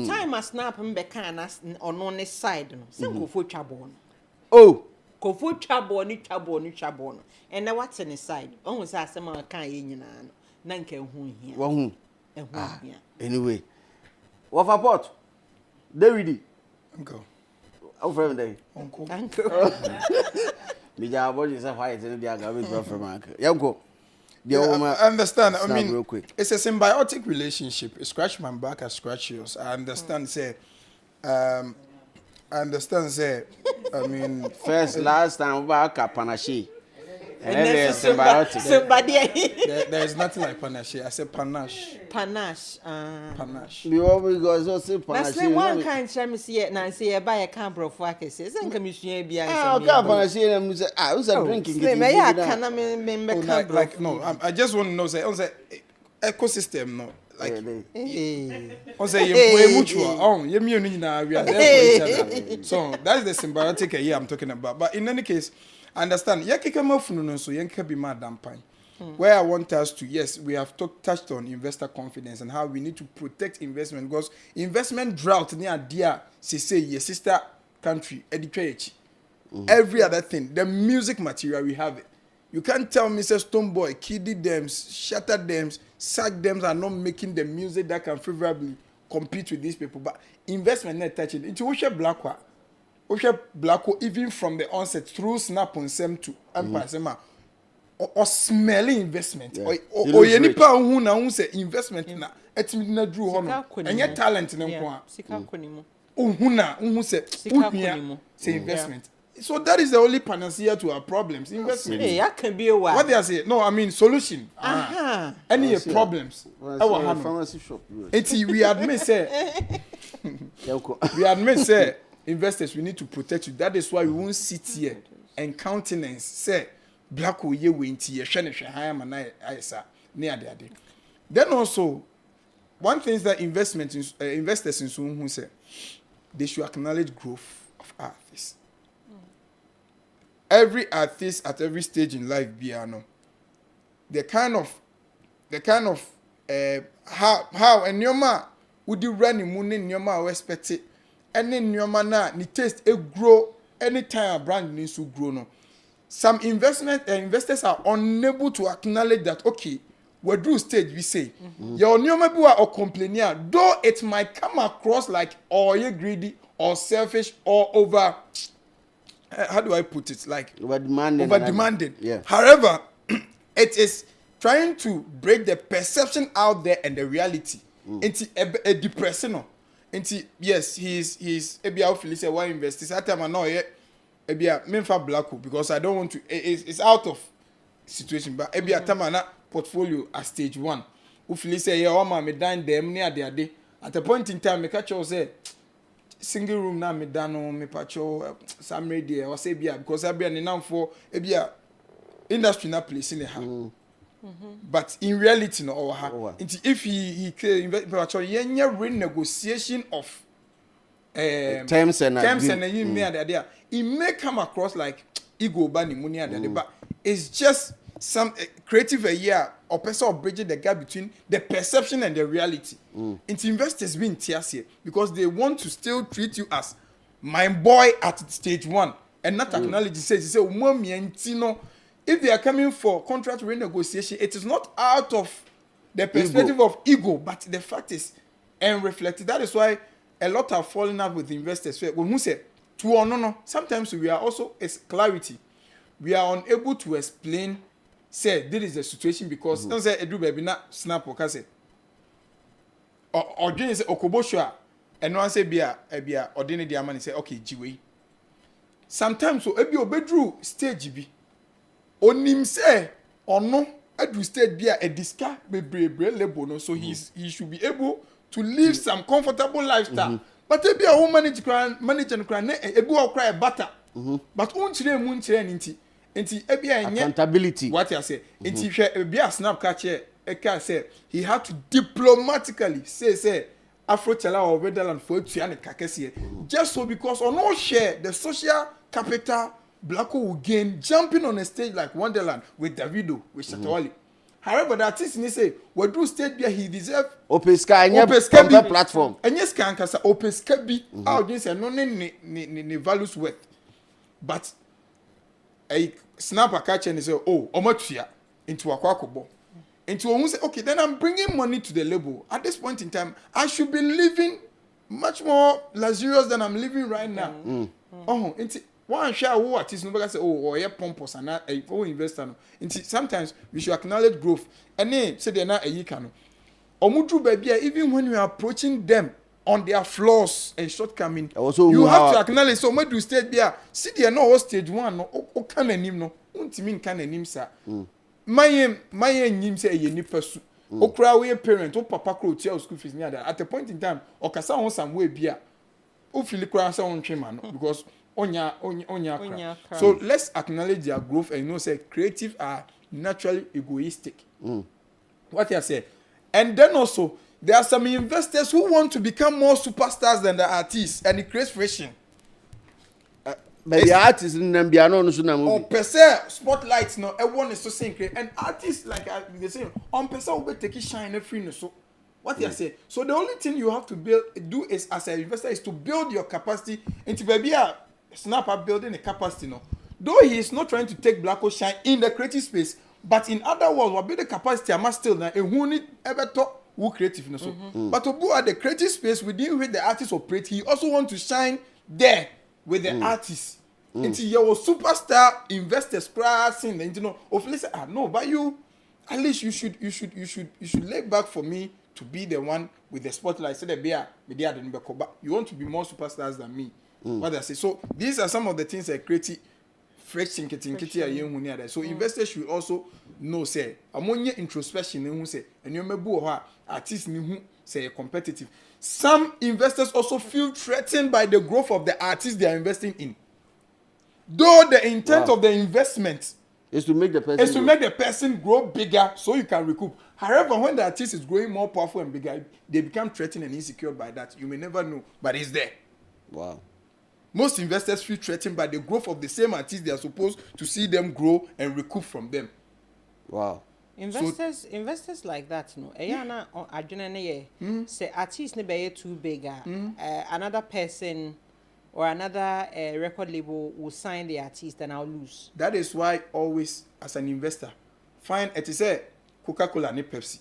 time a snap mbe kan na ono ne side no se kofo twabo no oh kofo twabo no and na what ne side ohun say asema kan ye nyina no na nka hu hia wo hu hia anyway what for pot David Uncle. How friend day Uncle. me ja boy say why it no dia ga we from uncle yanko I understand. I mean, it's a symbiotic relationship. You scratch my back, I scratch yours. I understand. I mean, first last time we had panache. And then there's symbiotic. There is nothing like panache. I said panache. Panache. We always go so say panache. That's one kind of see it now. See, buy a camper of workers. It's a commission behind. Okay, panache. And say, who's drinking? Like no, I just want to know. Say, on the ecosystem, no. Like, on say you mutual. Oh, you mean now we are there for each other. So that's the symbiotic here I'm talking about. But in any case. Understand? So be mad where I want us to, yes, we have touched on investor confidence and how we need to protect investment because investment drought near dear say your sister country educate every other thing. The music material we have it. You can't tell me say Stoneboy, Kiddie Dems, Shatter Dems, Sack Dems are not making the music that can favorably compete with these people. But investment not touching. It's Blacko even from the onset through snap on sem to empire or smelling investment or any pa who na who say investment na etimi na drew hono enye talent ne nko a sika konimo who say say investment. So that is the only panacea to our problems. Investment. Hey, I can be a while. What they are saying? No, I mean solution. Any problems? Our pharmacy shop. We admit say investors, we need to protect you. That is why we won't sit here and countenance say black will ye winty then also one thing is that investors in soon who say they should acknowledge growth of artists. Every artist at every stage in life piano the kind of how and nyoma would you run in moon nyoma expect it. Any nyoma na ni taste grow anytime a brand needs to grow no. Some investors are unable to acknowledge that okay, we do stage we say your nyoma bi or complaining though it might come across like or you greedy or selfish or over how do I put it like over demanding. Yeah. However, it is trying to break the perception out there and the reality into a depression. Yes, he's ebia feel say why invest this time I know ebia memfa blacko because I don't want to it's out of situation but ebia time na portfolio at stage 1 who feel say yeah ma me dan dem near there at a point in time me catch you say single room na me dan no me pacho some radio or say bia because I be an now for ebia industry na place in the hand. But in reality, no, if he renegotiation of terms and it may come across like ego bani money but it's just some creative or person of bridging the gap between the perception and the reality. Into investors being tears here because they want to still treat you as my boy at stage 1 and not acknowledge say if they are coming for contract renegotiation, it is not out of the perspective of ego, but the fact is and reflected. That is why a lot are falling out with investors. When we say no, sometimes we are also as clarity. We are unable to explain. Say this is the situation because don't say edu baby na snap or say or say okoboshua and one say bia ordinary the man say okay jiwe. Sometimes so ebi obedru stage bi. Onim say ono adu stage bia a diska bebre level no so he should be able to live some comfortable lifestyle. But ebi a woman manage and cry ebi o cry butter. But unchire mu nchire nti ebi a enye accountability. What you say? Nti hwe ebi a snap catch e can say he had to diplomatically say Afro-Chala or Redland for Tiane Kakesi just so because on no share the social capital Blacko will gain jumping on a stage like Wonderland with Davido with Shatawali. However, the artist ni say we do state where he deserve Opeska platform. And yes, can kasa Opeska bi out this and no ne values worth. But a snapper catch and say, oh, omotua into a quackobo. Into one say, okay, then I'm bringing money to the label. At this point in time, I should be living much more luxurious than I'm living right now. Oh, into one share who artist no say, oh, or yeah, pompous and a investor. Into sometimes we should acknowledge growth. And then say they're not a yikano. Omudru baby, even when you are approaching them on their flaws and shortcomings, you have to acknowledge. So when you stage there, see they are not stage one. No, o can anim no. Untimin can anim sa. My nim say ye ni pursue. O cry we parent, o papa crow tell school fees near that. At a point in time, o kasa on some way bia. O feel cry say on chema no because onya cry. So let's acknowledge their growth and say creative are naturally egoistic. What I say. And then also there are some investors who want to become more superstars than the artists, and it creates friction. But the artists in them, no per se spotlights, no, everyone is so saying, and artists like they say, on per se will take it shine every no. So, what you say? So the only thing you have to do is as an investor is to build your capacity into maybe a snap up building a capacity. No, though he is not trying to take black or shine in the creative space, but in other words, what build the capacity, I must still now. And who need ever talk. Who creative, you know, so. But to go at the creative space within which the artist operate, he also want to shine there with the artist. Until your superstar investors crossing, and you know, of say, no, but you, at least you should lay back for me to be the one with the spotlight. Say the beer, media the number, but you want to be more superstars than me. What I say. So these are some of the things that create friction. So investors should also know say among introspection who say and you may artists who say competitive. Some investors also feel threatened by the growth of the artists they are investing in. Though the intent of the investment is to make the person grow bigger so you can recoup. However, when the artist is growing more powerful and bigger, they become threatened and insecure by that. You may never know, but it's there. Wow. Most investors feel threatened by the growth of the same artists they are supposed to see them grow and recoup from them. Wow. Investors like that, no. Ayana adwene say artists ne be too big. Another person or another record label will sign the artist and I'll lose. That is why always as an investor find it is a Coca-Cola ne Pepsi.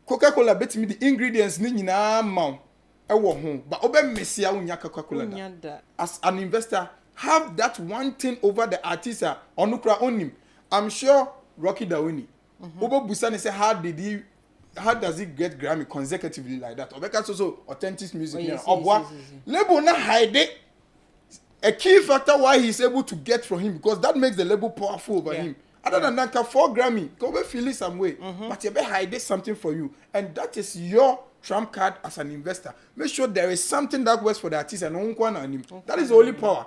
Coca-Cola bet me the ingredients ni nyina ma ewo ho but obe mesia unya Coca-Cola. As an investor have that one thing over the artist onukra onim. I'm sure Rocky Dawini. Obo Busani say how does he get Grammy consecutively like that? Obeka so authentic music. Label na hide it. A key factor why he's able to get from him because that makes the label powerful over him. Other than that, 4 Grammy, go be feel it some way, but you be hide something for you, and that is your trump card as an investor. Make sure there is something that works for the artist and him. That is the only power.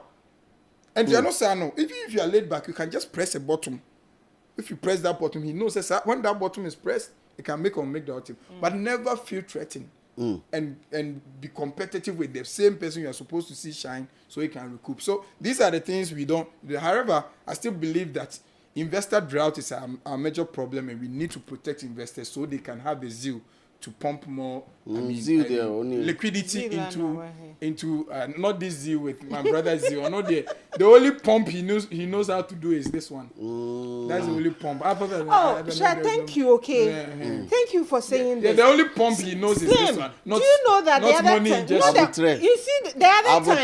And you're not saying no. Even if you are laid back, you can just press a button. If you press that button, he knows that when that button is pressed, it can make or make the button. But never feel threatened and be competitive with the same person you are supposed to see shine so he can recoup. So these are the things we don't. However, I still believe that investor drought is a major problem, and we need to protect investors so they can have the zeal to pump more liquidity into not this zeal with my brother zeal. Not the only pump he knows how to do is this one. That's the only pump. Thank you. Okay, thank you for saying this. The only pump he knows is this one. Do you know that the other time? You see the other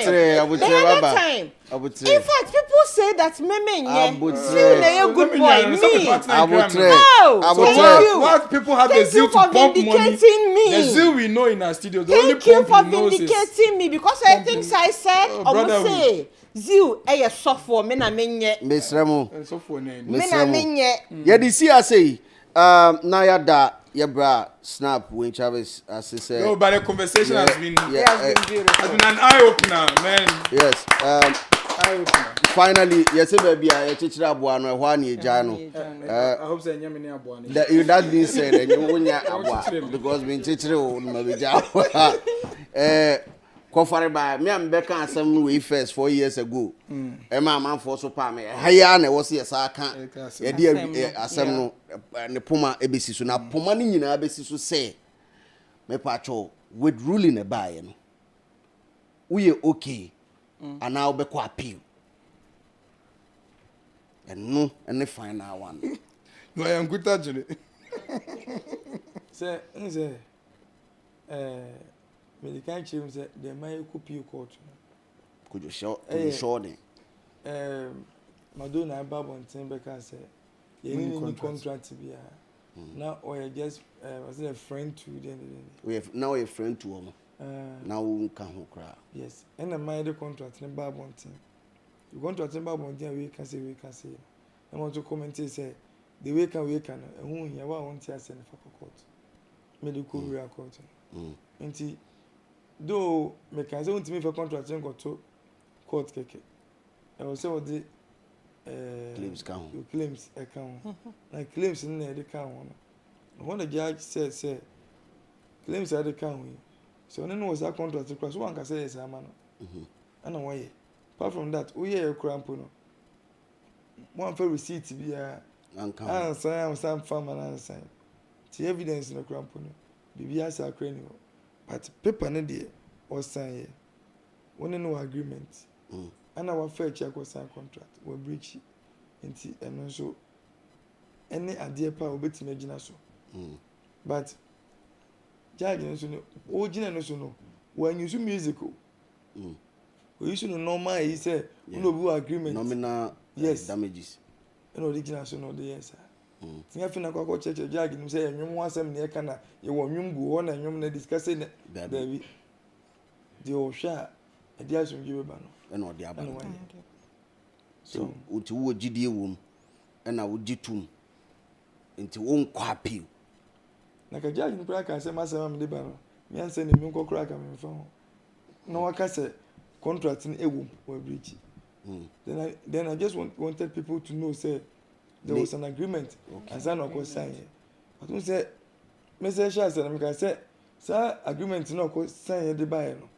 time. In fact, people say that a good boy. What people have the zeal to pump money. The zeal we know in our studio. The only pump he knows is. Thank you for vindicating me because I think I said, say, zeal, software, mena menye. Mesremo. Mena menye. Yedi see I say, na yada yebra snap when Travis as he said. No, but the conversation has been beautiful. Has been an eye opener, man. Yes. Finally, yes, baby, I teacher abuano wani jano. I hope say nyame ni abuano. That being said, and you wonya abua because being teacher o maybe jano. Kofare by me am beka asem we first 4 years ago. Emma man for so pa me. Haya na wo se yesa aka. Ye de asem no ne poma ebesi so na poma ni nyina ebesi so say me pacho with ruling e bae no. We okay. And now be kwa appeal. And the final one. No, I am good actually. Say, me can't change say the my copy court. Could you show them? Madonna Babon Timberka say, you need contract to be now or you just was a friend to the we have now a friend to him. Now we can cry. Yes, and a my contract in Babon Tim. You contract in Babon Tim, we can say. I want to comment say the way can and who you want to send for court. Medical record. Nti though me can say want me for contract go to court keke. I will say what the claims count. Claims account. Like claims in there the count. When the judge say claims are the count. So no was that contract because one can say yes man. And why? Apart from that, we hear your cramp no. One for receipt be a answer some farm and answer. The evidence in the cramp no. Bibi asa crane but paper no dey or sign here. One no agreement. And our fair check was sign contract. We breach it. And so any idea pa obetime gina so. But judge no so no o gina no so no when you use musical. We use no normal he say no be agreement. Nominal damages. No original so no dey yes. Tinga fina kwa church judge no say enwom wasem na eka na ye wo nwom gu ho na enwom na discuss na David the osha e dia so ngiwe ba no e na odi aba so uti wo gidie wom e na wo gitum nti wo nkwa appeal na ka judge no pra ka say masema me de ba no me anse ne me nkokora ka me fa ho no waka say contract ni ewo we breach then I just wanted people to know say there was an agreement and sign or sign. But we say message share say me say sir agreement no ko sign the buy no.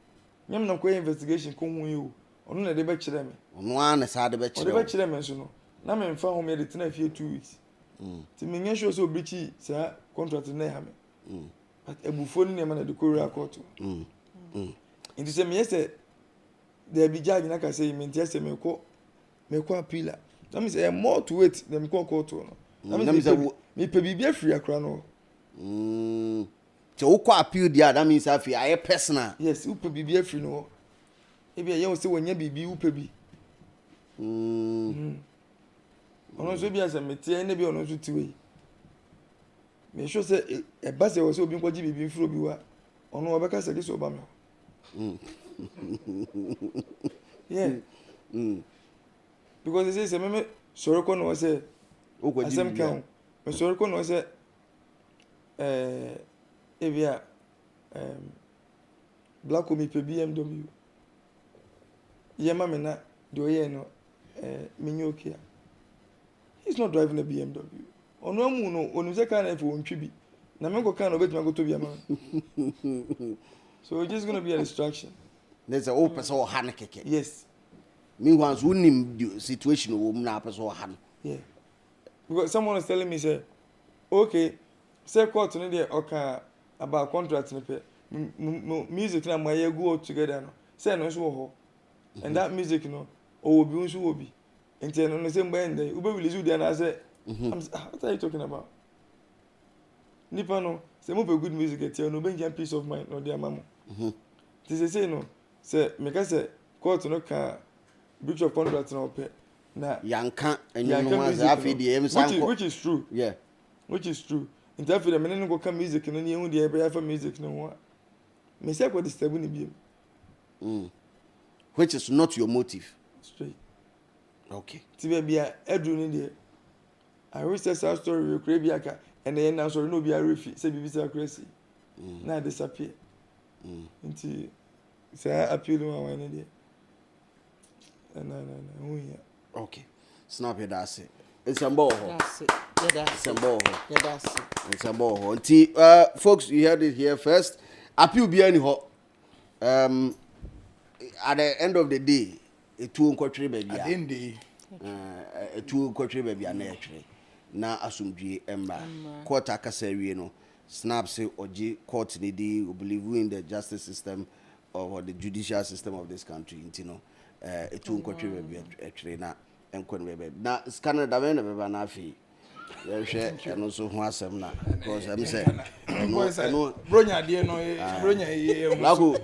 Nyam na ko investigation ko hu you. Onu na de be kire me. Onu an sa de be kire. De be kire me so no. Na me mfa ho me de tena fie 2 weeks. Ti me nyen show so obichi sir contract na ha me. But ebufo ni na de Korea court. Indi say me say there be judge na ka say me ntia say me ko appeal. That means more to it than court. That means me pe bibia free akra no. So who appeal there that means I feel I personal. Yes, who pe bibia free no. Ebi ya say when bibi who pe bi. Ono so bia say me tie na bi ono so tiwe. Me sure say e ba say was obi nkwaji bibi free obi wa. Ono obeka say this oba me. Yeah. Because they say me soroko no say asem kan me soroko no say ebia black me pe BMW yema me na do ye no minyokia he's not driving a BMW ono amu no onu say kan na fo ontwi bi na me go kan no betima go to bia man so it's just going to be a distraction. There's a old person or hand keke. Yes. Meanwhile, we need the situation of na person or hand. Yeah. Because someone was telling me, say, okay, say court no dey okay about contract no pay. Music na my go together no. Say no so ho. And that music no obi unso obi. Enti no say mba ndey, ube release you na say, what are you talking about? Nipa no, say mo be good music eti no be peace of mind no dey mama. They say no, say make say court no can breach of contract no pay. Na yanka enyo no was afidi which is true. Yeah. Which is true. In that for the men go come music no you dey ever for music no one. Me say ko disturb ni bi. Which is not your motive. Straight. Okay. Ti be bia edru ni dey. I research our story we create biaka and then now sorry no be a refi say BBC crazy. Na disappear. Nti say appeal one ni dey. No. Okay. Snap it, that's it. It's a ball. That's it. Yeah, that's it. Ball. Yeah, that's it. It's a ball. Folks, you heard it here first. Appeal be any ho. at the end of the day, a two country baby. At the end of the day, a two country baby and actually. Na asumdue emba court akasawie no snap say oji court ni di we believe in the justice system or the judicial system of this country no etu nkotwe be actually na enkon be na scanner da be na be na afi ya hwe no so ho asem na because am say no bronya de no bronya lako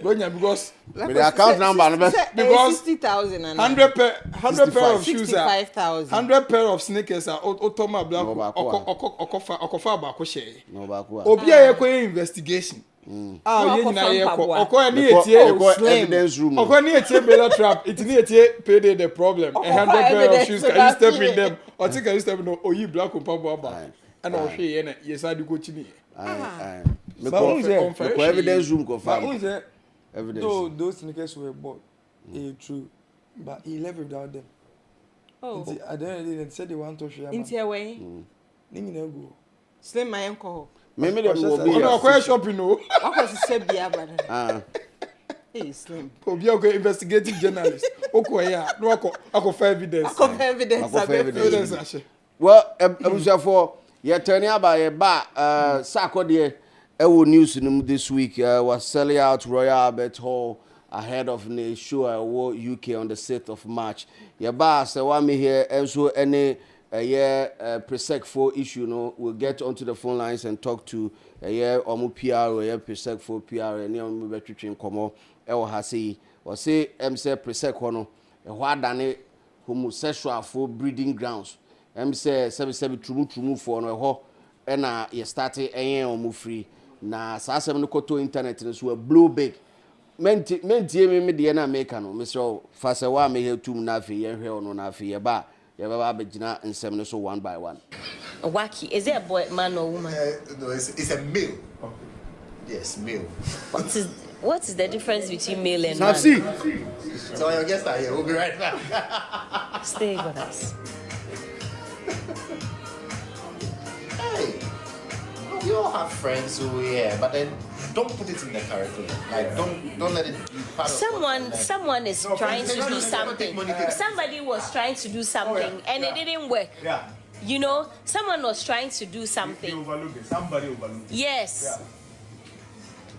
bronya because the account number no because 60,000 and 100 pair of shoes 65,000 100 pair of sneakers are otoma black okofa ba ko share no ba ko obi a ye investigation ye nyina ye ko okọ ni etie evidence room okọ ni etie bela trap it ni etie pay the problem 100 pair of shoes can you step in them or think you step no oyi black on ba and o hwe ye na ye sadi go chini me ko evidence room ko fa evidence though those sneakers were bought true but he left without them. At the end of the day they said they want to share into away ningi na go slim my uncle Maybe they will be a shopping. No, what was the Sebia, brother? Hey, Slim. Obi a investigative journalist. Okoya, no, ako for evidence. Evidence. Well, for you're turning about a bar, Sako de news in this week was selling out Royal Albert Hall ahead of the show UK on the 6th of March. Your bar, so I'm here, and so any. Presec 4 issue, no, we'll get onto the phone lines and talk to omu PR or Presec 4 PR and omu between komo hasi or say say Presec no what dane homosexual for breeding grounds say 77 trumu for no ho na ye start omu free na saa asem no koto internet no so blow big menti me de na make no Mr. Fasa wa me he tum na afi ye hwe ono na afi ye ba you ever begin and seven so one by one. Wacky, is it a boy, man or woman? No, it's a male. Okay. Yes, male. What is the difference between male and man? See. So your guests are here. We'll be right back. Stay with us. Hey, we all have friends who but then don't put it in the curriculum. Like don't let it be part of someone is trying to do something. Somebody was trying to do something and it didn't work. Yeah. You know, someone was trying to do something. Somebody overlooked it. Yes. Yeah.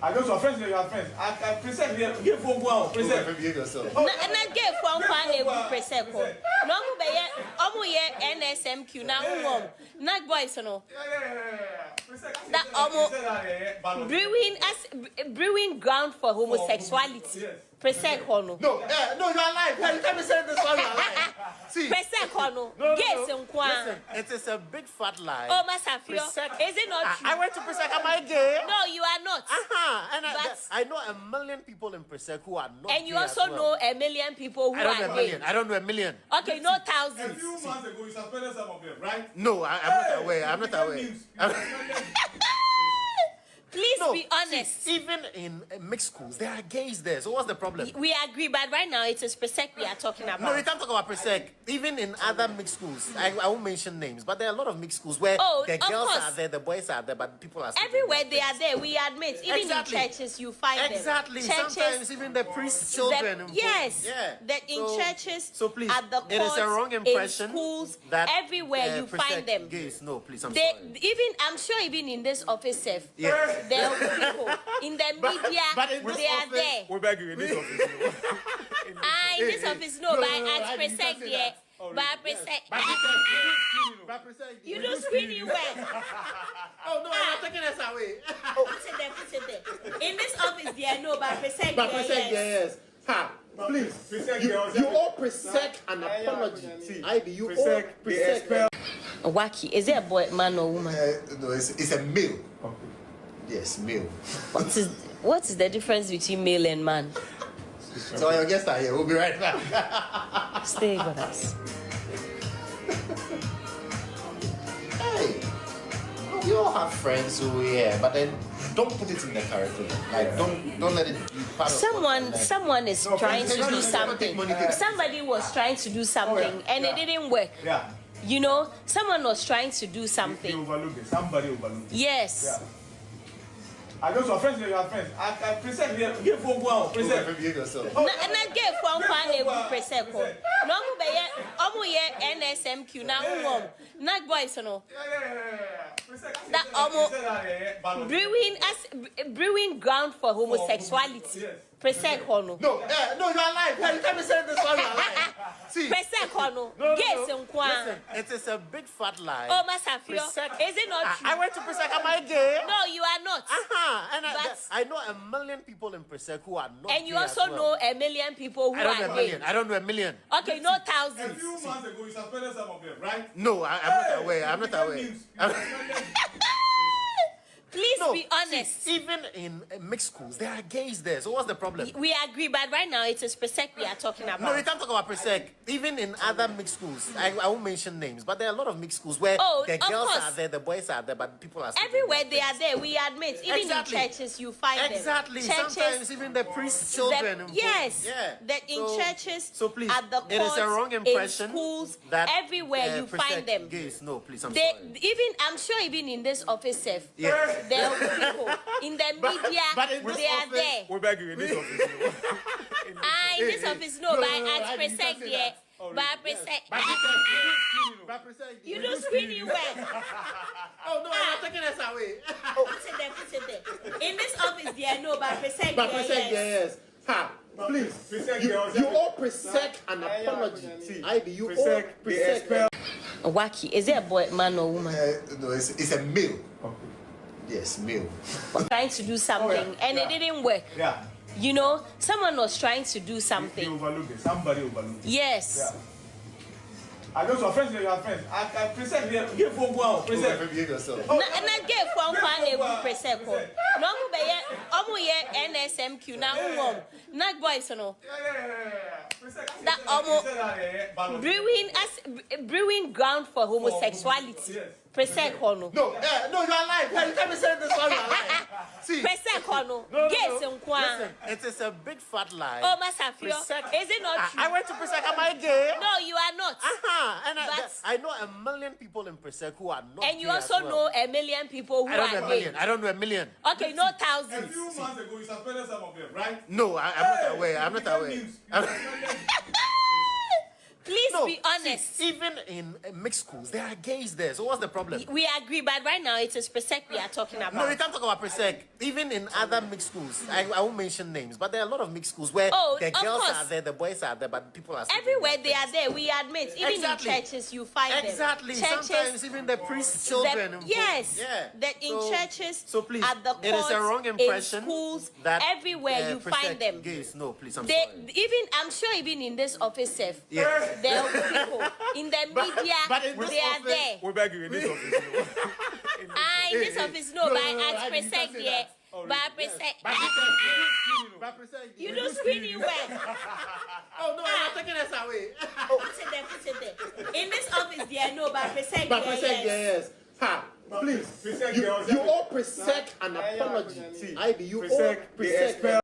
I go to a friend, you have friends. I present here. Give phone one. Present. Behave yourself. Na give phone one e present ko. No go be ye omo ye NSMQ na wom. Na boys no. That omo brewing ground for homosexuality. Present kono. No, you are lying. You can't be saying this one. You are lying. See. Present kono. Yes, listen, it is a big fat lie. Oh, Masafio. Is it not true? I went to Presec. Am I gay? No, you are not. And I know a million people in Presec who are not. And you also know a million people who are gay. I don't know a million. Okay, no thousands. A few months ago, you suspended some of them, right? No, I'm not aware. Please be honest. Even in mixed schools, there are gays there. So what's the problem? We agree, but right now it is Presec we are talking about. No, you can't talk about Presec. Even in other mixed schools, I won't mention names, but there are a lot of mixed schools where the girls are there, the boys are there, but people are everywhere they are there. We admit, even in churches, you find them. Exactly. Churches, sometimes even the priest children. Yes. Yeah. That in churches, so please, at the courts, it is a wrong impression in schools, that everywhere you find them. Gays. No, please, I'm sorry. I'm sure even in this office, there are people in the media. But in this they office, are there. We're back in this office. In this office, no, but at Presec there. But Presec. You do really well. Oh no, I'm taking us away. Put it there. In this office there, no, but Presec there, yes. Ha, please. You all present an apology. Ivy, you all present. Wacky, is it a boy, man or woman? No, it's a male. Okay. Yes, male. What is the difference between male and man? So your guests are here. We'll be right back. Stay with us. Hey, we all have friends who but then don't put it in the curriculum. Like don't let it be part of someone is trying to do something. Somebody was trying to do something and it didn't work. Yeah. You know, someone was trying to do something. Somebody overlooked it. Yes. I go to a friends, you have friends. I present here, give phone go present. Behave yourself. Na get phone kwa na ebu present ko. No mu be ye omu ye NSMQ na wom. Na boys no. That omu brewing ground for homosexuality. Present kono. No, no, you are lying. You can't be saying this one. You are lying. See, present kono. Yes, listen, it is a big fat lie. Oh, Masafio, is it not true? I went to Presec. Am I gay? No, you are not. And I know a million people in Presec who are not. And you gay also as well. know a million people who I don't know are a gay. million. I don't know a million. Okay, no A thousands. few months ago, you suspended some of them, right? No, I'm not aware. I'm not aware. Please No, be honest. See, even in mixed schools, there are gays there. So what's the problem? We agree, but right now it is Presec we are talking about. No, you can't talk about Presec. Even in other mixed schools, I won't mention names, but there are a lot of mixed schools where the girls course. are there, the boys are there, but people are still Everywhere doing they are there, we admit. Even Exactly. in churches, you find Exactly. them. Churches, Sometimes even the priest's children. yes. Yeah. That in churches, so please, at the it is a wrong courts, impression in schools, that everywhere you Presec find them. Gays. No, please, I'm They sorry. even I'm sure even in this office, Seth, Yeah. there are people in the media. but in this they are office- there. We're back in this office. In this office, no, No, but no, no, at I didn't Presec say there. that. But Presec, But Presec- you do screening well. Oh no, I'm not taking us away. Put it there. In this office, there, no, but Presec But there, Presec, yes. yes. Ha, please. Presec, You yes. owe Presec an apology. IB, you owe Presec, they Presec. expel. Waki, is it a boy, man, or woman? No, it's a male. Yes, male. Trying to do something and it didn't work. Yeah. You know, someone was trying to do They something. overlook it. Somebody overlooked it. Yes. Yeah. I go to a friends, you have friends. I present here, give phone go present. Behave yourself. Na get phone kwa na ebu present ko. No mu be ye omu ye NSMQ na wom. Na boys no. That omu brewing ground for homosexuality. Yes. Present kono. No, no, you are lying. You can't be saying this one. You are lying. See, Present kono. Yes, nkwa. listen, it is a big fat lie. Oh, Masafio, Presec- is it not true? I went to Presec. Am I gay? No, you are not. And But- I know a million people in Presec who are not. And you gay also as well. know a million people who I don't know are a gay. million. I don't know a million. Okay, no A thousands. few months ago, you suspended some of them, right? No, I'm not aware. I'm not aware. Please No, be honest. see, even in mixed schools, there are gays there. So what's the problem? We agree, but right now it is Presec we are talking about. No, you can't talk about Presec. Even in other mixed schools, I won't mention names, but there are a lot of mixed schools where the of girls course. are there, the boys are there, but people are still Everywhere doing they are there, we admit. Even Exactly. in churches, you find Exactly. them. Churches, Sometimes even the priest's children. yes. Yeah. That in churches, so please, at the it is a wrong courts, impression in schools, that everywhere you Presec find them. Gays. No, please, I'm They sorry. even I'm sure even in this office, Seth, Yes. there are people in the media. but in this they are office- there. We're back in this office. In this office, no, No, but no, no, at I didn't Presec say there. that. But Presec, But Presec- you do screening well. Oh no, I'm not taking us away. Put it there. In this office, there, no, but Presec But there, Presec, yes. yes. Ha, please. Presec, You owe Presec an apology. IB, you owe Presec, they expel.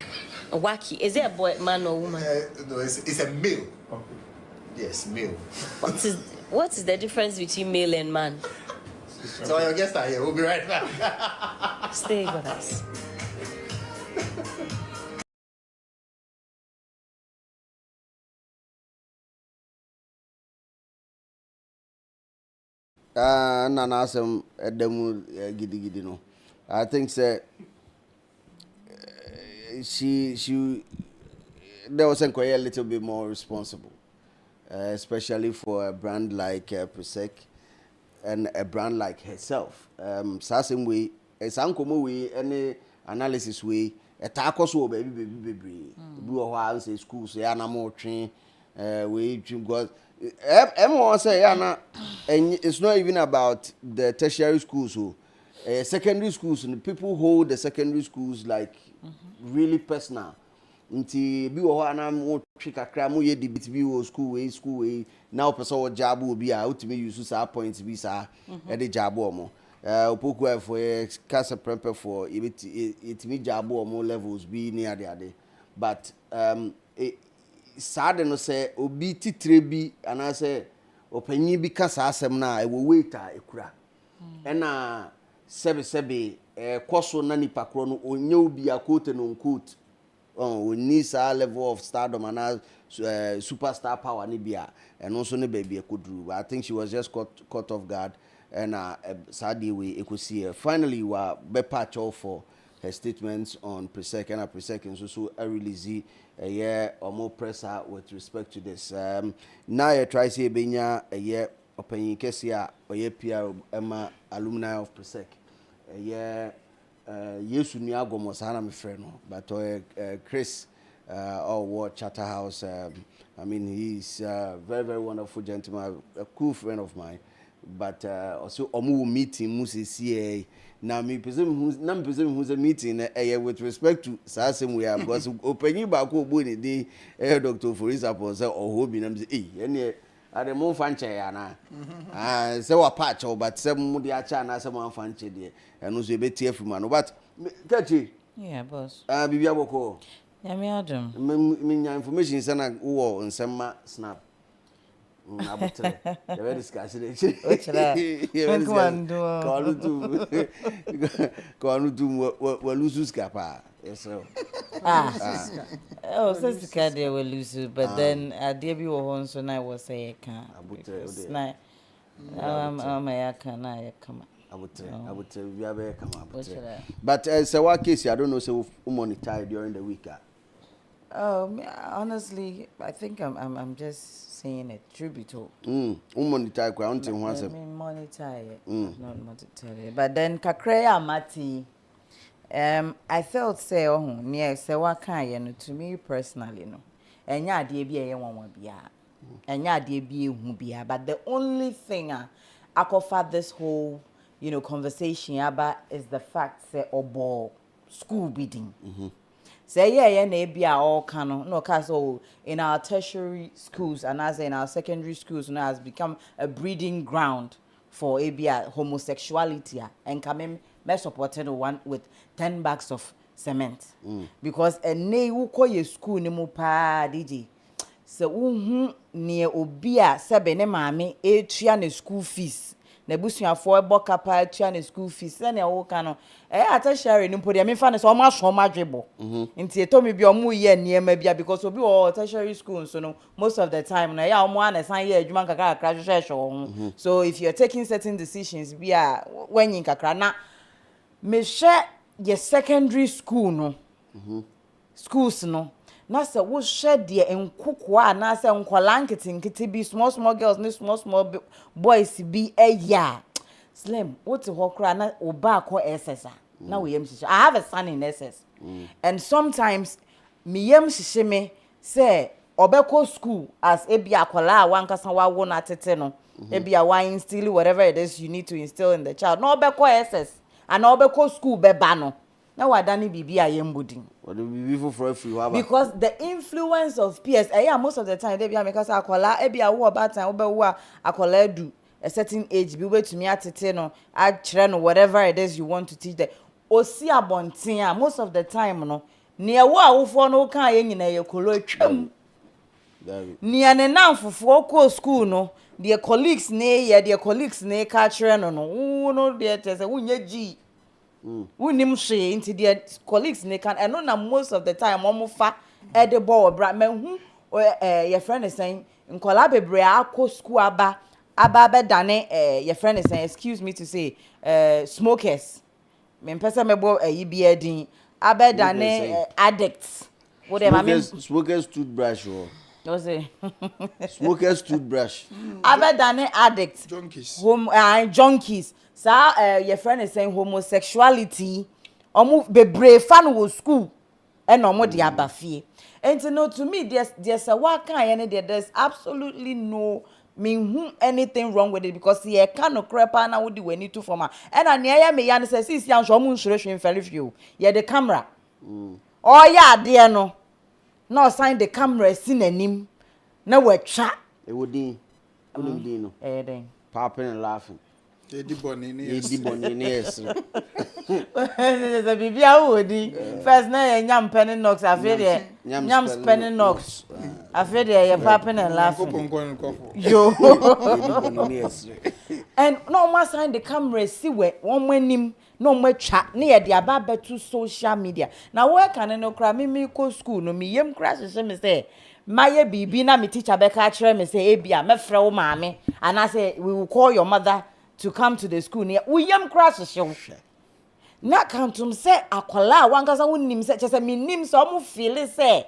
Waki, is it a boy, man, or woman? No, it's a male. Yes, male. What is the difference between male and man? So your guests are here. We'll be right back. Stay with us. na na asem edemu gidigidi no. I think say she there was a little bit more responsible, especially for a brand like Presec and a brand like herself. Same way, sankomo way, any analysis way, a taco so baby. We all say schools, yeah, na more train, we got. Everyone say, yeah, and it's not even about the tertiary schools. So, secondary schools, and people hold the secondary schools like really personal. Nti bi wo ho na mo twikakra mo ye debit bi wo school way now person wo job wo bi a ultimate use sa points bi sa e de job mo opoku for case prepare for it me job mo levels bi ni ade but sad no say obi titre bi ana say opanyi bi kasa asem na e wo waiter ekura e na sebe koso na nipa kro no onye obi akote no quote we need a level of stardom and superstar power ni bia and also ne baby ekoduru. But I think she was just caught off guard and sadly we ekosi finally we be patch off for her statements on Presec and Presec so a release a year or more presser with respect to this now you try say benya a year open kesia or year PR Emma alumni of Presec a year yes we are going to my friend but Chris or Chatterhouse I mean he's a very wonderful gentleman, a cool friend of mine but also omu meeting musi see now me presume who's a meeting with respect to sasem we are because open back boni dey Dr. Forisa for say ohobi na say eh ade mo fanche ya na say wa patch but say mo dey acha na say mo fanche dey eno so be tie from no but kachi yeah boss bibia boko ya me adum me nya information say na wo nsema snap abutre the very discussion Kwanu walusu skapa yes oh sesika dey walusu but then there be wo so na was say can abutre na ya kan na ya kama abutre we are kama abutre but say what case I don't know say monetize during the week honestly I think I'm just saying a tribute. Monetize kwa until once. Monetize, not monetize. But then kakreya mati. I felt say near say what kind to me personally no. Enya de bi e won bia. Enya de bi hu bia. But the only thing I offer this whole conversation about is the fact say obo school bidding. Say yeah na bia all can no cause in our tertiary schools and as in our secondary schools now has become a breeding ground for abia homosexuality and come me supported one with 10 bags of cement because a ne wo koye school ni mu pa DJ se wo ne obi a sebe ne maame etua ne school fees na busuafo ebo kapa atua ne school fees na e wo ka no ata share ni podi me fa ne so o ma so ma dwebo nti eto me bi o mu ye niema bia because obi o tertiary school so no most of the time na ya o mu an san ye adwuma kakra kakra hwehwe so if you're taking certain decisions bia when yin kakra na me share your secondary school no schools no na se wo share de enkukwa na se nkola nkiti bi small girls ni small boys bi slim what to hokra na oba ko SS na we yam shisha I have a son in SS and sometimes me yam shishe me say obeko school as ebia akola wankasa wawo na tete no ebia wa instill whatever it is you need to instill in the child no obeko SS and obeko school beba no na wadani bibi ayembudin because the influence of peers most of the time they be because akola ebia wo about time obewo akola do a certain age be wait to me atete no a no whatever it is you want to teach them osi abontin most of the time no ne wo awofo no kan ye nyina ye kolo twam ne ne nanfofo ko school no their colleagues ne ka kire no they say wunye gi wunim hwe into their colleagues ne can and na most of the time omofa edibo obra manhu your friend is saying nkola bebre akọ school aba dane your friend is saying excuse me to say smokers me pesa mebo yibia din aba dane addicts whatever mean smokers toothbrush or was it smokers toothbrush aba dane addicts junkies sa your friend is saying homosexuality omo bebre fan wo school and omo de abafie and no to me there's a work kind there's absolutely no mean anything wrong with it because ye can no crepa na wodi we need to form and ania me ya say sis yan so omo nsure hwe mfele fie ye the camera oh ya de no no sign the camera si nanim na watwa e wodi no den popping and laughing Edi bonini yes. There's a bibia wodi. First na nyam penny knocks afede. Nyam penny knocks. Afede ye popping and laughing. Yo. And no one sign the camera see where one wenim no matcha near the ababa to social media. Now where can I no cry me go school no me yem crash me say my baby na me teacher be catch me say ebia me frɛ wo maame and I say we will call your mother to come to the school near we yem crash show na kantum say akwala wankasa wonnim say chese me nim so mo feel say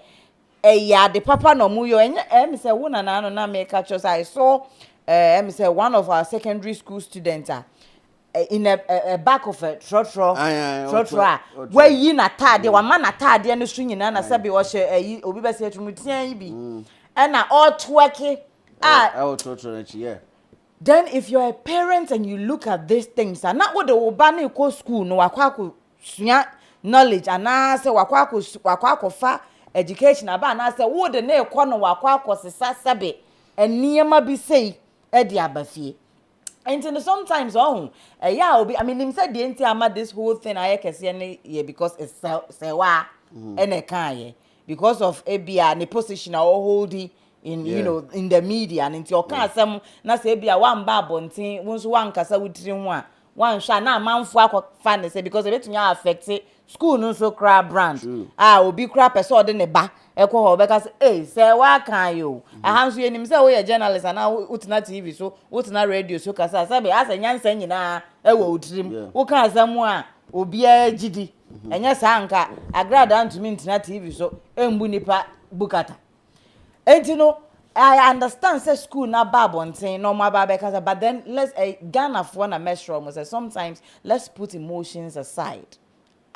ya the papa no mu yo me say wo na no na me catch us I saw me say one of our secondary school students in a back of a trotro where yi na tade wa ma na tade no so nyina na sabi wo hye obi be say tumutian yi bi and na all twerking trotro yeah. Then if you're a parent and you look at these things and not what the obani ko school no wakwa sua knowledge and na say wakwa fa education aba na say wo de na ekọ no wakwa sesa sabe eniyama bi sei e di abafie. And sometimes yeah obi I mean him said the entire this whole thing I can see yeah because it's sewa ene kan ye because of ebia ne position or holding in you know in the media and into your can asem na say ebia wan ba bontin won so wan kasa wutiri ho a wan hwa na amanfo akwa ne say because ebetunya affect school no so cra brand obi cra person de ne ba ekwo ho be ka say say wa kan yo ahanso yenim say we journalist and utina TV so utina radio so kasa sabe asa nyansa nyina ewo utirim wo kan asem a obi agidi enya sa anka agrada antumi ntina TV so embu nipa bukata enti I understand say school na babontin normal babeka but then let's Ghana for na measure say sometimes let's put emotions aside.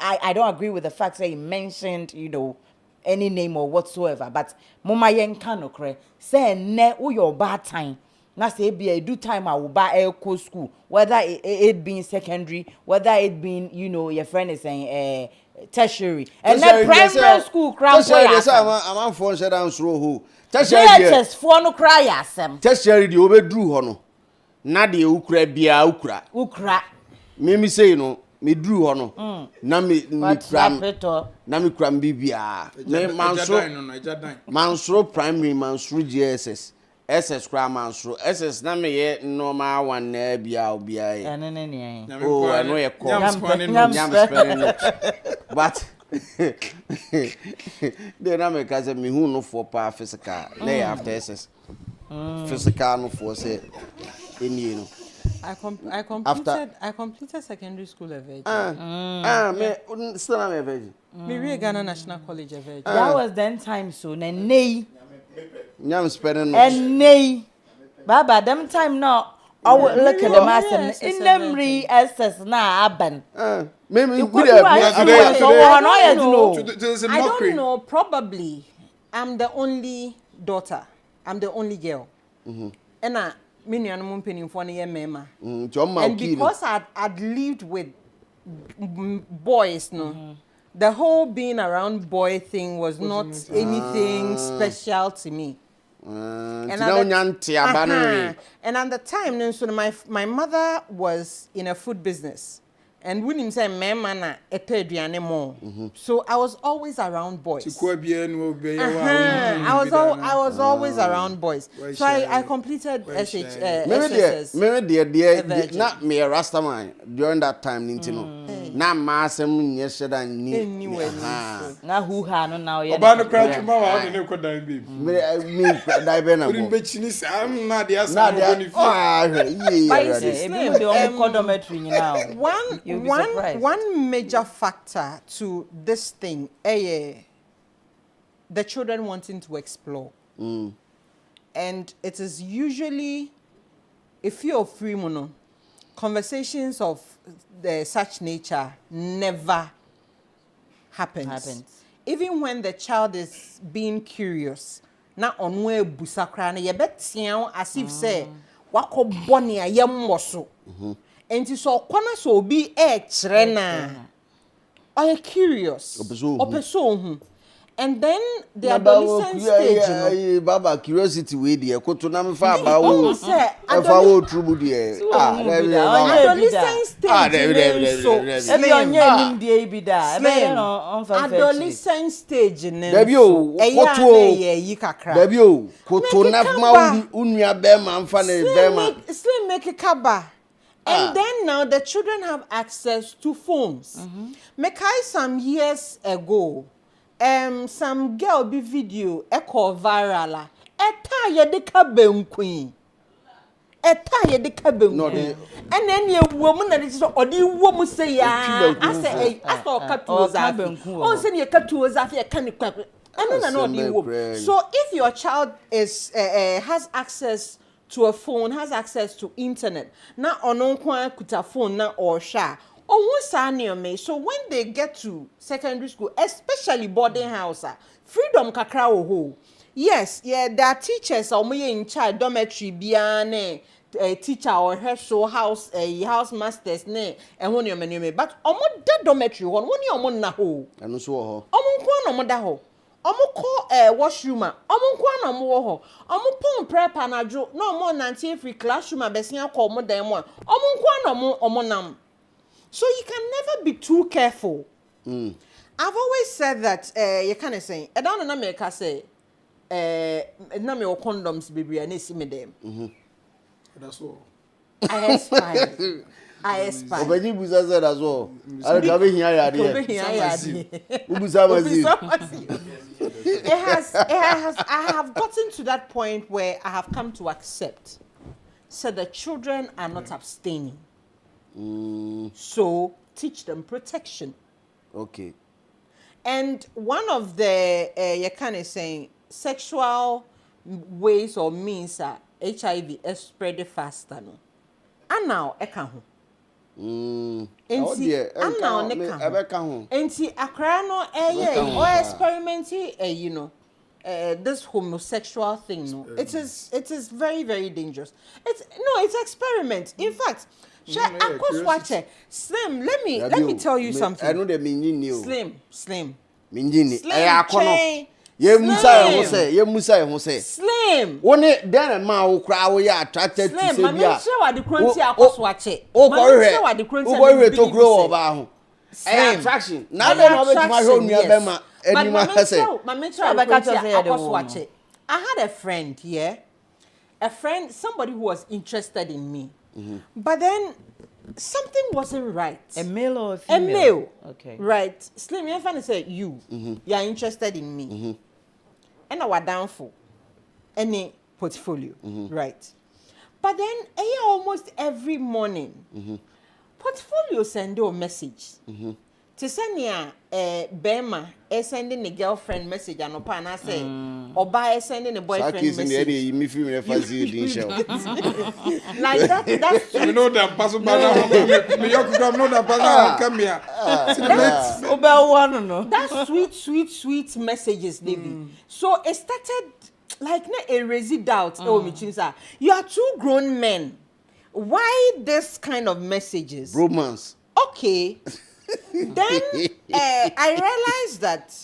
I don't agree with the fact that he mentioned, you know, any name or whatsoever, but mama yen kanokre say ne wo your bad time. Na say be do time I will buy a school, whether it being secondary, whether it being, you know, your friend is saying tertiary. And then primary school cry. I'm for shut down through who. Tertiary for no cry asem. Tertiary the obedru hono. Na de ukra bia ukra. Me say no. Me drew hono na me kram bibia me mansro primary mansro GSS SS kram mansro SS na me ye normal one na bia obia ye I know ye call but then I make as me who no for pa physical lay after SS physical no for say you know I completed secondary school at Virgin. Me still am a Virgin. Me Ghana National College at Virgin. That was then time so nay. Nyam spending and nay. Baba them time now. I will look at the master in them SS na aben. Maybe I don't know. Probably I'm the only daughter. I'm the only girl. And and because I'd lived with boys, the whole being around boy thing was not anything special to me. And at the time, so my mother was in a food business. And we didn't say so I was always around boys. I was always around boys. So I completed SHS. Maybe not me a Rastaman during that time, na masem yeshada ni na who ha no now ye oba no crash ma wa ne ko dan bi me dai be na bo uri be chini sam na dia sam go ni one major factor to this thing the children wanting to explore and it is usually if you're free mono conversations of such nature never happens. Even when the child is being curious, na onwe busakra na yebetian as if say wako boni ayemmoso. Enti so kwana so obi kire na are curious. Opeso and then the adolescent stage baba curiosity we there ko to na me fa ba wo fa wo trubu there adolescent stage so e onye nim die bi da e no adolescent stage ne da bi o ko da bi o ko to na ma unua be ma mfa na be ma slim make kaba And then now the children have access to phones. Mekai some years ago, some girl be video echo viral. Eta ye de kaben queen. Eta ye de kaben. No, and then ye woman that is odi woman say ya. I say I saw katu zafi. On say ye katu zafi e kan kwa. So if your child is has access to a phone, has access to internet, na ononkwa kuta phone na or sha. So when they get to secondary school, especially boarding house, freedom kakra ho. Yes, yeah, there are teachers in charge dormitory biane teacher or her show house house masters ne ehun yo meneme but omo da dormitory won woni omo na ho. Anu so ho. Omo nko na omo da ho. Omo ko washroom omo nko na omo wo ho. Omo pon prep anajo no omo 19 free classroom abesia ko omo dan mo. Omo nko na omo nam. So you can never be too careful. I've always said that you kind say I don't know make say na me condoms baby and see me them. That's all. I aspire. Obeji buza said as well. I don't hear ya there. I have gotten to that point where I have come to accept so the children are not abstaining. So teach them protection. Okay. And one of the you can say sexual ways or means HIV is spread faster no. And now eka ho. Enti and now eka ho. Enti akra no or experiment you know this homosexual thing no. It is very very dangerous. It's experiment. In fact, watch it. Slim, let me tell you something. I know they mean you. Slim. Minjini. Ye Musa ho say. Slim. Woni den ma wo kra wo ya attracted to say bia. Slim, ma share what the kronti akos watch it. O go re to grow oba ho. Attraction. Now they no bet ma show nua be ma anima ha say. Ma me share what the kronti akos watch it. I had a friend here. Somebody who was interested in me. But then something wasn't right. A male or a female? A male. Okay. Right. Slim, you're trying to say you are interested in me. And I was down for any portfolio. Right. But then almost every morning, portfolio send you a message. To send ya Bema sending the girlfriend message and I say Oba sending a boyfriend message. Like that's you know that person me know that person come here. That's sweet messages, David. So it started like a erase doubt. You are two grown men. Why this kind of messages? Romance. Okay. Then I realized that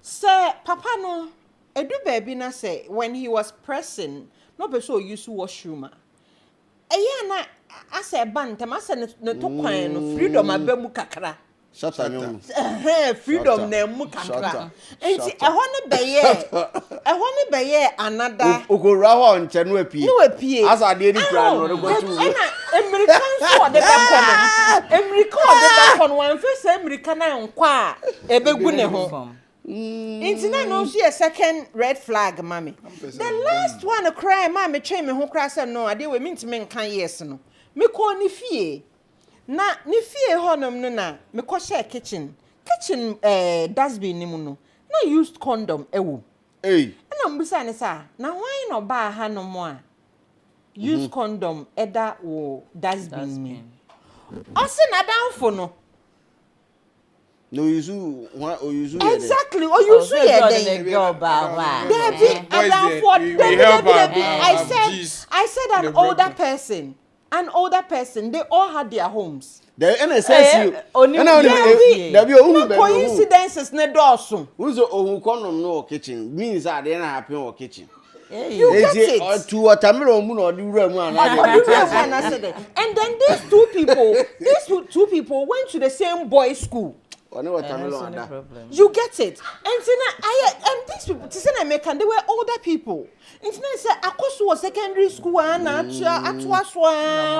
sir papa no edu baby na say when he was pressing no be so use washroom na asa bantam asa ne to kwan no freedom abemu kakra freedom na mu kakra enti ehọ ne beye another ogora ho nche no apie asa de ni kra no go tu American so de back on one face American na nkwa ebegu ne ho Intina no see a second red flag, mommy. The last one a cry, mommy, train me who cries no, I did we mean to men can yes no. Me call ni fie. Na ni fie honum no na, me call share kitchen. Kitchen dustbin ni muno. Na used condom ewu. Hey. And I'm beside sa. Na why no ba ha no more? Used condom eda wo dustbin ni. Ose na down for no. No, you exactly. Or you see it. I said an older person. They all had their homes. The NSS coincidences ne dorsum. Who's who condom no kitchen means that they happen or kitchen. You get it. To watermelon moon or the room. And then these two people went to the same boys' school. You get it. And these people, they were older people. Ntina say akoso secondary school na atwa so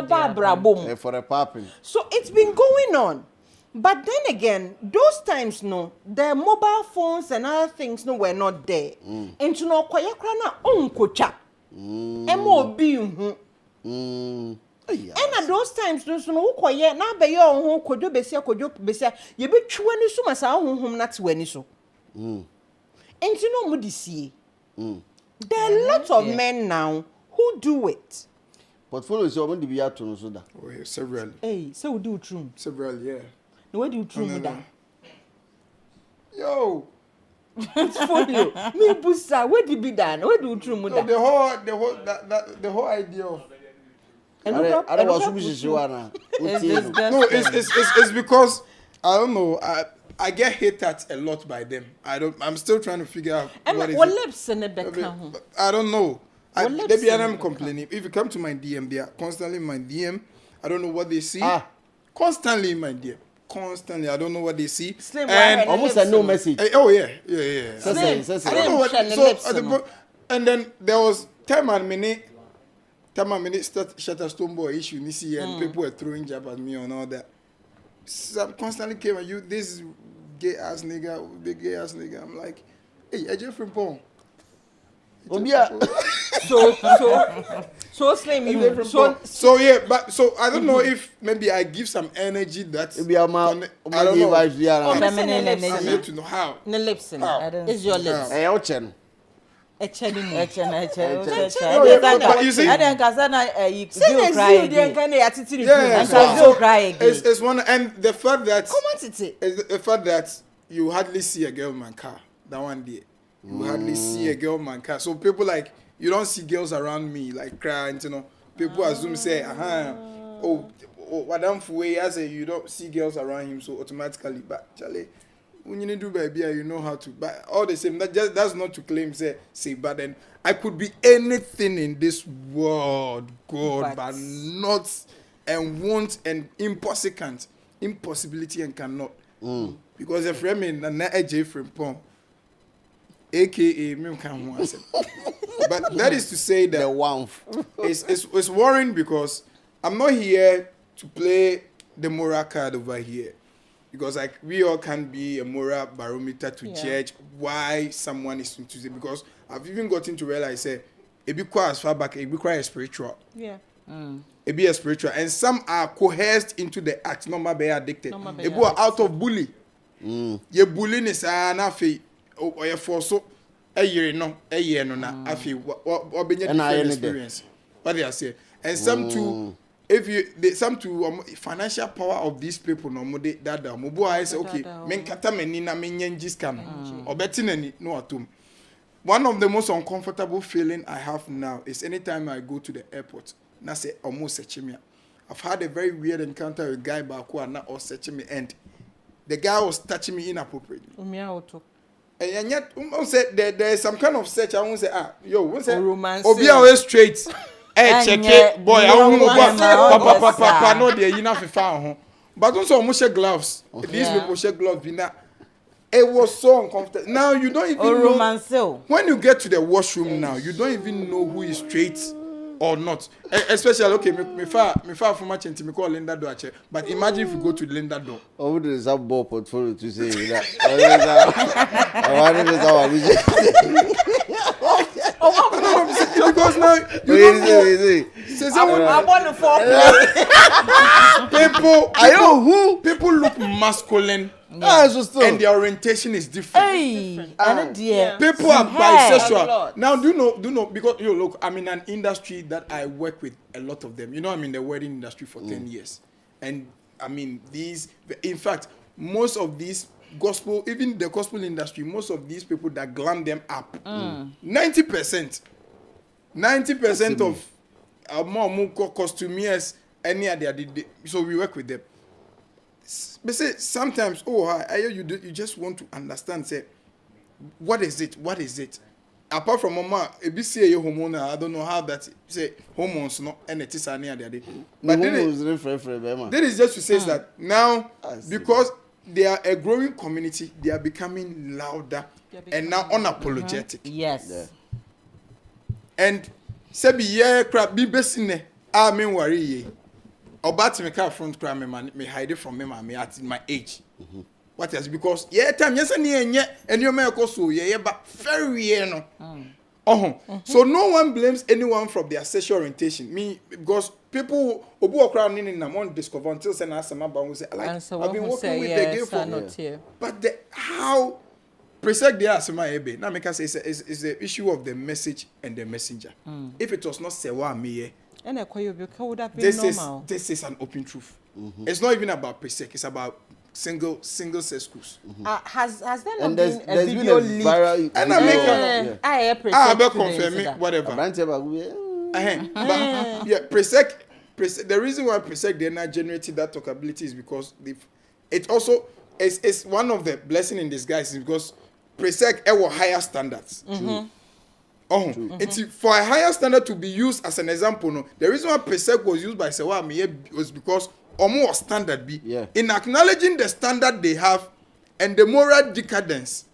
Barbara bom. For a popping. So it's been going on. But then again, those times no, the mobile phones and other things no were not there. Into no kwaya krana onkocha. MOB hu. And at those times no so no kwaya na be yo hu kodo besia ye be twa ni so masa honhom na te wani so. Into no mu disie. There are lots of men now who do it. Portfolio is already be out to so that. Oh, yeah, several. Hey, so do true. Several, yeah. No, where do you true that? Yo. Portfolio. Me busa, where did be done? Where do you true that? The whole idea of I don't want to be sure. No, it's because I don't know. I get hit at a lot by them. I'm still trying to figure out what lips in the back. I don't know. I'm complaining. If you come to my DM, they are constantly in my DM. I don't know what they see. Constantly in my DM. Constantly, I don't know what they see. Slim, and almost a no message. Oh yeah. Slim, I don't know what. And then there was time and minute Shutterstone boy issue this year, and people were throwing jab at me and all that. So I constantly came at you, this gay ass nigga, big gay ass nigga. I'm like, hey, I just from Pong. So Slim, you so yeah, but so I don't know if maybe I give some energy that maybe I don't know. I need to know how. The lips is your lips. Hey, Ochen. But you see, I don't cry. It's one, and the fact that you hardly see a girl man car. That one day, you hardly see a girl man car. So people like, you don't see girls around me like crying, you know. People assume say, Madam Foué, I say you don't see girls around him, so automatically, but Charlie. When you do baby, you know how to. But all the same, that's not to claim say. But then I could be anything in this world, God, but not and won't and impossibility and cannot. Because if I'm in an AJ from Pong, aka me can once. But that is to say that it's worrying because I'm not here to play the moral card over here. Because like we all can be a moral barometer to judge why someone is into it. Because I've even gotten to realize it be quite as far back, it be quite spiritual. Yeah. It be a spiritual, and some are coerced into the act. Not be addicted. It go out of bully. Your bullying is nafi or your force a year no na afi what be your experience. What they are saying, and some too. If some to financial power of these people no mode that mobo I say okay men kata meni na menyenji scam or betinani no atom. One of the most uncomfortable feeling I have now is anytime I go to the airport na say almost search me. I've had a very weird encounter with a guy back who na or searching me, and the guy was touching me inappropriately. And yet said there is some kind of search. I won't say won't say Obi always straight. Hey, check it, boy. I won't papa. No, they enough found. But also, almost share gloves. These people share gloves. It was so uncomfortable. Now you don't even know. When you get to the washroom now, you don't even know who is straight or not. Especially, okay, me far from much into me call Linda Doache. But imagine if you go to Linda Do. Oh, there is a ball portfolio to say that. Because now people look masculine. And their orientation is different. People are bisexual. Now, do you know, because you look, I'm in an industry that I work with a lot of them. You know, I'm in the wedding industry for 10 years. And I mean, in fact, most of these gospel, even the gospel industry, most of these people that glam them up, 90% of more costumiers, any other, so we work with them. But say sometimes, you just want to understand. Say, what is it? Apart from mama, say hormone, I don't know how that say hormones no, and it is any other day. But that is just to say that now because they are a growing community, they are becoming louder and now unapologetic. Yes. and sebi ye crap be besine I mean worry ye. About me car front cry me hide it from me at my age. What else? Because time yes and you may so but very no. So no one blames anyone from their sexual orientation. Me because people obu okra in na mon discover until say na sama ba say like I've been working with the gay for but how presect the asema ebe na make say is the issue of the message and the messenger. If it was not sewa me and would have been normal. This is an open truth. It's not even about presect, it's about single sex schools. Has there and not been a video leak? And I make I confirm it whatever. But presect the reason why presect they're not generating that talkability is because it also is one of the blessing in disguise is because presect our higher standards. It's for a higher standard to be used as an example. No, the reason why presec was used by Sewa Miye was because more standard be in acknowledging the standard they have and the moral decadence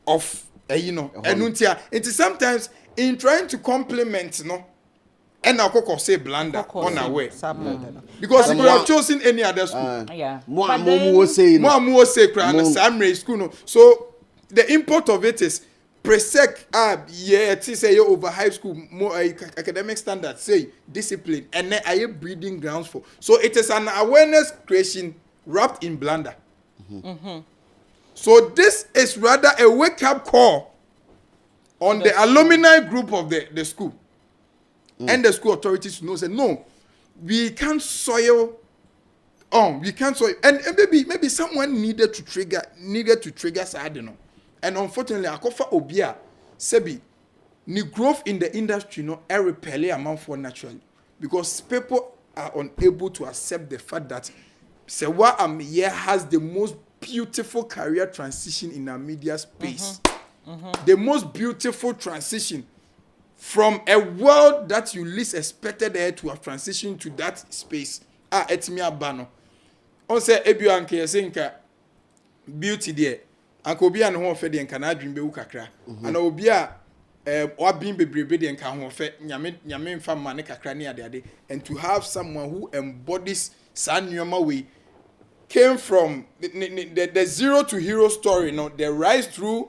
of enuntia. It is sometimes in trying to complement and I'll say blunder on our way because if we have chosen any other school, more say school. So the import of it is. Presec it is over high school more academic standards say discipline and then are breeding grounds for so it is an awareness creation wrapped in blunder. So this is rather a wake-up call on the alumni group of the school and the school authorities to know say no, we can't soil and maybe someone needed to trigger I don't know. And unfortunately, akofa obia sebi ni growth in the industry repel amount for naturally because people are unable to accept the fact that Sewa Amiye has the most beautiful career transition in our media space. The most beautiful transition from a world that you least expected her to have transitioned to that space. Etimi abano. On say ebu anke yesenka beauty there. Anko obi an ho fe de nka na adwin be wu kakra ana obi a obin bebrebe de nka ho fe nyame mfa ma ne kakra ne ade and to have someone who embodies sanyoma way came from the zero to hero story the rise through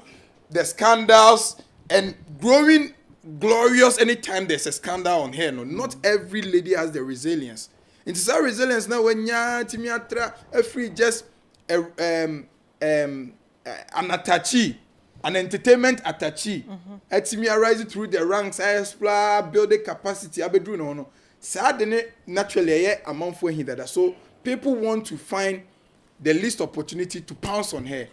the scandals and growing glorious anytime there's a scandal on her not every lady has the resilience it's that resilience now when nya timiatra every just an attaché, an entertainment attaché. Etimi arise through the ranks, I explore, build the capacity. Abedu no. Sadly, naturally, among for him that so people want to find the least opportunity to pounce on her.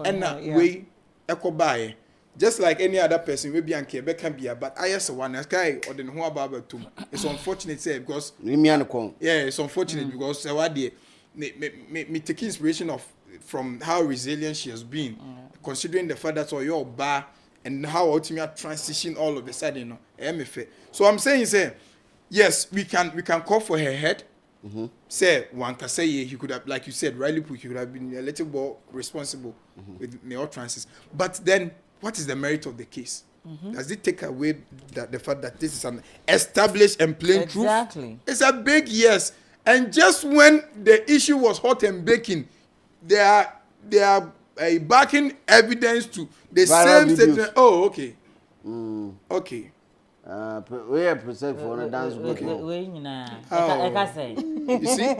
And that way, echo by. Just like any other person, maybe and Quebec can be, but I as one as guy or the who about too. It's unfortunate, say because it's unfortunate because me take inspiration from how resilient she has been, considering the fact that you're bar and how ultimately transition all of a sudden, MFA. So I'm saying, yes, we can call for her head. Say one can say he could have, like you said, Riley Poo, he could have been a little more responsible with the trans. But then, what is the merit of the case? Does it take away the fact that this is an established and plain truth? Exactly. It's a big yes. And just when the issue was hot and baking, they are backing evidence to the viral same statement. Oh, okay. Okay. We are present for a dance group. You see?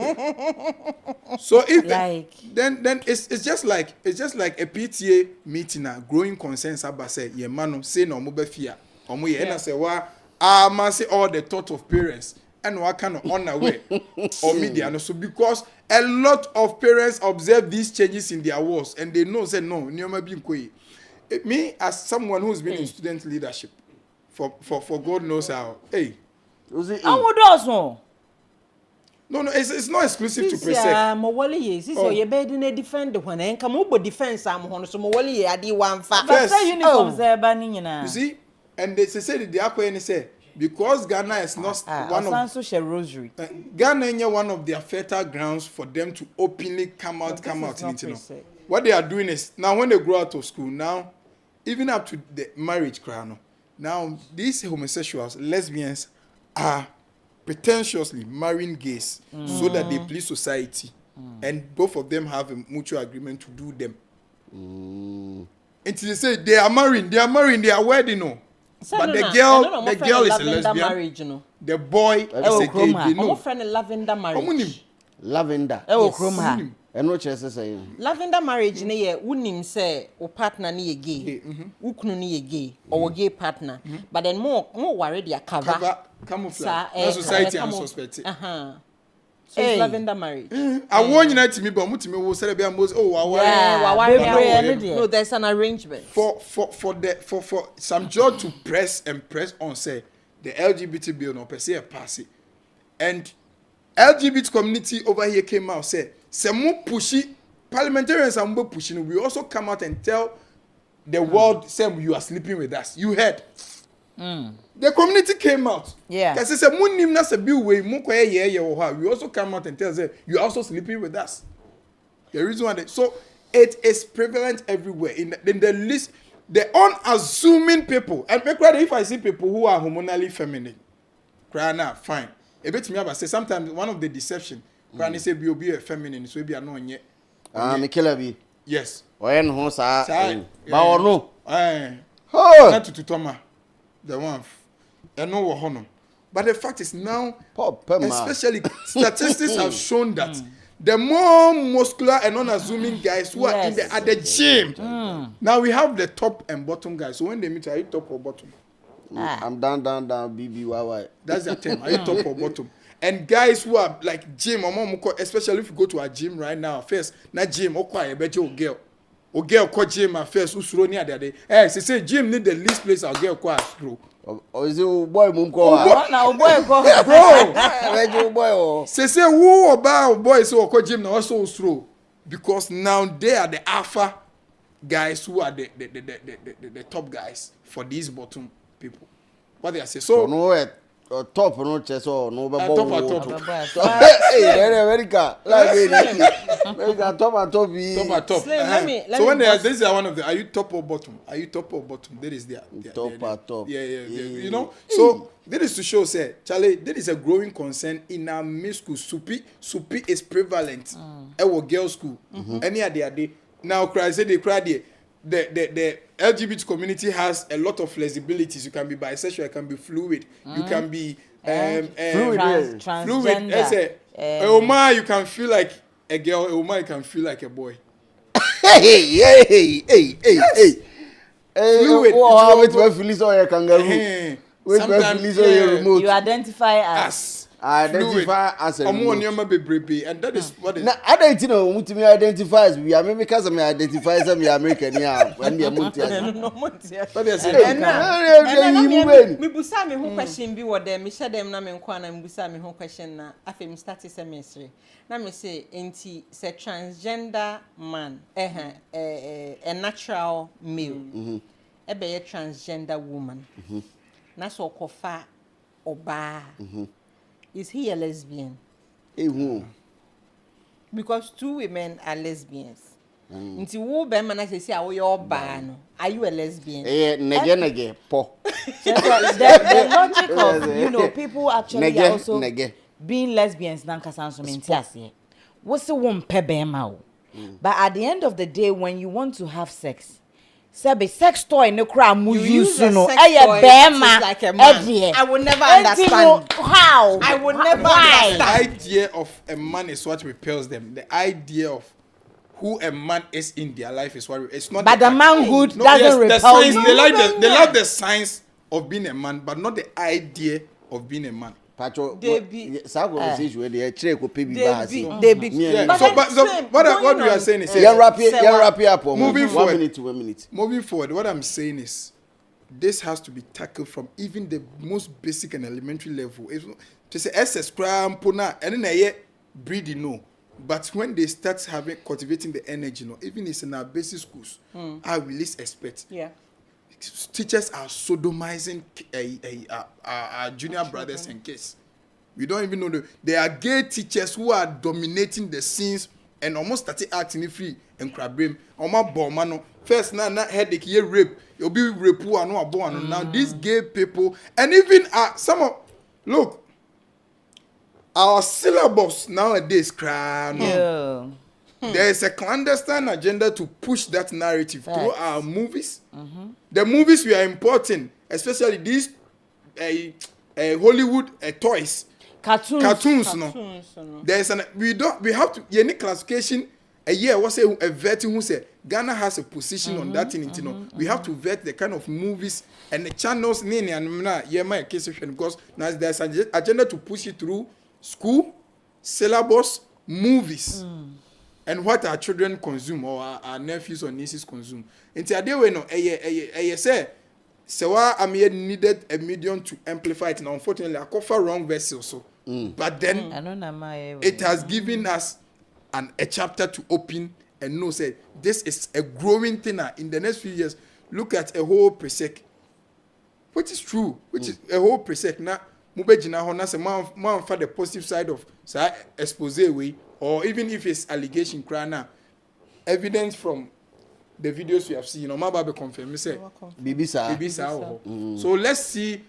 So if then it's just like a PTA meeting now, growing consensus about say ye mano say no mo be fear. Omo ye na say wa man say all the thought of parents and what kind of unaware or media no so because a lot of parents observe these changes in their walls and they know say no nyoma bi nkoyi. Me as someone who's been in student leadership for God knows how. Hey. No, it's not exclusive to Presec. Mowali yes, so you bed in a defend when and come up defense am hono so mowali adi wan fa. Uniforms there banning na. You see? And they say the akwa any say because Ghana is not one of rosary. Ghana is one of their fertile grounds for them to openly come out What they are doing is now when they grow out of school now even up to the marriage crown Now, these homosexuals, lesbians, are pretentiously marrying gays so that they please society. And both of them have a mutual agreement to do them. Until they say they are marrying, they are wedding, no. But the girl is a lesbian. Marriage, no. The boy is a gay. They know. Lavender marriage. Lavender. And what you say? Lavender marriage, ne unim say o partner ni gay, ukunu ni gay, or gay partner. But then more worried ya cover camouflage. Society and suspect. So it's lavender marriage. I want you to me, but me will celebrate most. Oh, no, there's an arrangement for some job to press on. Say the LGBT bill no per se pass it, and LGBT community over here came out say more pushy parliamentarians are more pushing. We also come out and tell the world say you are sleeping with us. You heard. The community came out. Yeah. Because it's a munim na se bill way we also come out and tell them you are also sleeping with us. The reason why so it is prevalent everywhere in the list. The unassuming people, and if I see people who are hormonally feminine, fine. A bit me about say sometimes one of the deception, say be a feminine, so be a no yet. Me killer be. Yes. When who sa? Ba ono. Not to Toma. The one. And no honor. But the fact is now, especially statistics have shown that the more muscular and unassuming guys who are at the gym. Now we have the top and bottom guys. So when they meet, are you top or bottom? I'm down, BBYY. That's their term. Are you top or bottom? And guys who are like gym, especially if you go to a gym right now, first, not gym, I bet you girl. O girl call gym at first, who's running at the day. She say gym need the least place our girl call through. Or is it boy mum call? Now boy call. Bro, where you boy? Say who about boys who call gym now also through because now they are the alpha guys who are the top guys for these bottom people. What they are saying? So no top no chest or no top. Hey, America. America top. So when they are, this is one of the. Are you top or bottom? Are you top or bottom? That is there. Top. Yeah. You know. So that is to show, say, Charlie, there is a growing concern in our middle school. Supi is prevalent. Our girls' school. Any other now, they cry there. The LGBT community has a lot of flexibilities. You can be bisexual, you can be fluid, you can be fluid. A woman you can feel like a girl, a woman you can feel like a boy. Hey. Fluid. Wait, Phyllis or a kangaroo. Sometimes you identify as. Identify as a and that is what is. Now, I don't know who to me identifies. We are because I identify as I'm American. Yeah, when they are multi. But they say, me busa me who question be what them. Me share them na me nkwana me busa me who question na. Afi me start semester. Na me say enti se transgender man. A natural male. Ebe a transgender woman. Na so kofa oba. Is he a lesbian? Because two women are lesbians. Nti wo be man say your ban. Are you a lesbian? Nege po. The logic of people actually are also being lesbians nan kasanso menti ase. Wo se wo mpe be ma o. But at the end of the day when you want to have sex, Sabe sex toy no cry mu use no like a man. I would never understand how. I would never understand. The idea of a man is what repels them. The idea of who a man is in their life is what it's not. But the manhood doesn't repel you. They love the science of being a man, but not the idea of being a man. Pacho, they be. So what we are saying is, moving forward. Moving forward, what I'm saying is, this has to be tackled from even the most basic and elementary level. To say SS cram puna and then breeding no. But when they start cultivating the energy, even it's in our basic schools, I will least expect. Yeah. Teachers are sodomizing our junior brothers and kids. We don't even know there are gay teachers who are dominating the scenes and almost started acting free and crabrim almost bomb first na headache ye rape you'll be rape who no born now these gay people and even some of look our syllabus nowadays Yeah. there is a clandestine agenda to push that narrative through our movies. The movies we are importing, especially these Hollywood toys, cartoons. No. There is we have to any classification. A year was a vetting who said Ghana has a position on that thing. We have to vet the kind of movies and the channels. My case because now there's an agenda to push it through school, syllabus, movies. And what our children consume or our nephews or nieces consume. Until a day we no say I needed a medium to amplify it. Now unfortunately I cover wrong vessel so. But then it has given us a chapter to open and know say this is a growing thing in the next few years. Look at a whole presec, which is true, which is a whole presec. Now mubejina hona say man for the positive side of say expose way. Or even if it's allegation crana, evidence from the videos we have seen, no matter confirm, say Bibisa. So let's see.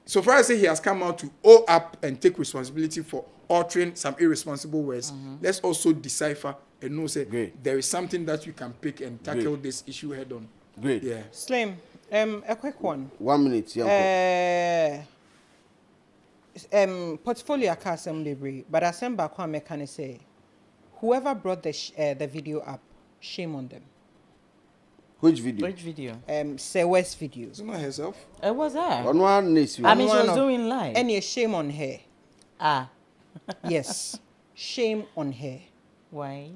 So far as he has come out to own up and take responsibility for altering some irresponsible words. Let's also decipher and know say there is something that you can pick and tackle this issue head on. Great. Yeah. Slim, a quick one. 1 minute. Yeah. Portfolio casem library, but I send back one mechanic say. Whoever brought the video up, shame on them. Which video? Which video? Sewa's video. It's not herself. It was her. On one next I mean, she was doing live. Any shame on her? Yes, shame on her. Why?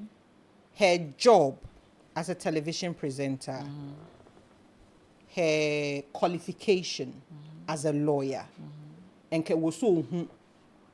Her job as a television presenter, her qualification as a lawyer, and also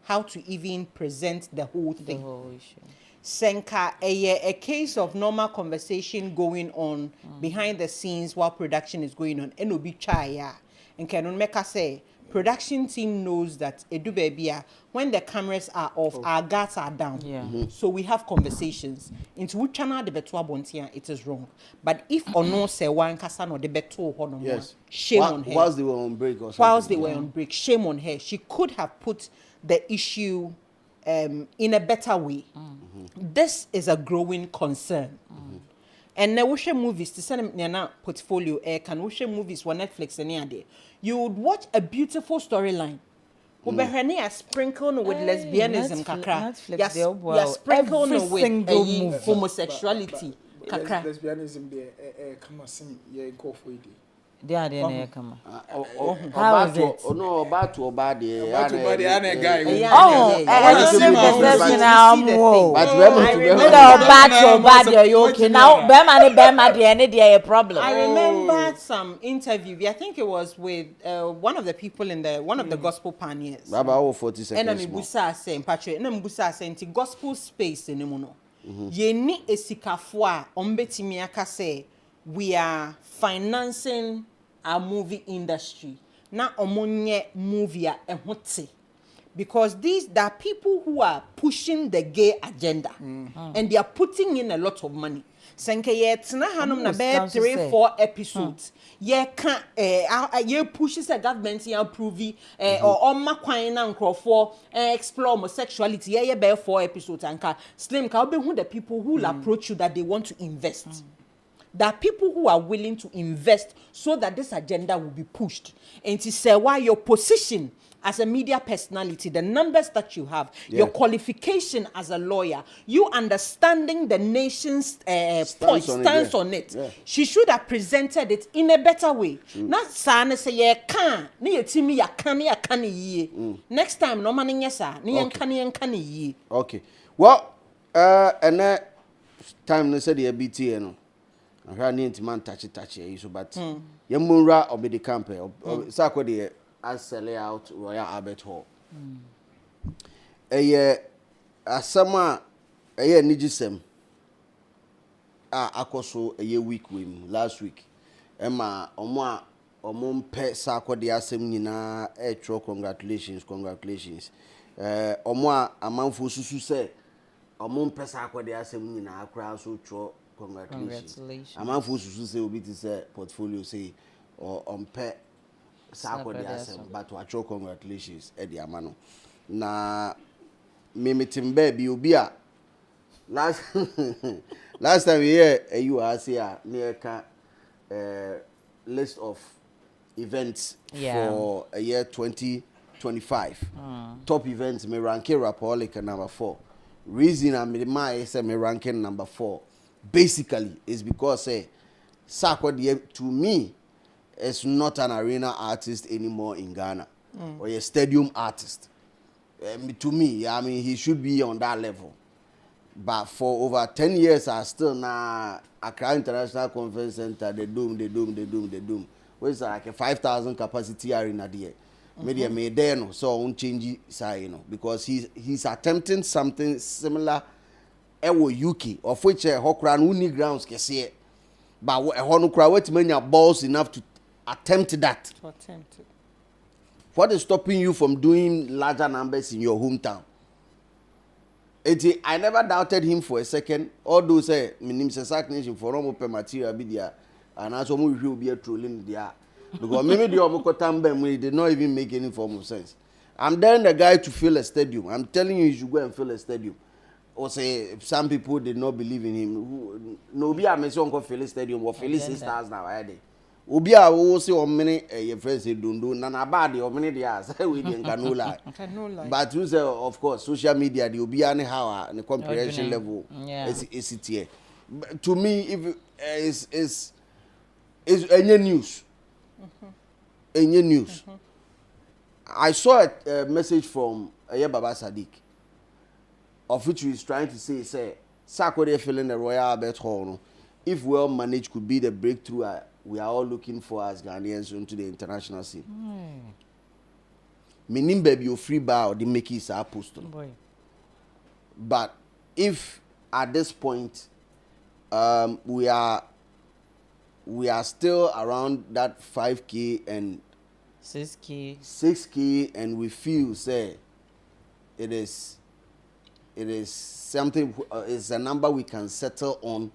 how to even present the whole thing. The whole issue. Senka a case of normal conversation going on behind the scenes while production is going on. And obi chaya. And can make us say production team knows that edu baby when the cameras are off, our guards are down. Yeah. So we have conversations. Into which channel the betua bontia it is wrong. But if or no say one kasano the beto hono, Yes. Shame on her. Whilst they were on break or something. Whilst they were on break, shame on her. She could have put the issue in a better way. This is a growing concern. And now we share movies to send them portfolio can we share movies for Netflix and there. You would watch a beautiful storyline. A sprinkle with lesbianism, kakra. Yes, sprinkle with homosexuality, kakra. Lesbianism there come and sing yeah go for it. They are there, come on. How is it? Oh no, about to But I remember some interview. I think it was with one of the people in one of the gospel pioneers. About 40 seconds. And Busa saying, Patrick, and Busa saying, gospel space in the mono. Ye ni esikafwa ombetimiaka say we are financing our movie industry. Na omonye movie ehote. Because there are people who are pushing the gay agenda and they are putting in a lot of money. Senke ye tina hanum na be 3-4 episodes. Ye can ye pushes the government ye approve or oma kwan na nkrofo explore homosexuality ye be 4 episodes anka slim ka obe who the people who will approach you that they want to invest. There are people who are willing to invest so that this agenda will be pushed. And to say why your position as a media personality, the numbers that you have, your qualification as a lawyer, you understanding the nation's stance on it. Yeah. She should have presented it in a better way. Not sana say ye can, ni yetimi ya can ye. Next time no man yesa, ni can ye. Okay. Well, and that time they said the BT no. I heard need man touch it so but Yamura or be the camper or Sako the sell out Royal Albert Hall. A year summer a year nijisem akoso a year week with last week. Emma omon pet Sako the asem nina congratulations. Omwa a man for susu say Among pesa kwa dia asem nyina akra so tro congratulations. Amanfo susu say obi ti say portfolio say or on pe sa kwa dia asem but wa tro congratulations e dia ma no. Na me metimbe bi obi a last time we hear you say near ka list of events for a year 2025. Top events me ranking Rapolic number 4. Reason I say me ranking number 4 basically is because Sarkodie to me is not an arena artist anymore in Ghana or a stadium artist. To me, I mean he should be on that level. But for over 10 years I still na Accra International Conference Center they doom. Which is like a 5,000 capacity arena there. Media made there no so on change side you know because he's attempting something similar ewo UK of which hokra no need grounds kese but hono kra wet many balls enough to attempt that. What is stopping you from doing larger numbers in your hometown? I never doubted him for a second. Although say minim se sack nation for no per material be there and also we will be trolling there. Because maybe the Omokotambe did not even make any form of sense. I'm daring the guy to fill a stadium. I'm telling you, you should go and fill a stadium. Or say some people did not believe in him. No, be a mention of fill a stadium or fill 6 stars now. I did. Ubia will say on many your friends say don't do nana bad or many years we didn't canola. But you say of course social media the Ubia anyhow and the comprehension level is it here. To me, if is any news. Any news. I saw a message from Baba Sadiq, of which he is trying to say, Sarkodie filling the Royal Albert Hall, no, if well managed, could be the breakthrough we are all looking for as Ghanaians into the international scene. Meaning, baby, you free bar or the make it apostle. But if at this point, we are still around that 5K and 6K and we feel say it is something it's a number we can settle on.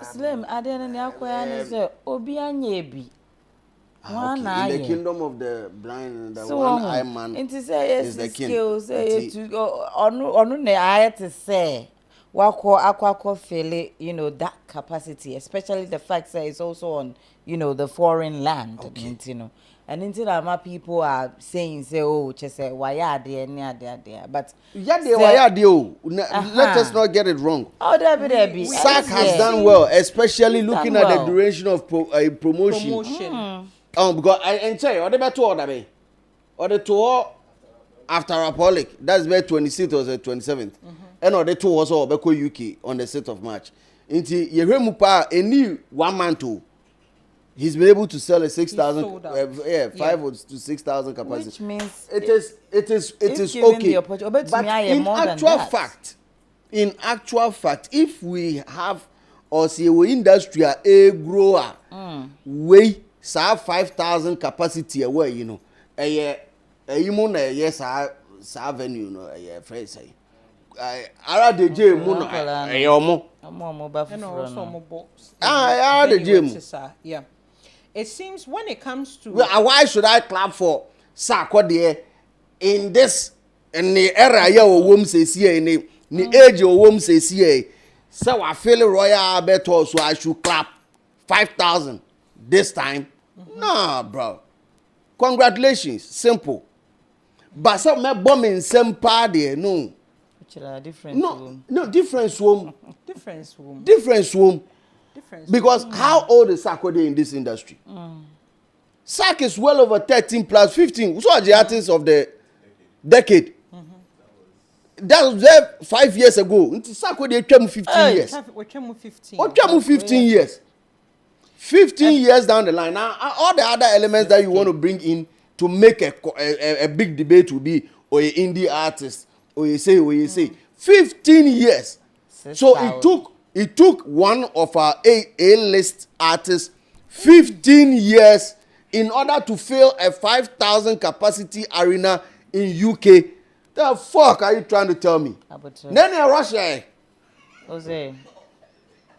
Slim adena ni akwaya ni say obi anyebi in the kingdom of the blind the so one eye man is the king. Onu ne ayete say Wako feel you know that capacity, especially the fact that it's also on the foreign land. You know, and until my people are saying oh just say why are they but let us not get it wrong. There be SAC has done well, especially looking at the duration of promotion. Because I say or the better or the tour after Apollic, that's where 26th or the 27th. And the two was all Beko UK on the 6th of March. Into Yeremupa, a new 1 man too. He's been able to sell a 6,000, 5 to 6,000 capacity. Which means it is okay. But in actual fact, if we have or say we industrial a grower, we say 5,000 capacity away, a yes, I venue, a phrase say. Ara de jam mu no ayomo de jam. Yeah, it seems when it comes to why should I clap for Sarkodie in this in the era ya owom sesi ni age owom sesi so I feel Royal Albert Hall so I should clap 5,000 this time? Nah, bro. Congratulations, simple. But some me bombing some party no. Different room. Because how old is Sarkodie in this industry? SAC is well over 13 plus 15. Who are the artists of the decade? That was there 5 years ago. Sarkodie came 15 years. What came 15 years? 15 years down the line. Now, all the other elements that you want to bring in to make a big debate will be or an indie artist. Or you say 15 years. So it took one of our A-list artists 15 years in order to fill a 5,000 capacity arena in UK. The fuck are you trying to tell me? Then in Russia. Jose.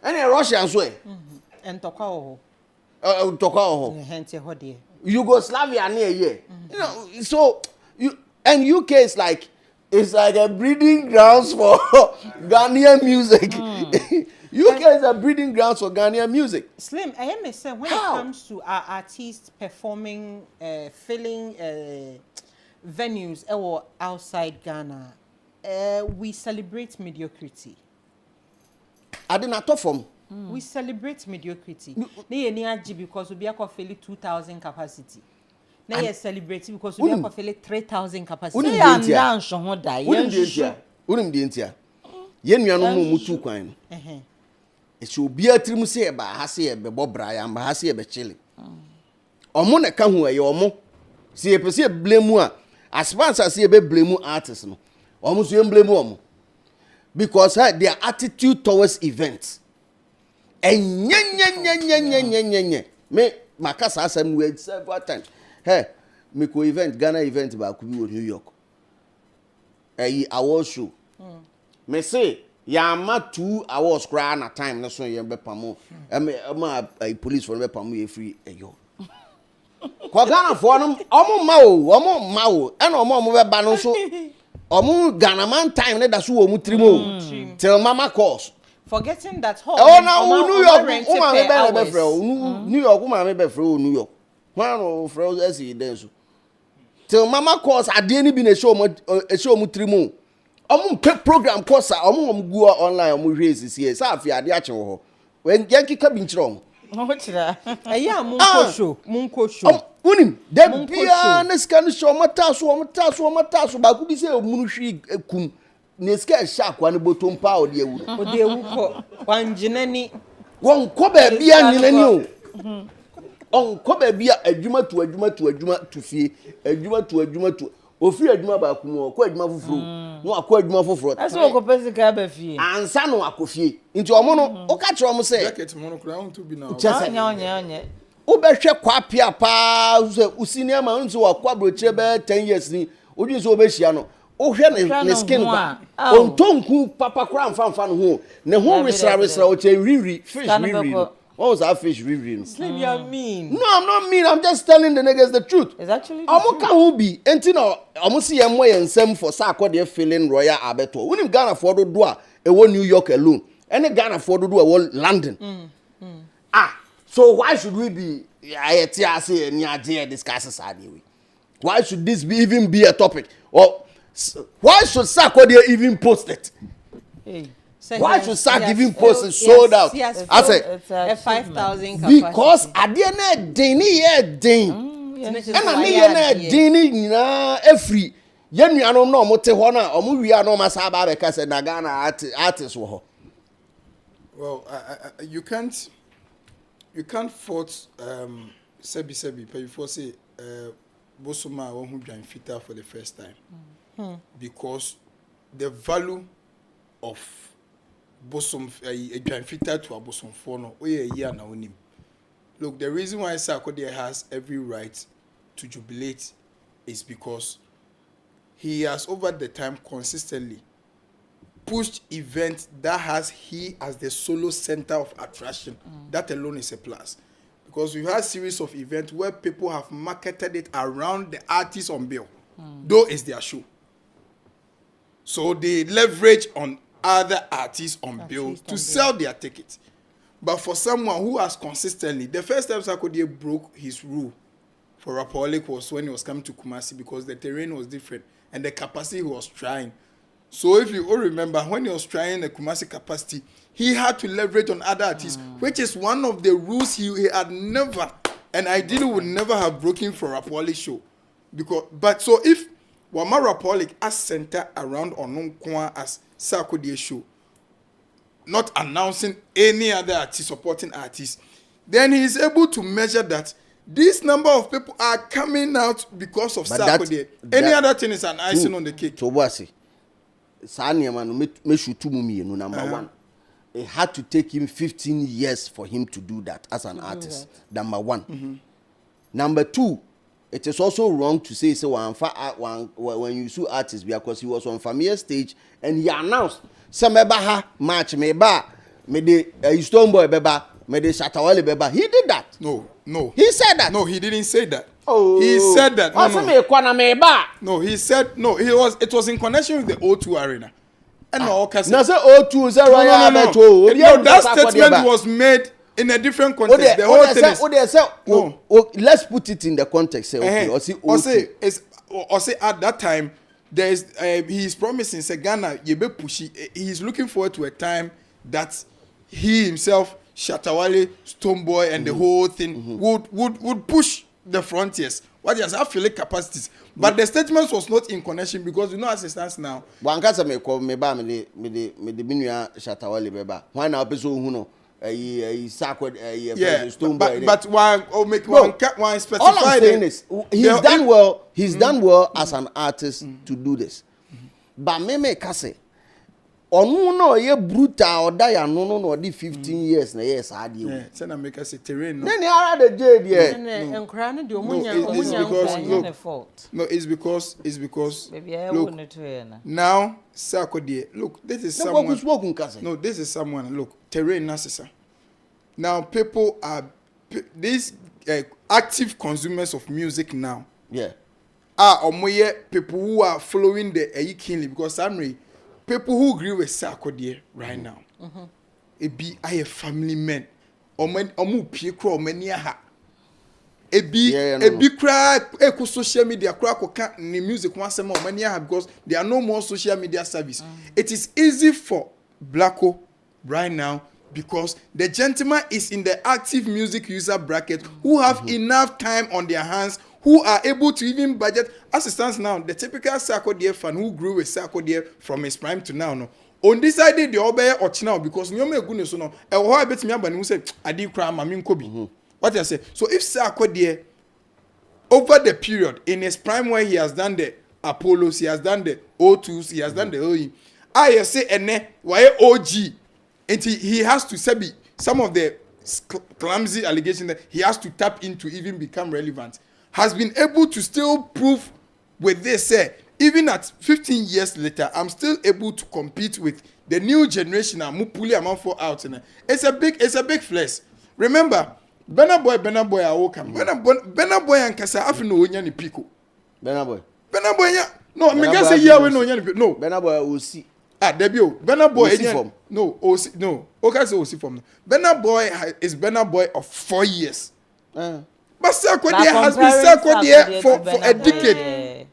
Any Russian way. And Tokao. Tokao. Yugoslavia near here. You know, so UK is like a breeding grounds for Ghanaian music. UK is a breeding grounds for Ghanaian music. Slim, I am saying when it comes to our artists performing, filling venues or outside Ghana, we celebrate mediocrity. I did not talk from. We celebrate mediocrity. Because we are filling 2,000 capacity. Now you celebrate because we are filling 3,000 capacity. Unim dientia. Yen nuanu mu mutu kwan. It's will be a trim say ba hase be bobra ya ba hase be chile. Omo na ka hu e omo. Se e pese blame a as far as say be blame artists no. Omo so blame omo. Because their attitude towards events. And nye me makasa asem we several times. Hey, me ko event Ghana event ba ku bi wo New York. Award show. Me say ya ma 2 hours cry na time na so ye be pamo. Police for be pamo ye free eyo. Ko Ghana for no omo ma o e na omo be ba no so omo Ghana man time na da so wo mu trimo till mama calls. Forgetting that whole New York New York New York. One of us dance. Till mama calls I didn't be a show mu trimo. Program course go online raise here. Sa fi ade ache wo. When Yankee cabin chrom. Munko show. Unim dem bia na scan show mataso ba ku bi se omunu hwi kum. Neska shark wan bottom pa odewu ko wanjinani won ko ba bia nyinani o on ko ba bia adwuma tu fie adwuma tu ofiri adwuma ba ku no ko adwuma foforo no akọ adwuma foforo aso ko pesika ba fie ansa no akofie nti omo no o ka kire omo se jacket mo no kura on to bi na onye o be hwe kwa pia pa so usini ma nso akwa brochire be 10 years ni odwi so o be hia no o hwe ne skin ba on tonku papa kra mfa no ho ne ho resra o che riri fish riri what was that fish riri Slim, you are mean. No, I'm not mean. I'm just telling the niggas the truth. It's actually omo ka ho bi enti no omo si yemo yensem for sa akode feeling royal abeto unim Ghana for do a e wo New York alone any Ghana for do e wo London so why should we be ayeti say any idea discuss we why should this even be a topic or why should Sarkodie even post it? Why should Sark even post it sold out? I say 5,000 because adie na den ye den. And na me ye na den na every ye nuanom na omote ho na omo wi na omo sa ba be ka say na Ghana artist wo ho. Well, you can't fault sebi before say Bosoma won who join Fita for the first time. Because the value of Bosom a joint Fita to a Bosom for no a year now. Look, the reason why Sarkodie has every right to jubilate is because he has over the time consistently pushed events that has he as the solo center of attraction. That alone is a plus. Because we had a series of events where people have marketed it around the artists on bill, though it's their show. So they leverage on other artists on bill to sell their tickets. But for someone who has consistently, the first time Sarkodie broke his rule for Rapolic was when he was coming to Kumasi because the terrain was different and the capacity he was trying. So if you all remember, when he was trying the Kumasi capacity, he had to leverage on other artists, which is one of the rules he had never, and ideally would never have broken for Rapolic show. But so if Wama Rapolic as center around Ononkwa as Sarkodie show, not announcing any other artist, supporting artist, then he is able to measure that this number of people are coming out because of Sarkodie. Any other thing is an icing on the cake. So what's it? Number one. It had to take him 15 years for him to do that as an artist. Number one. Number two, it is also wrong to say when you sue artists because he was on familiar stage and he announced some match me the Stone Boy beba me the Shatawale beba. He did that. No. He said that. No, he didn't say that. Oh. He said that. No. He said no. It was in connection with the O2 Arena. And all case. No, say O2 say Royal Beto. No, that statement was made in a different context. The whole thing is let's put it in the context. Say okay, or say at that time there is he's promising say Ghana yebe pushy. He's looking forward to a time that he himself, Shatawale, Stoneboy, and the whole thing would push the frontiers. What he has affiliate capacities, but the statement was not in connection because you know as it stands now. Wankasa me call me ba me the binua Shatawale beba. Why now person who know Sacred Stoneboy. But one specify. All I'm saying is he's done well. He's done well as an artist to do this. But me kase. Onu no ye brutal or die no di 15 years na yes adi. Yeah, say na make us a terrain. Then ara the jade here. Enkra no de omunya fault. No, it's because baby I wouldn't to na. Now Sakode, look, this is someone. No, this is someone. Look, terrain nasisa. Now people are these active consumers of music now. Yeah. Omoye people who are following the keenly because I'm people who agree with Sarkodie right now. It be a family men. Omu pie kro mani aha. E be cry eko social media cry ko kan ni music wan say mani aha because there are no more social media service. It is easy for Blacko right now because the gentleman is in the active music user bracket who have enough time on their hands, who are able to even budget. As it stands now, the typical Sarkodie fan who grew with Sarkodie from his prime to now, no. On this side, the obey or now because no me goodness no. E ho abet me abani who say adi kra ma me nkobi. What I say? So if Sarkodie over the period in his prime where he has done the Apollos, he has done the O2s, he has done the OE. I say ene why OG. And he has to say some of the clumsy allegations that he has to tap into even become relevant. Has been able to still prove with this, even at 15 years later, I'm still able to compete with the new generation. I'm pulling amount for out. It's a big flex. Remember, Benna Boy, I welcome. Benna Boy and Kasa Afino Onyani Pico. Benna Boy, no, I'm gonna say yeah, we know Onyani Pico. No, Benna Boy will see. Debut, Benna Boy, no, okay, so see from Benna Boy is Benna Boy of 4 years. But Sarkodie has been Sarkodie for a decade.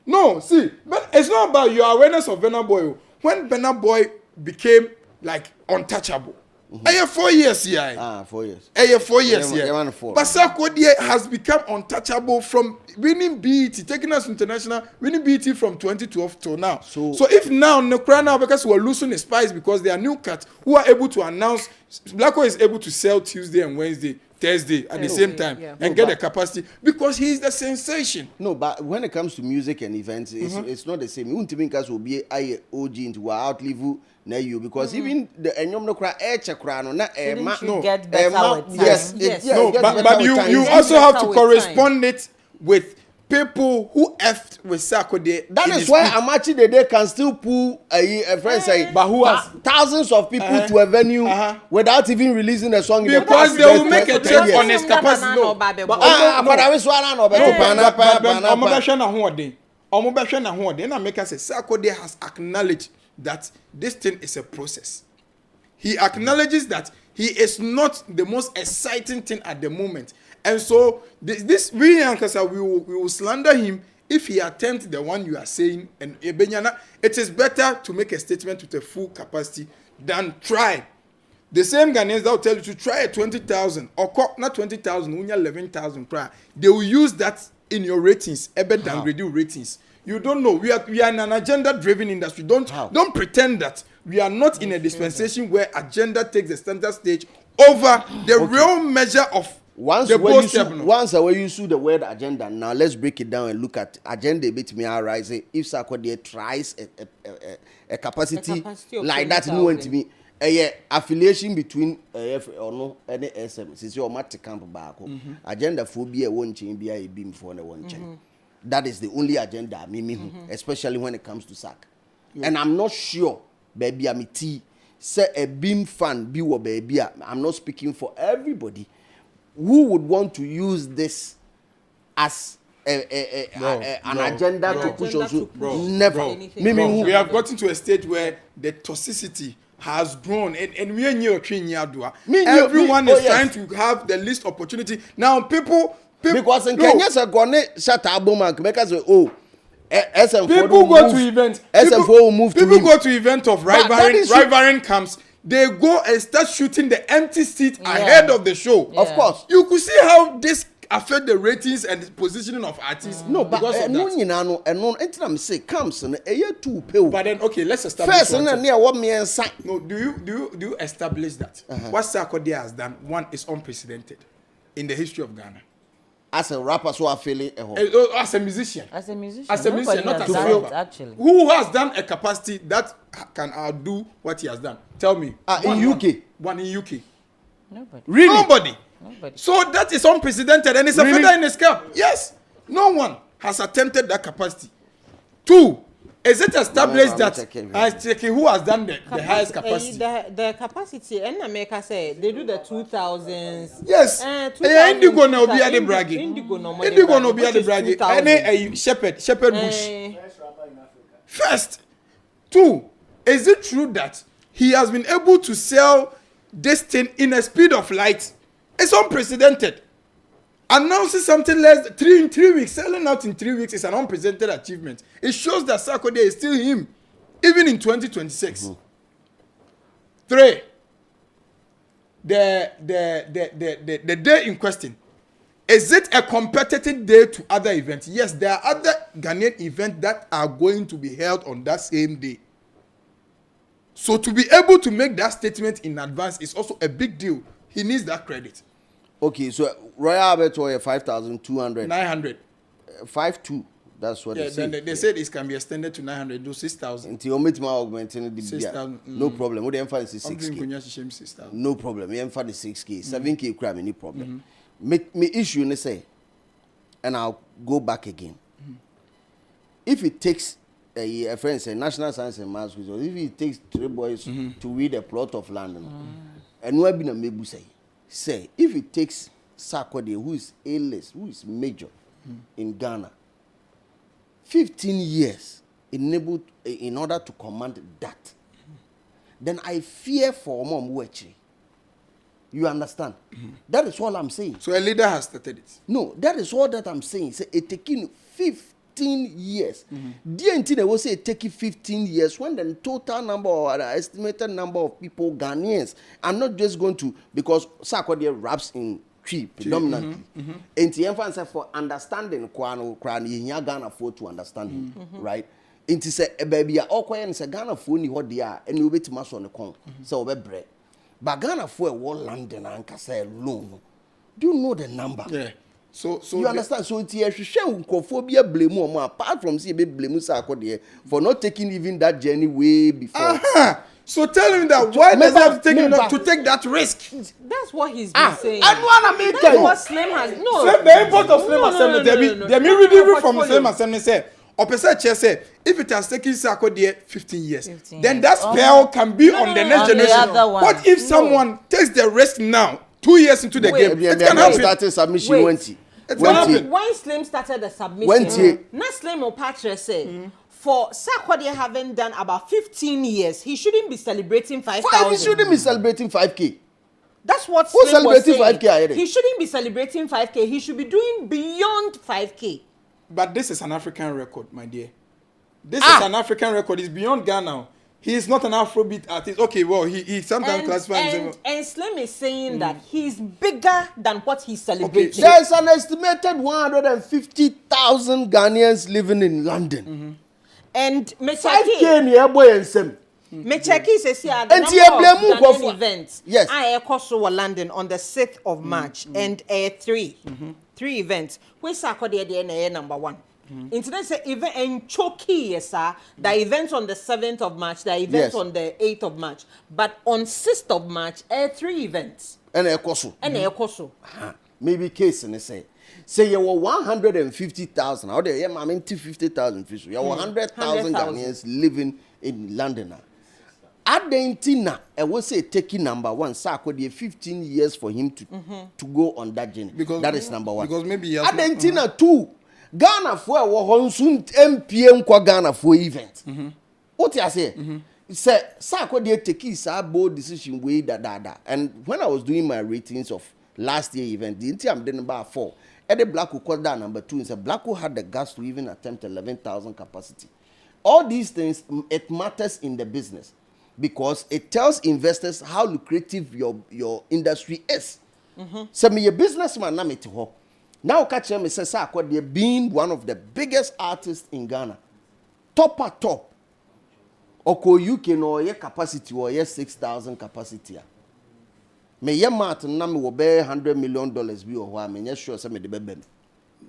No, see, but it's not about your awareness of Benna Boy. When Benna Boy became like untouchable, 4 years here. 4 years. 4 years here. But Sarkodie has become untouchable from winning BET, taking us international, winning BET from 2012 till now. So if now because we're losing the spice because they are new cats who are able to announce, Blacko is able to sell Tuesday and Wednesday, Thursday at the same time and get the capacity because he is the sensation. No, but when it comes to music and events, it's not the same. You won't think will be a OG into our outlive na you because even the enyom no cry no na get better with time. Yes. No, but you also have to correspond it with people who effed with Sarkodie. That is why Amachi Dede can still pull a friend say, but who has thousands of people to a venue without even releasing a song because they will make a check on his capacity. And make us say Sarkodie has acknowledged that this thing is a process. He acknowledges that he is not the most exciting thing at the moment. And so this we will slander him if he attempts the one you are saying. And it is better to make a statement with a full capacity than try. The same Ghanaians that will tell you to try a 20,000 or not 20,000, only 11,000 cry. They will use that in your ratings, downgrade your ratings. You don't know. We are in an agenda-driven industry. Don't pretend that we are not in a dispensation where agenda takes the center stage over the real measure of once when you sue the word agenda. Now let's break it down and look at agenda a bit. Me arise if Sarkodie tries a capacity like that, no one to me. affiliation between ono and SM since your matter camp back agenda phobia won't change be a beam for the one change. That is the only agenda mimi especially when it comes to SAC. And I'm not sure baby I'm say a beam fan be what baby I'm not speaking for everybody who would want to use this as an agenda to push us. Never. We have gotten to a stage where the toxicity has grown, and we are near everyone is trying to have the least opportunity. Now, people because in Kenya, say gone shut up, because SM4 people go to events. SM4 will move to people go to event of rivaling camps. They go and start shooting the empty seat ahead of the show. Of course, you could see how this affect the ratings and the positioning of artists. No, but no, I'm say comes and a year two pill. But then okay, let's establish first and near what me and sign. No, do you establish that what Sarkodie has done? One is unprecedented in the history of Ghana. As a rapper, so I feel it. As a musician, As a musician, not as a rapper. Actually, Who has done a capacity that can outdo what he has done? Tell me. In UK, one in UK. nobody. really? Nobody. Nobody. So that is unprecedented and it's a feather in his cap. Yes. No one has attempted that capacity. Two, is it established that who has done the highest capacity? The capacity, and America say they do the 2000s. Yes. Indigo no be at the bragging. Indigo no be at the bragging. Any shepherd bush. First. Two, is it true that he has been able to sell this thing in a speed of light? It's unprecedented. Announcing something less in 3 weeks, selling out in 3 weeks is an unprecedented achievement. It shows that Sarkodie is still him, even in 2026. 3, the day in question, is it a competitive day to other events? Yes, there are other Ghanaian events that are going to be held on that same day. So to be able to make that statement in advance is also a big deal. He needs that credit. Okay, so Royal Albert Hall 5,200. 900. 5,2. That's what they said. Then they said it can be extended to 900, do 6,000. Until you meet my augmenting the 6,000. No problem. What the emphasis 6K. 6,000. No problem. We emphasis 6K. 7K crime, any problem. Me issue, and say, and I'll go back again. If it takes a friend say National Science and Maths, if it takes 3 boys to read a plot of land, and we have been a mebu say if it takes Sarkodie, who is A-list, who is major in Ghana, 15 years enabled in order to command that, then I fear for Mom Wechi. You understand? That is all I'm saying. So a leader has started it. No, that is all that I'm saying. Say it taking 15 years. DNT will say it taking 15 years when the total number or the estimated number of people, Ghanaians, I'm not just going to, because Sarkodie raps in Twi predominantly. And the emphasis for understanding Kwano Ghana for to understand him, right? It is a baby, all quiet and say Ghana for ni what they are, and you wait to mass on the con. So we bread. But Ghana for a wall London and say alone. Do you know the number? Yeah. So you understand? So it's a shame blame more apart from see blame Sarkodie for not taking even that journey way before. So tell him that why does he have to take that risk? That's what he's been saying. I want to make That's what Slim has. No. The import of Slim Assembly. They reading from Slim Assembly say. Opposite chair say if it has taken Sarkodie 15 years, then that spell can be on the next generation. What if someone takes the risk now, 2 years into the game? It can happen. Started submission when Slim started the submission, not Slim or Patrick say for Sarkodie having done about 15 years, he shouldn't be celebrating 5,000. He shouldn't be celebrating 5K. That's what Who's Slim was saying. 5K already? He shouldn't be celebrating 5K. He should be doing beyond 5K. But this is an African record, my dear. This is an African record. It's beyond Ghana. He is not an Afrobeat artist. Okay, well, he sometimes classifies himself. And Slim is saying that he's bigger than what he's celebrating. Okay. There's an estimated 150,000 Ghanaians living in London. And 5K near boy and Sem. Mecheki says here the number of Ghanaian events. Yes. I also London on the 6th of March and 3 events. Where Sarkodie there number 1. Internet say event and choky yes sir. The event on the 7th of March, the event Yes. on the 8th of March, but on 6th of March, 3 events. And ekoso. And ekoso. Maybe case and say you were 150,000 out there. Yeah, I mean 50,000 fish. You were 100,000 Ghanaians living in London. At the Intina, I will say taking number one, sir, could be 15 years for him to go on that journey. Because that is number one. Because maybe at the Intina too, Ghana for a Honsun MPM kwa Ghana for event. What you say? Say, sir, could you take his bold decision way that. And when I was doing my ratings of last year event, the Intina I'm number 4. Eddie Black who called that number 2 and said Black who had the gas to even attempt 11,000 capacity. All these things, it matters in the business. Because it tells investors how lucrative your industry is. So me a businessman na me to ho. Now catch me say sir being one of the biggest artists in Ghana. Top. Oko UK no ye capacity or ye 6,000 capacity. Me ye mat na me wo be $100 million bi o ho a me sure say me de be.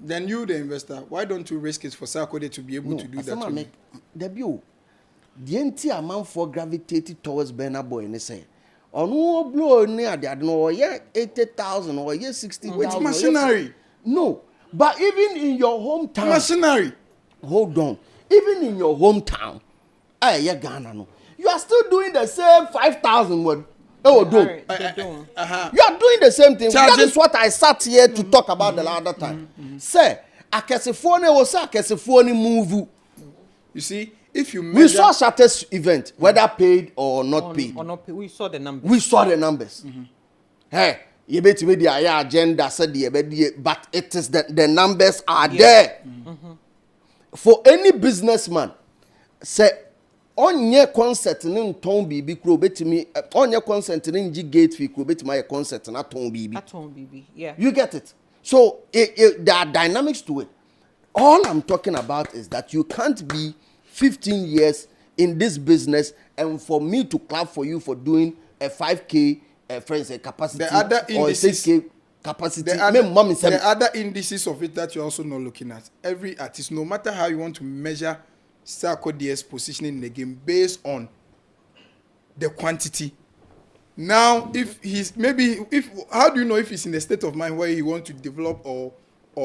Then you, the investor, why don't you risk it for Sarkodie to be able to do that? The entire amount for gravitated towards Burna Boy and say, oh no, blow near that no, yeah, 80,000 or yeah, 60,000. With machinery. No, but even in your hometown. Machinery. Hold on. Even in your hometown, yeah, Ghana, no. You are still doing the same 5,000 word. Oh, do. You are doing the same thing. That is what I sat here to talk about the other time. Say, I can say phone was I can say phone move. You see, if you measure, we saw Shatter's event, whether paid or not paid. We saw the numbers. We saw the numbers. Hey, you bet me the agenda said but it is the numbers are there. For any businessman, say onye concert in ton bibi kro betimi onye concert in gate fee kro betimi concert na ton bibi. Yeah. You get it? So there are dynamics to it. All I'm talking about is that you can't be 15 years in this business and for me to clap for you for doing a 5K capacity the other or a indices, 6K capacity. The other indices of it that you're also not looking at. Every artist, no matter how you want to measure Sarkodie's positioning in the game based on the quantity. Now, how do you know if he's in the state of mind where he wants to develop or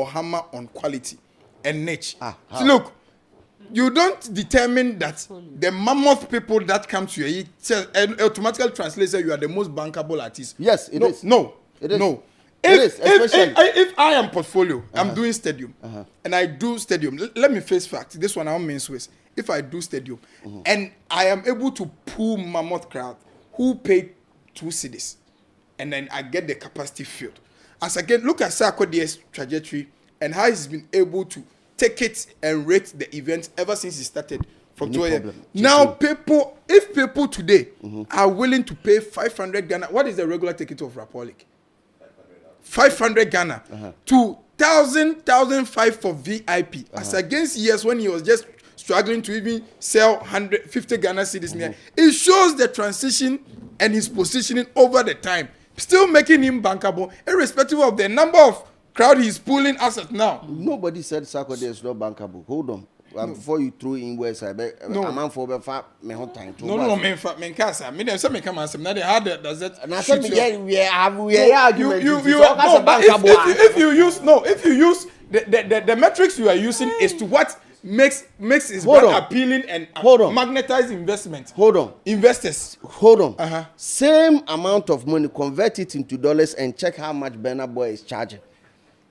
hammer on quality and niche? So look, you don't determine that the mammoth people that come to you automatically translates that you are the most bankable artist. Yes, it is. No, it is. No. If I am portfolio, I'm doing stadium, and I do stadium. Let me face fact. This one I don't mean Swiss. If I do stadium, and I am able to pull mammoth crowd who paid 2 cedis, and then I get the capacity filled. As again, look at Sarkodie's trajectory and how he's been able to take it and rate the event ever since he started from 12 Now, if people today are willing to pay 500 Ghana, what is the regular ticket of Rapolic? 500 Ghana to 1,005 for VIP, as against years when he was just struggling to even sell 150 Ghana cedis. It shows the transition and his positioning over the time, still making him bankable, irrespective of the number of crowd he's pulling assets now. Nobody said Sarkodie is not bankable. Hold on. Before you throw in words, I bet a man for me whole time. No, me casa. Me dem say me come and say now they had does that. And I said we have argument. If you use the metrics you are using is to what makes his brand appealing and magnetize investment. Investors. Hold on. Same amount of money, convert it into dollars and check how much Burna Boy is charging.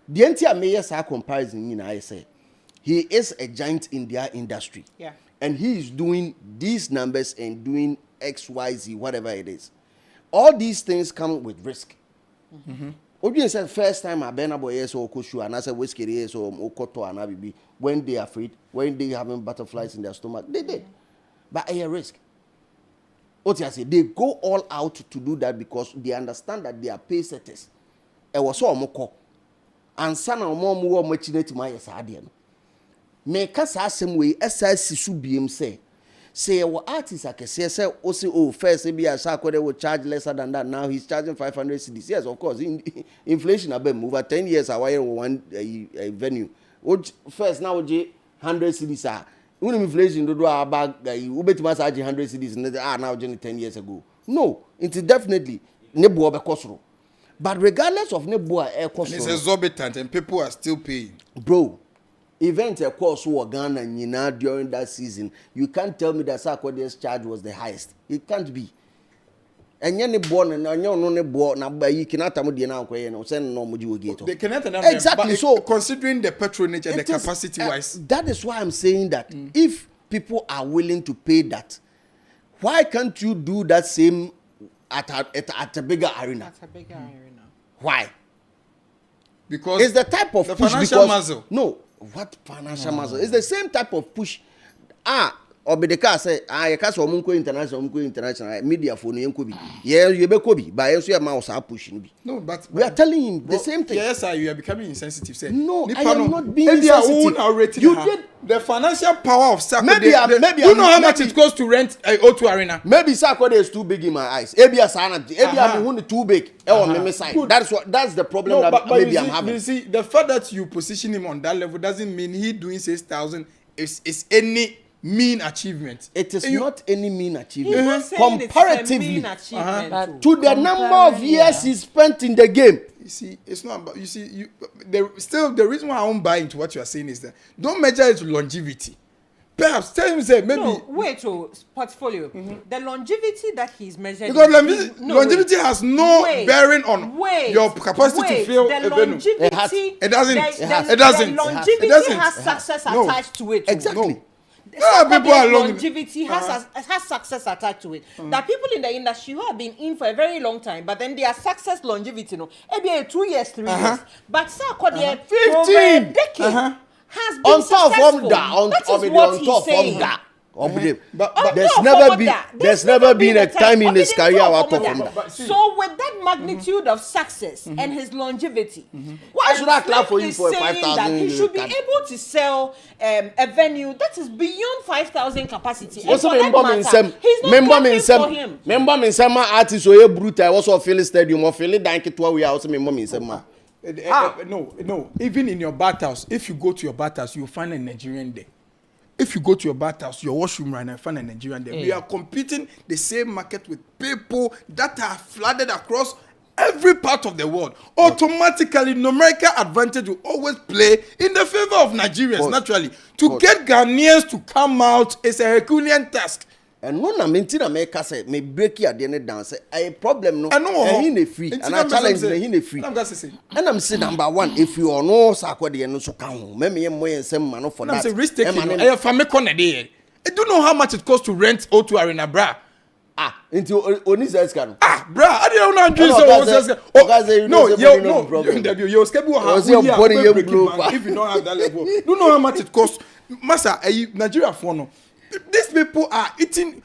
The entire mayors are comparison, I say. He is a giant in their industry. Yeah. And he is doing these numbers and doing X, Y, Z, whatever it is. All these things come with risk. Obviously, said first time I Burna Boy yes or Koshu and I said whiskey yes or Okoto and Abibi when they are afraid, when they having butterflies in their stomach, they did. But a risk. What I say, they go all out to do that because they understand that they are pay setters. It was so moko. And son or mom who are machinate my sadian. Make us ask him way SIC should be him say our artists I can say also first maybe I Sarkodie will charge lesser than that. Now he's charging 500 cedis. Yes, of course, inflation have been over 10 years. I wire one venue first now we 100 cedis ah. When inflation do about you bet mas 100 cedis now 10 years ago. No, it's definitely nebo be kosoro. But regardless of nebo kosoro, it's exorbitant and people are still paying. Bro, event a course war Ghana during that season, you can't tell me that Sarkodie's charge was the highest. It can't be. And any born and no born now by you cannot tell me now send no muji. They cannot exactly. So considering the patronage and the capacity wise, that is why I'm saying that if people are willing to pay that, why can't you do that same at a bigger arena? At a bigger arena. Why? Because it's the type of the push financial muscle. No, what financial muscle? It's the same type of push. Obedeka say you can't so international media for no yanko bi. Yeah, you be kobi, but you say mouse are pushing. No, but we are telling him the same thing. Yes, sir, you are becoming insensitive. Say no, I am not being insensitive. You did the financial power of Sako. Maybe you know how much it costs to rent a O2 arena. Maybe Sako is too big in my eyes. Maybe I'm too big. On my side. That's the problem that maybe I'm having. You see, the fact that you position him on that level doesn't mean he doing 6,000 is any mean achievement. It is not any mean achievement. Comparatively to the number of years he spent in the game. You see, it's not about. You see, still the reason why I won't buy into what you are saying is that don't measure it to longevity. Perhaps tell him say maybe. No, wait, portfolio. The longevity that he's measuring. Because longevity has no bearing on your capacity to fill a venue. It doesn't. The longevity has success attached to it. Exactly. People are longevity has success attached to it. There are people in the industry who have been in for a very long time, but then their success longevity, maybe 2 years, 3 years. But Sarkodie 15 decade has been on top successful. That is what he's saying. But there's never been a time in his career so with that magnitude of success and his longevity, why should I clap for him for 5,000? He should be able to sell a venue that is beyond 5,000 capacity. Also, he's not clapping for him. Remember me some artists who are brutal also feel stadium or feel dank to we also remember me some. No. Even in your bathhouse, if you go to your bathhouse, you'll find a Nigerian there. If you go to your bathhouse, your washroom right now, find a Nigerian there. We are competing the same market with people that are flooded across every part of the world. Automatically, numerical advantage will always play in the favor of Nigerians, naturally. To get Ghanaians to come out is a Herculean task. And no, I'm say me break your DNA down. Say a problem no. I know. He free, and I challenge he free. And I'm saying number one, if you are no Sarkodie no so come, me and some man for that. I'm saying risk taking. I family corner there. I don't know how much it costs to rent O2 Arena, bra. Into Onisa can. Bra, I don't know how to no, yo, if you don't have that level. Don't know how much it costs. Massa, Nigeria for no. These people are eating.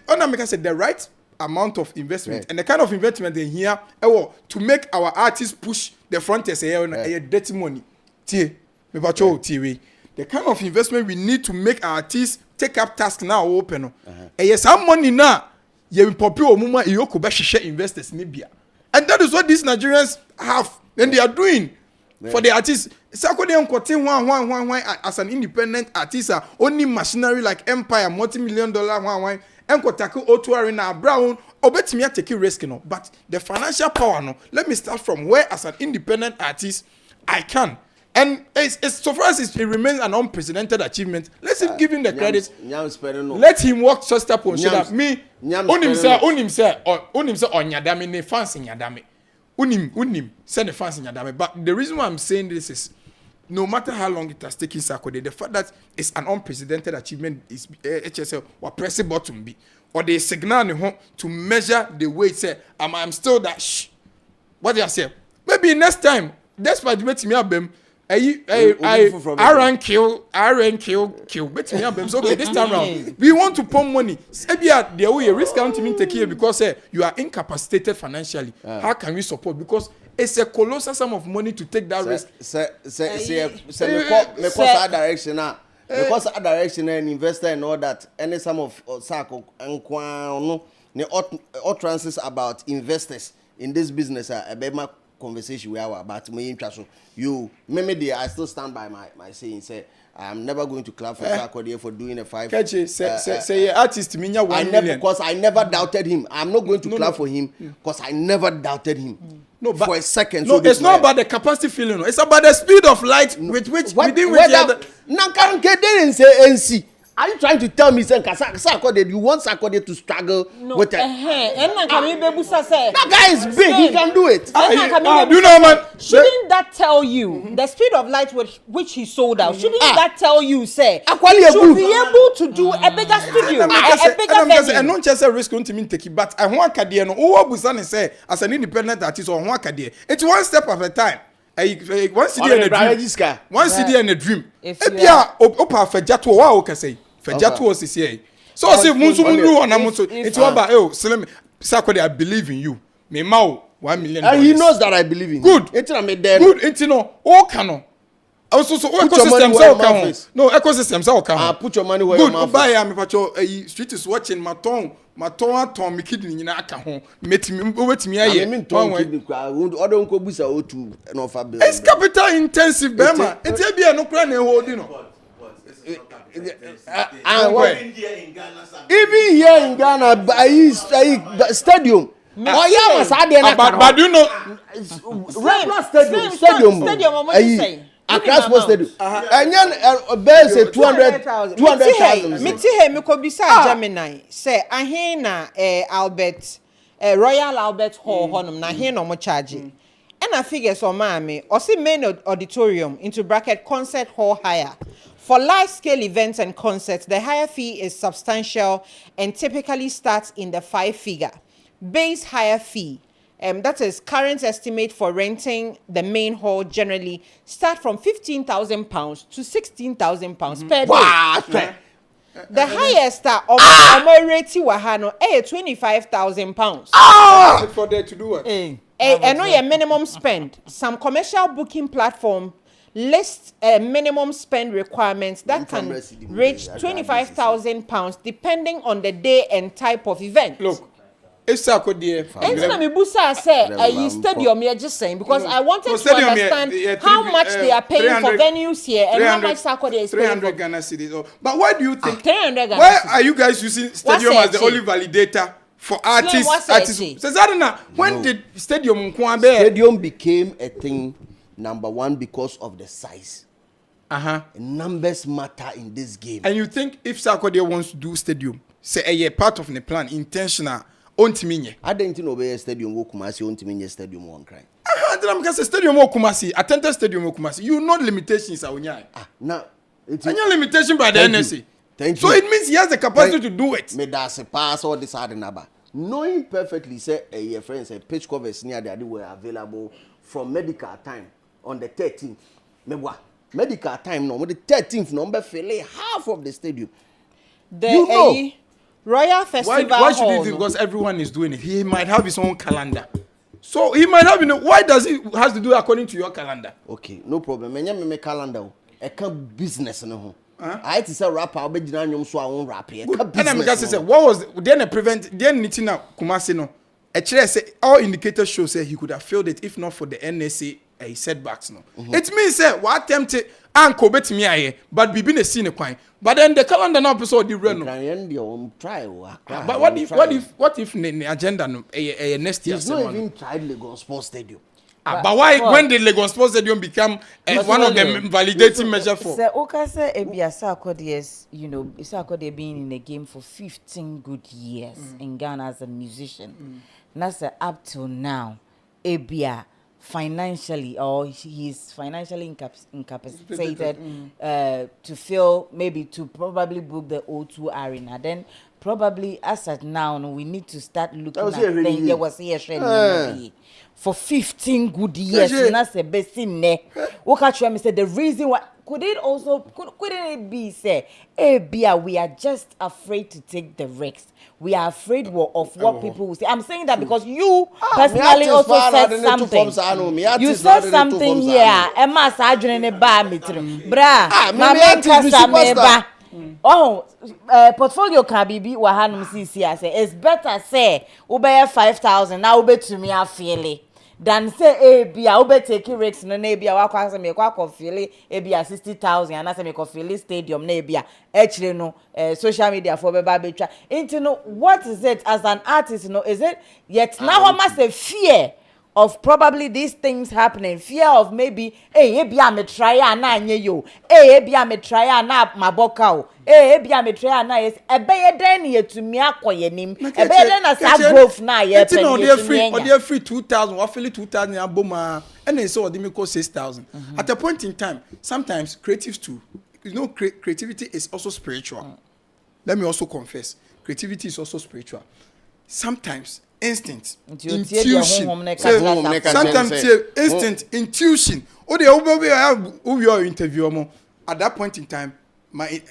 Onameka said the right amount of investment and the kind of investment they here to make our artists push the frontiers dirty money. The kind of investment we need to make our artists take up task now open. Some money now you popular muma iyoko be investors in Libya. And that is what these Nigerians have and they are doing. For the artists, Sarkodie one as an independent artist, only machinery like Empire, multi-million-dollar one tackle O2 Arena, Brown, obetimi take risk no. But the financial power no. Let me start from where as an independent artist I can. And it's so far as it remains an unprecedented achievement. Let's give him the credit. Let him work so step on shoulder. Me, unim say onyadame ne fans in yadame. Unim send the fans in Yadame. But the reason why I'm saying this is no matter how long it has taken Sarkodie, the fact that it's an unprecedented achievement is HSL or press a button be or they signal to measure the way it say I'm still that what do you say? Maybe next time, despite the way to me abem Iron kill. Bet me abem. So okay, this time round we want to pump money. Sebia the way risk count me take here because you are incapacitated financially. How can we support? Because it's a colossal sum of money to take that risk. Me cause that direction now. Because that direction and investor and all that. Any some of Sako and no utterances about investors in this business conversation we have about me interest. You, maybe I still stand by my saying. Say I'm never going to clap for Sarkodie for doing a 5. Say artist minya 1 million. Because I never doubted him. I'm not going to clap for him because I never doubted him. No, but for a second. No, it's not about the capacity feeling. It's about the speed of light with which within which. Now, can't get there and say NC. Are you trying to tell me, Sarkodie, you want Sarkodie to struggle with it? That guy is big. He can do it. Do you know, man? Shouldn't that tell you the speed of light with which he sold out? Shouldn't that tell you, say, he should be able to do a bigger studio, a bigger venue? And not just a risk to me take it, but I want Kadia no. Who Busan say as an independent artist or one Kadia? It's one step at a time. One CD and a dream. One CD and a dream. If you are opa fejato, wa o say fejato is here. So I say munsu mundu on amunsu. It's about Slim Sarkodie, I believe in you. Me mau $1 million. And he knows that I believe in him. Good. It's not me there. Good. It's no. Oh cano. Also, so ecosystem say okay. No ecosystem say okay. Put your money where your mouth is. Good. Buy am pacho. Street is watching my tongue me kidney nyina aka ho metimi obetimi aye me ton kidney kwa odo nko busa o2 no fa bill. It's capital intensive bema enti e bia no kura na hold no. Even here in Ghana by stadium. Oh yeah, was had there but you know stadium Accra Sports Stadium. And then bell say 200,000. Me ti he me ko bisa Gemini say ahe na Albert Royal Albert Hall honum na he no mo charge. And I figure so maame o see main auditorium into bracket concert hall hire. For large-scale events and concerts, the hire fee is substantial and typically starts in the 5-figure. Base hire fee, that is current estimate for renting the main hall generally start from £15,000 to £16,000 per day. Wow. The highest rate wahano £25,000. For there to do what? I know your minimum spend. Some commercial booking platform list minimum spend requirements that can reach £25,000 depending on the day and type of event. Look, it's Sarkodie. Anytime me busa say stadium, you're just saying because I wanted to understand how much they are paying for venues here and how much Sarkodie is paying for. 300 Ghana cedis. But why do you think? 300 Ghana. Why are you guys using stadium as the only validator for artists? When did stadium became a thing? Number one, because of the size. Numbers matter in this game. And you think if Sarkodie wants to do stadium, say a part of the plan, intentional, ontiminye. I didn't know where stadium wo Kumasi ontiminye stadium one cry. Because stadium wo Kumasi, attended stadium wo Kumasi. You know limitations are unyai. Now, it's any limitation by the NSA. Thank you. So it means he has the capacity to do it. Me that's a pass or this hard number. Knowing perfectly, say your friends say pitch covers near the were available from medical time. On the 13th, medical time no, the 13th number fill half of the stadium. The Royal Festival. Why should he do it? Because everyone is doing it. He might have his own calendar. So he might have, why does he has to do according to your calendar? Okay, no problem. Me calendar. I can't business no. I had to say rapper, I'll be doing so I won't rap here. And I'm going to say, what was then a prevent, then Nitina Kumasi no. Actually, say all indicators show say he could have failed it if not for the NSA setbacks no. It means say what attempted and bet me aye, but be been a scene quite. But then the calendar now episode the run. But what if the agenda no next year? He's not even tried Lagos Sports Stadium. But why when did Lagos Sports Stadium become one of the validating measures for? Sir, Okasa Ebia Sarkodie, Sarkodie being in the game for 15 good years in Ghana as a musician. That's up till now, Ebia financially, or he's financially incapacitated to fill, maybe to probably book the O2 Arena. Then probably as at now, we need to start looking at things. There was here for 15 good years. That's the best thing. What said the reason why couldn't it be say, we are just afraid to take the risks. We are afraid of what people will say. I'm saying that because you personally also said something. You said something here. Emma Sajun and Ba Mitrim. Bra, Mama Oh, portfolio can be Wahanum CC. It's better say, Ubaya 5,000, now ube to me, I feel it. than say be a ube take risks no na be a wakwa me kwa feel e be a 60,000 and say me ko feel stadium na be a actually no social media for be betwa into no what is it as an artist no is it yet now must a fear of probably these things happening, fear of maybe be a me try na anye yo be a me try na maboka be a me try na yes e be den ye to me akoye nim e be den as a growth na ye pen no dey free 2,000 what feel 2,000 aboma and then so dey me call 6,000 at a point in time sometimes creatives too creativity is also spiritual. Let me also confess creativity is also spiritual. Sometimes instinct, intuition. Sometimes instinct, intuition. Oh, the interview at that point in time, I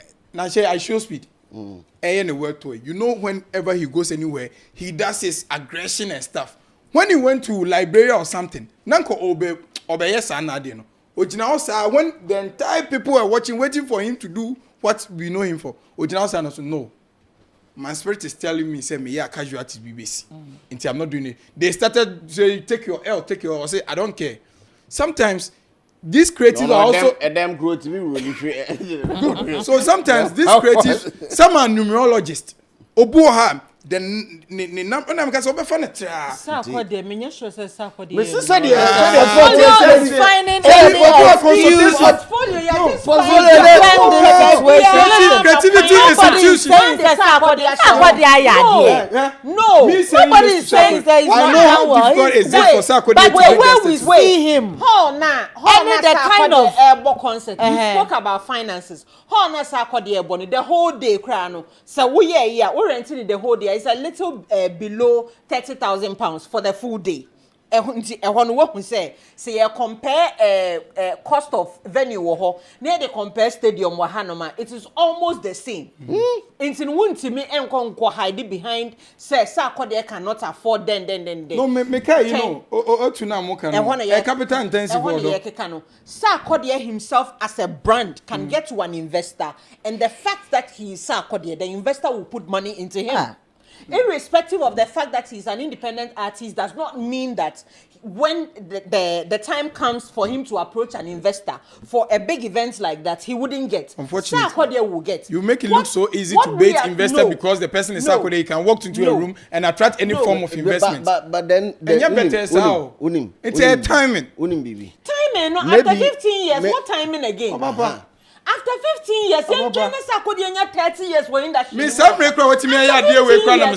show speed. The word to it. You know, whenever he goes anywhere, he does his aggression and stuff. When he went to Liberia or something, Nanko obey Sanadino. When the entire people were watching, waiting for him to do what we know him for, Ojina Sana no. My spirit is telling me, say me, yeah, casualties BBC. Until I'm not doing it. They started say, take your L, take your. I say, I don't care. Sometimes these creatives are also. Them grow to be really. So sometimes these creatives, some are numerologists. Obuoha. Then number na mkasa obe fane tra Sako de me sure say Sako de me say de finding creativity is institution. No, nobody is saying there is no difficult is it for Sako but where we see him the kind of airborne concept you spoke about finances na Sako de airborne the whole day cry no so we renting the whole day. It's a little below 30,000 pounds for the full day. Say compare cost of venue near the compare stadium wahanoma it is almost the same. Into me and hide behind say Sarkodie cannot afford then. No me can you know to now mo can a capital intensive Sarkodie himself as a brand can get to an investor and the fact that he is Sarkodie the investor will put money into him. Irrespective of the fact that he's an independent artist does not mean that when the time comes for him to approach an investor for a big event like that, he wouldn't get. Unfortunately, Sarkodie will get. You make it look so easy to bait investor because the person is Sarkodie, he can walk into a room and attract any form of investment. But then it's a timing. Timing, after 15 years, what timing again? After 15 years, young Jonas Sarkodie 30 years were in that. Miss Africa, what me idea we can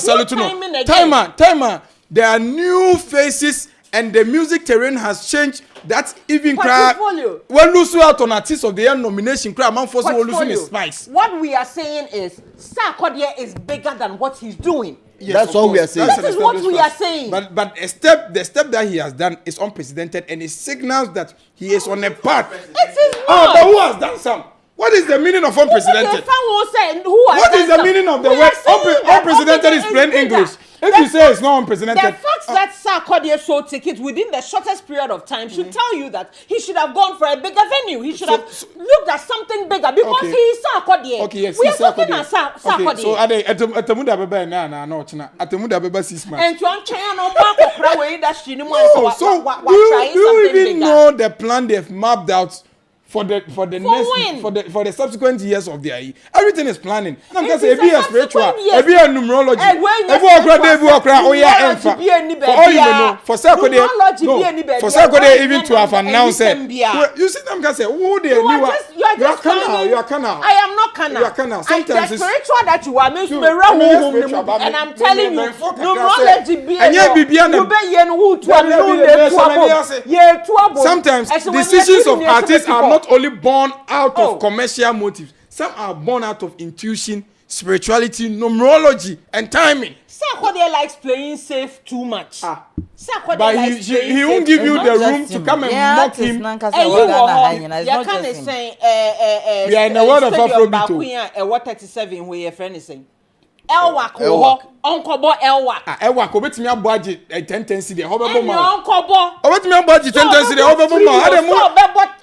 timer. There are new faces and the music terrain has changed. That's even crap. When lose out on artist of the year nomination, crap man force will losing his spice. What we are saying is Sarkodie is bigger than what he's doing. Yes, that's what we are saying. That is what we are saying. But the step that he has done is unprecedented and it signals that he is on a path. It is not. But who has done some? What is the meaning of unprecedented? What is the meaning of the word unprecedented is plain English? If you say it's not unprecedented. The fact that Sarkodie sold tickets within the shortest period of time should tell you that he should have gone for a bigger venue. He should have looked at something bigger because he is Sarkodie. Okay, yes, we are talking about Sarkodie. Okay, so Atemuda Beba no Atemuda Beba 6 months. And to China no back of way that she no so do you even know the plan they've mapped out for the subsequent years of their year? Everything is planning. I'm gonna say a spiritual, a numerology. For Sarkodie even to have announced it. You see, I'm gonna say, who they you are canal. I am not canal. You are canal. Sometimes the spiritual that you are means and I'm telling you, numerology sometimes decisions of artists are not only born out of commercial motives. Some are born out of intuition, spirituality, numerology, and timing. Sarkodie likes playing safe too much. But he won't give you the room to come and mock him. You can't say we are in the world of Afrobeat. What 37 where your friend is saying. Elwak Onkobo Elwak. Elwak obetimi abwaje 10 cedi e hobebo ma. Onkobo. Obetimi abwaje 10 cedi e hobebo ma. Ademu. So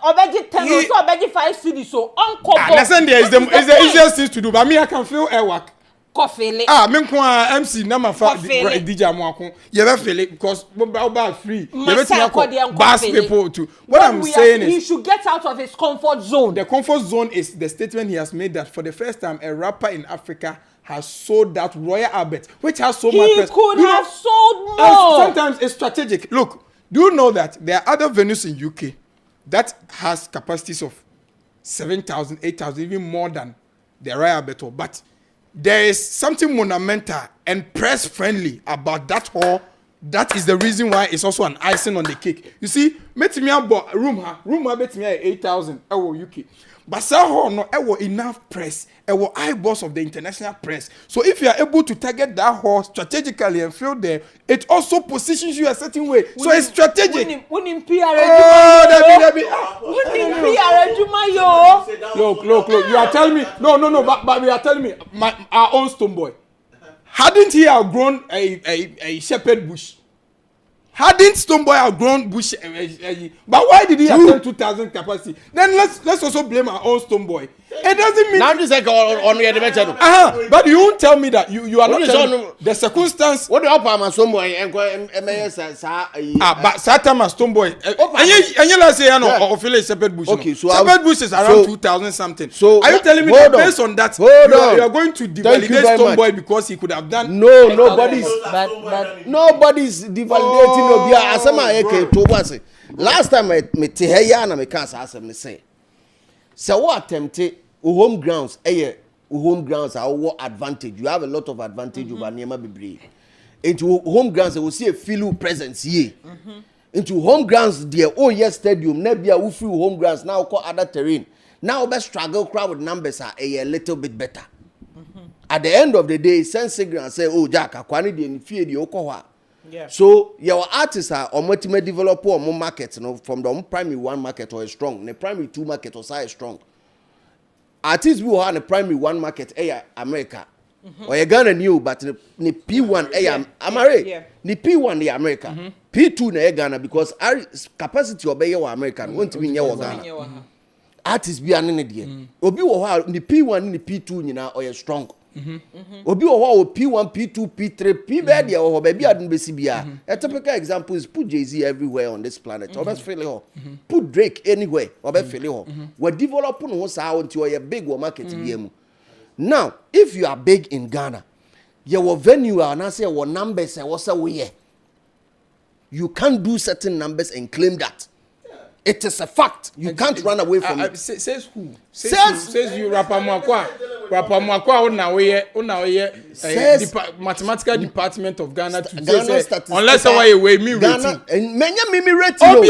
obeji 10 so obeji 5 cedi so Onkobo. Listen, there is the easiest thing to do, but me I can feel Elwak. Kofele. Me kwa MC na mafa DJ Amwako. You be feel it because about free. You be bus people too. What I'm saying is he should get out of his comfort zone. The comfort zone is the statement he has made that for the first time a rapper in Africa has sold that Royal Albert, which has so much press. He could have sold more. Sometimes it's strategic. Look, do you know that there are other venues in UK that has capacities of 7,000, 8,000, even more than the Royal Albert, but there is something monumental and press friendly about that hall. That is the reason why it's also an icing on the cake. You see, metimi abo room betimi 8,000 UK. But so no enough press, eyeballs of the international press. So if you are able to target that hall strategically and fill there, it also positions you a certain way. So it's strategic. Look. You are telling me no. But we are telling me our own Stone Boy. Hadn't he outgrown a shepherd bush? Hadn't Stone Boy outgrown bush? But why did he have 2,000 capacity? Then let's also blame our own Stone Boy. It doesn't mean now this like on the dimension. But you won't tell me that you are not telling the circumstance. What do you offer my Stone Boy and but Satama Stone Boy. And you last say no or feel shepherd bush. Okay, so shepherd bush is around 2,000 something. So are you telling me that based on that you are going to devalidate Stone Boy because he could have done? No, nobody's devalidating Obia. Asama eke to was last time me teheya na me kan sa asem me say. So what attempted home grounds home grounds are what advantage. You have a lot of advantage over Niema Bibre. Into home grounds, you will see a feel presence here. Into home grounds, dear stadium, nebia ufu home grounds now call other terrain. Now best struggle crowd with numbers are a little bit better. At the end of the day, send signal and say, oh Jack, akwani di fear the okowa. Yeah. So your artists are or multi developer or more markets, from the primary one market or a strong, the primary two market or size strong. Artists who are in the primary one market, America. Or you Ghana new, but the P1 America. The P1 the America. P2 na Ghana because our capacity of American won't be near Ghana. Artists be an idea. Obi wa the P1 the P2 you know or strong. Obi wa P1 P2 P3 P bed or baby adun besi bia. A typical example is put Jay-Z everywhere on this planet. Or best feel put Drake anywhere or best feel we developing who sa until you big market BM. Now, if you are big in Ghana, your venue and I say what numbers and what's away. You can't do certain numbers and claim that. It is a fact. You can't run away from it. Says who? Says you Rapper Mwakwa mathematical department of Ghana to Ghana unless I weigh me rating. And many rating. Obi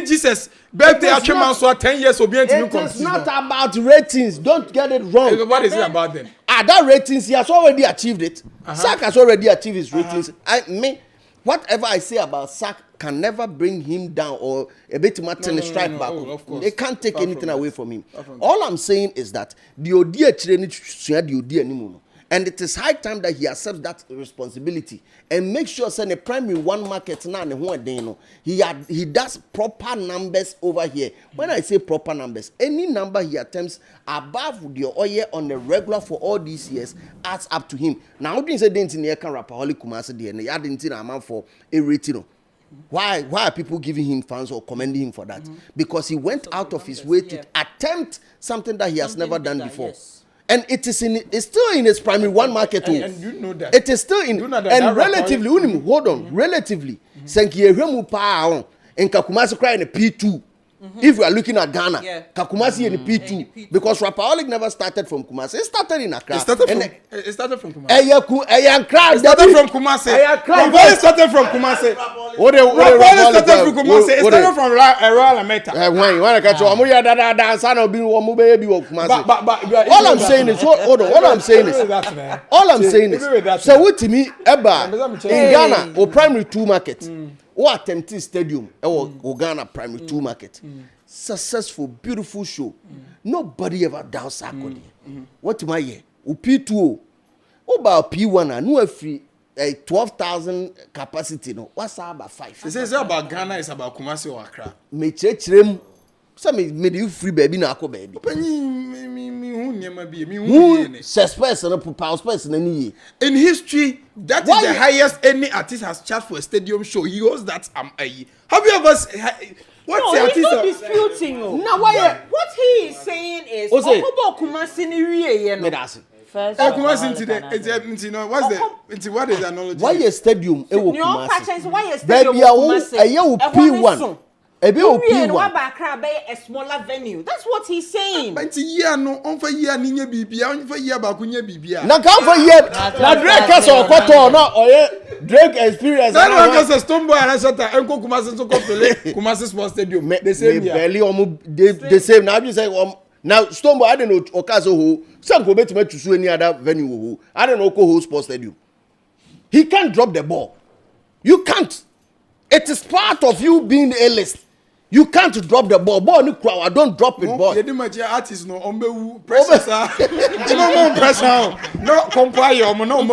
Jesus. Birthday actually so 10 years obi it is not about ratings. Don't get it wrong. What is it about then? That ratings, he has already achieved it. Sack has already achieved his ratings. Whatever I say about Sack can never bring him down or a bit Martin strike back. They can't take anything away from him. All I'm saying is that the Odia training the Odia anymore. And it is high time that he accepts that responsibility and make sure send a primary one market now he does proper numbers over here. When I say proper numbers, any number he attempts above the oil on the regular for all these years adds up to him. Now I didn't say didn't in can rapper Holy Kumasi there and I didn't amount for a rating. Why are people giving him fans or commending him for that? Because he went out of his way to attempt something that he has never done before. Yes. And it's still in its primary one market. And you know that. It is still in and relatively hold on, relatively. Senki pa and Kakumasi cry in a P2. If we are looking at Ghana, Kakumasi in the P2 because Rapaholic never started from Kumasi. It started in Accra. It started from Kumasi. It started from Kumasi. Rapaholic started from Kumasi. Rapaholic started from Kumasi. It started from Royal America. When you want to catch all I'm saying is all I'm saying is so what to me Eba in Ghana or primary two market. What attempted stadium or Ghana primary two market. Successful, beautiful show. Nobody ever doubts Sakodi. What my year? P2 about P1 and no free 12,000 capacity. No, what's about 5? It says about Ghana is about Kumasi or Accra. Me church rem. Some made you free baby na baby. Who suspects and a person any in history? That is the highest any artist has charged for a stadium show. He owes that Have you ever? What's no, the he's artist? not disputing. Now why? What he is saying is, Okobo Kumasi ni wiye no. First, What's is the analogy? Why a stadium? Why a stadium? P1. A smaller venue. That's what he's saying. But no, on for year ninya bibia, on for year bakunya bibia. Na come for year. Na Drake case or koto no or Drake experience. That one case Stone Boy and Shata Enko Kumasi so Kopele Kumasi Sports Stadium. The same year. Barely the same. Now you say now Stone Boy I don't know Okaso who some go bet to sue any other venue who I don't know who Sports Stadium. He can't drop the ball. You can't. It is part of you being A-list. You can't drop the ball. Ball ni kwa. Don't drop it, boy. You didn't artist no ombe pressure. No pressure. No compare you. No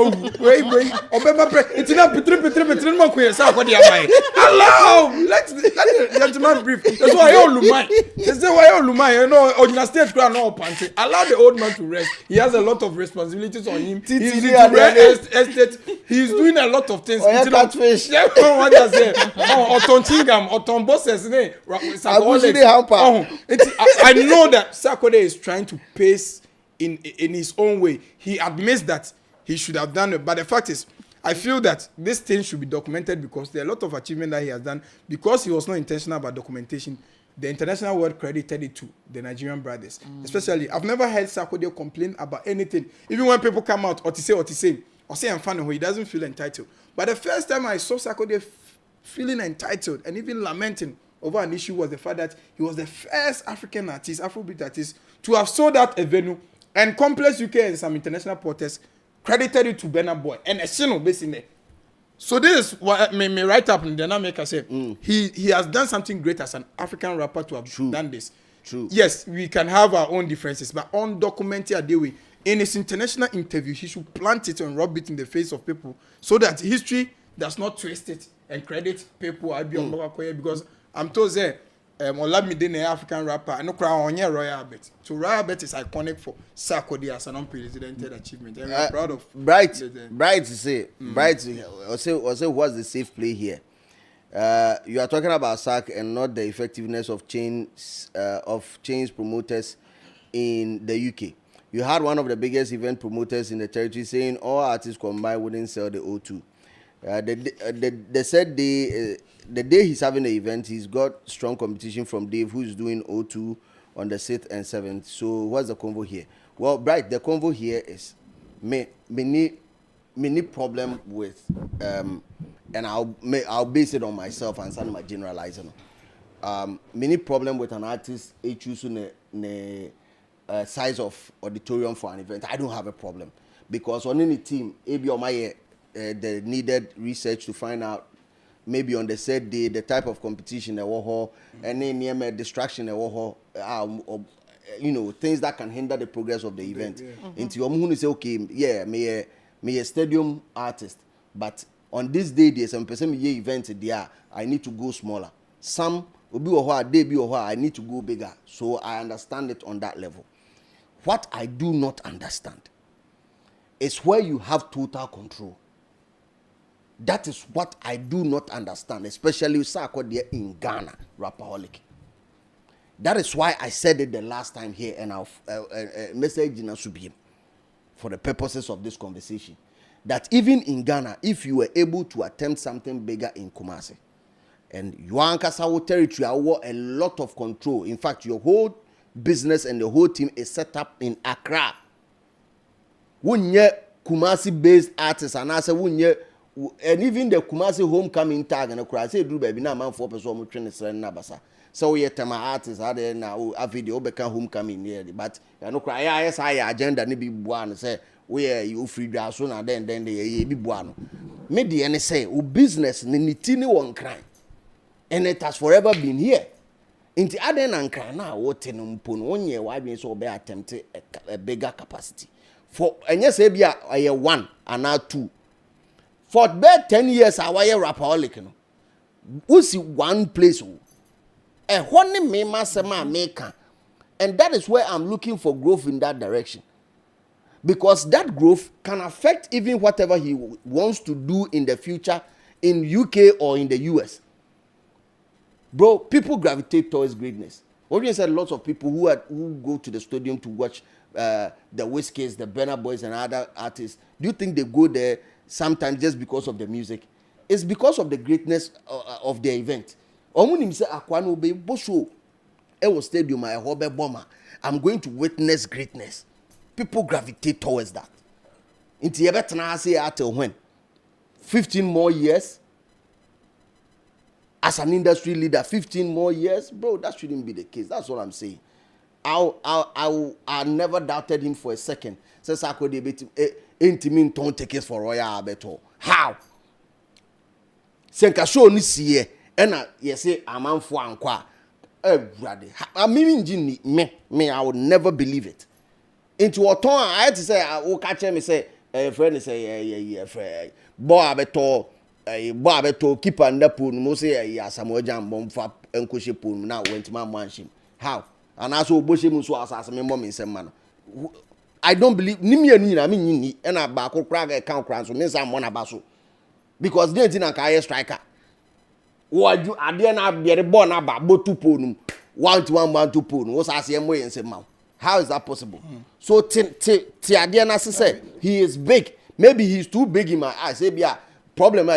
wait. Obema press. It's not pitri mo kwe sa kwadi amai. Allow. Let the gentleman brief. That's why you lumai. That's why you lumai. You know, on the stage crowd no panty. Allow the old man to rest. He has a lot of responsibilities on him. He's estate. He's doing a lot of things. Catfish. What does it? Oton Tingam, Oton bosses. I know that Sarkodie is trying to pace in his own way. He admits that he should have done it, but the fact is, I feel that this thing should be documented because there are a lot of achievements that he has done. Because he was not intentional about documentation, the international world credited it to the Nigerian brothers. Especially, I've never heard Sarkodie complain about anything. Even when people come out or say I'm fan, he doesn't feel entitled. But the first time I saw Sarkodie feeling entitled and even lamenting over an issue was the fact that he was the first African artist, Afrobeat artist, to have sold out a venue, and Complex UK and some international porters credited it to Burna Boy and a single base in there. So this is what made me write up in the dynamic. I said he has done something great as an African rapper to have done this. True. Yes, we can have our own differences, but undocumented way. In his international interview, he should plant it and rub it in the face of people so that history does not twist it and credit people because I'm told that Olamide an African rapper, I know crown on Royal Bet. So Royal Bet is iconic for Sarkodie as an unprecedented achievement. And we're proud of Bright to say, Bright say what's the safe play here? You are talking about SAC and not the effectiveness of chains promoters in the UK. You had one of the biggest event promoters in the territory saying all artists combined wouldn't sell the O2. They said the day he's having the event, he's got strong competition from Dave, who's doing O2 on the 6th and 7th. So what's the convo here? Well, Bright, the convo here is many problem with and I'll base it on myself and some my generalizing. Many problem with an artist choosing the size of auditorium for an event. I don't have a problem because on any team, maybe on my the needed research to find out maybe on the said day the type of competition there was and then near distraction there was you know things that can hinder the progress of the event. Into your moon say okay me a stadium artist, but on this day there's some person me event there I need to go smaller. Some will be or they be or I need to go bigger. So I understand it on that level. What I do not understand is where you have total control. That is what I do not understand, especially Sarkodie in Ghana, Rapaholic. That is why I said it the last time here, and I'll message in Asubim for the purposes of this conversation. That even in Ghana, if you were able to attempt something bigger in Kumasi, and Yuankasawo territory, I want a lot of control. In fact, your whole business and the whole team is set up in Accra. Wunye Kumasi-based artists, and I say wunye. And even the Kumasi homecoming tag and a say do baby now man 4 person mu train sren na basa. So we tema artists are there now a video become homecoming here but you know cry yes I agenda ni bi buan say we you free so na then they bi buan. Me the any say o business ni tini won cry. And it has forever been here. Inti aden and cry now what no mpo no onye why be so be attempt a bigger capacity. For and yes say be a 1 and 2. For about 10 years, I was a rapaholic. We see one place. A honey me masema maker. And that is where I'm looking for growth in that direction. Because that growth can affect even whatever he wants to do in the future in UK or in the US. Bro, people gravitate towards greatness. What said, lots of people who go to the stadium to watch the Wizkids, the Burna Boys, and other artists. Do you think they go there sometimes just because of the music? It's because of the greatness of the event. Stadium, I'm going to witness greatness. People gravitate towards that. Until when? 15 more years? As an industry leader, 15 more years? Bro, that shouldn't be the case. That's what I'm saying. I never doubted him for a second. Says I could debate him, don't take it for Royal Alberto. How? Senka show ni siye. Ena yese aman fo ankwa. I mean, me, I would never believe it. Into a tone, I had to say, I will catch him and say, a friend say, friend, boy, Beto, keep on the pool, Mose, Samuel Jam, Bomfa, and Cushy pool, now went to my mansion. How? And I saw Bushim so as a mom in some manner. I don't believe, Nimia, I mean, and a back or crack account crowns, and some one abaso. Because they didn't carry a striker. What you are there now be a born about both 2 pounds, 1 to 1 2 pounds. Was I see way and say, "Mouth, how is that possible?" So, Tiadiana said he is big. Maybe he's too big in my eyes. Problem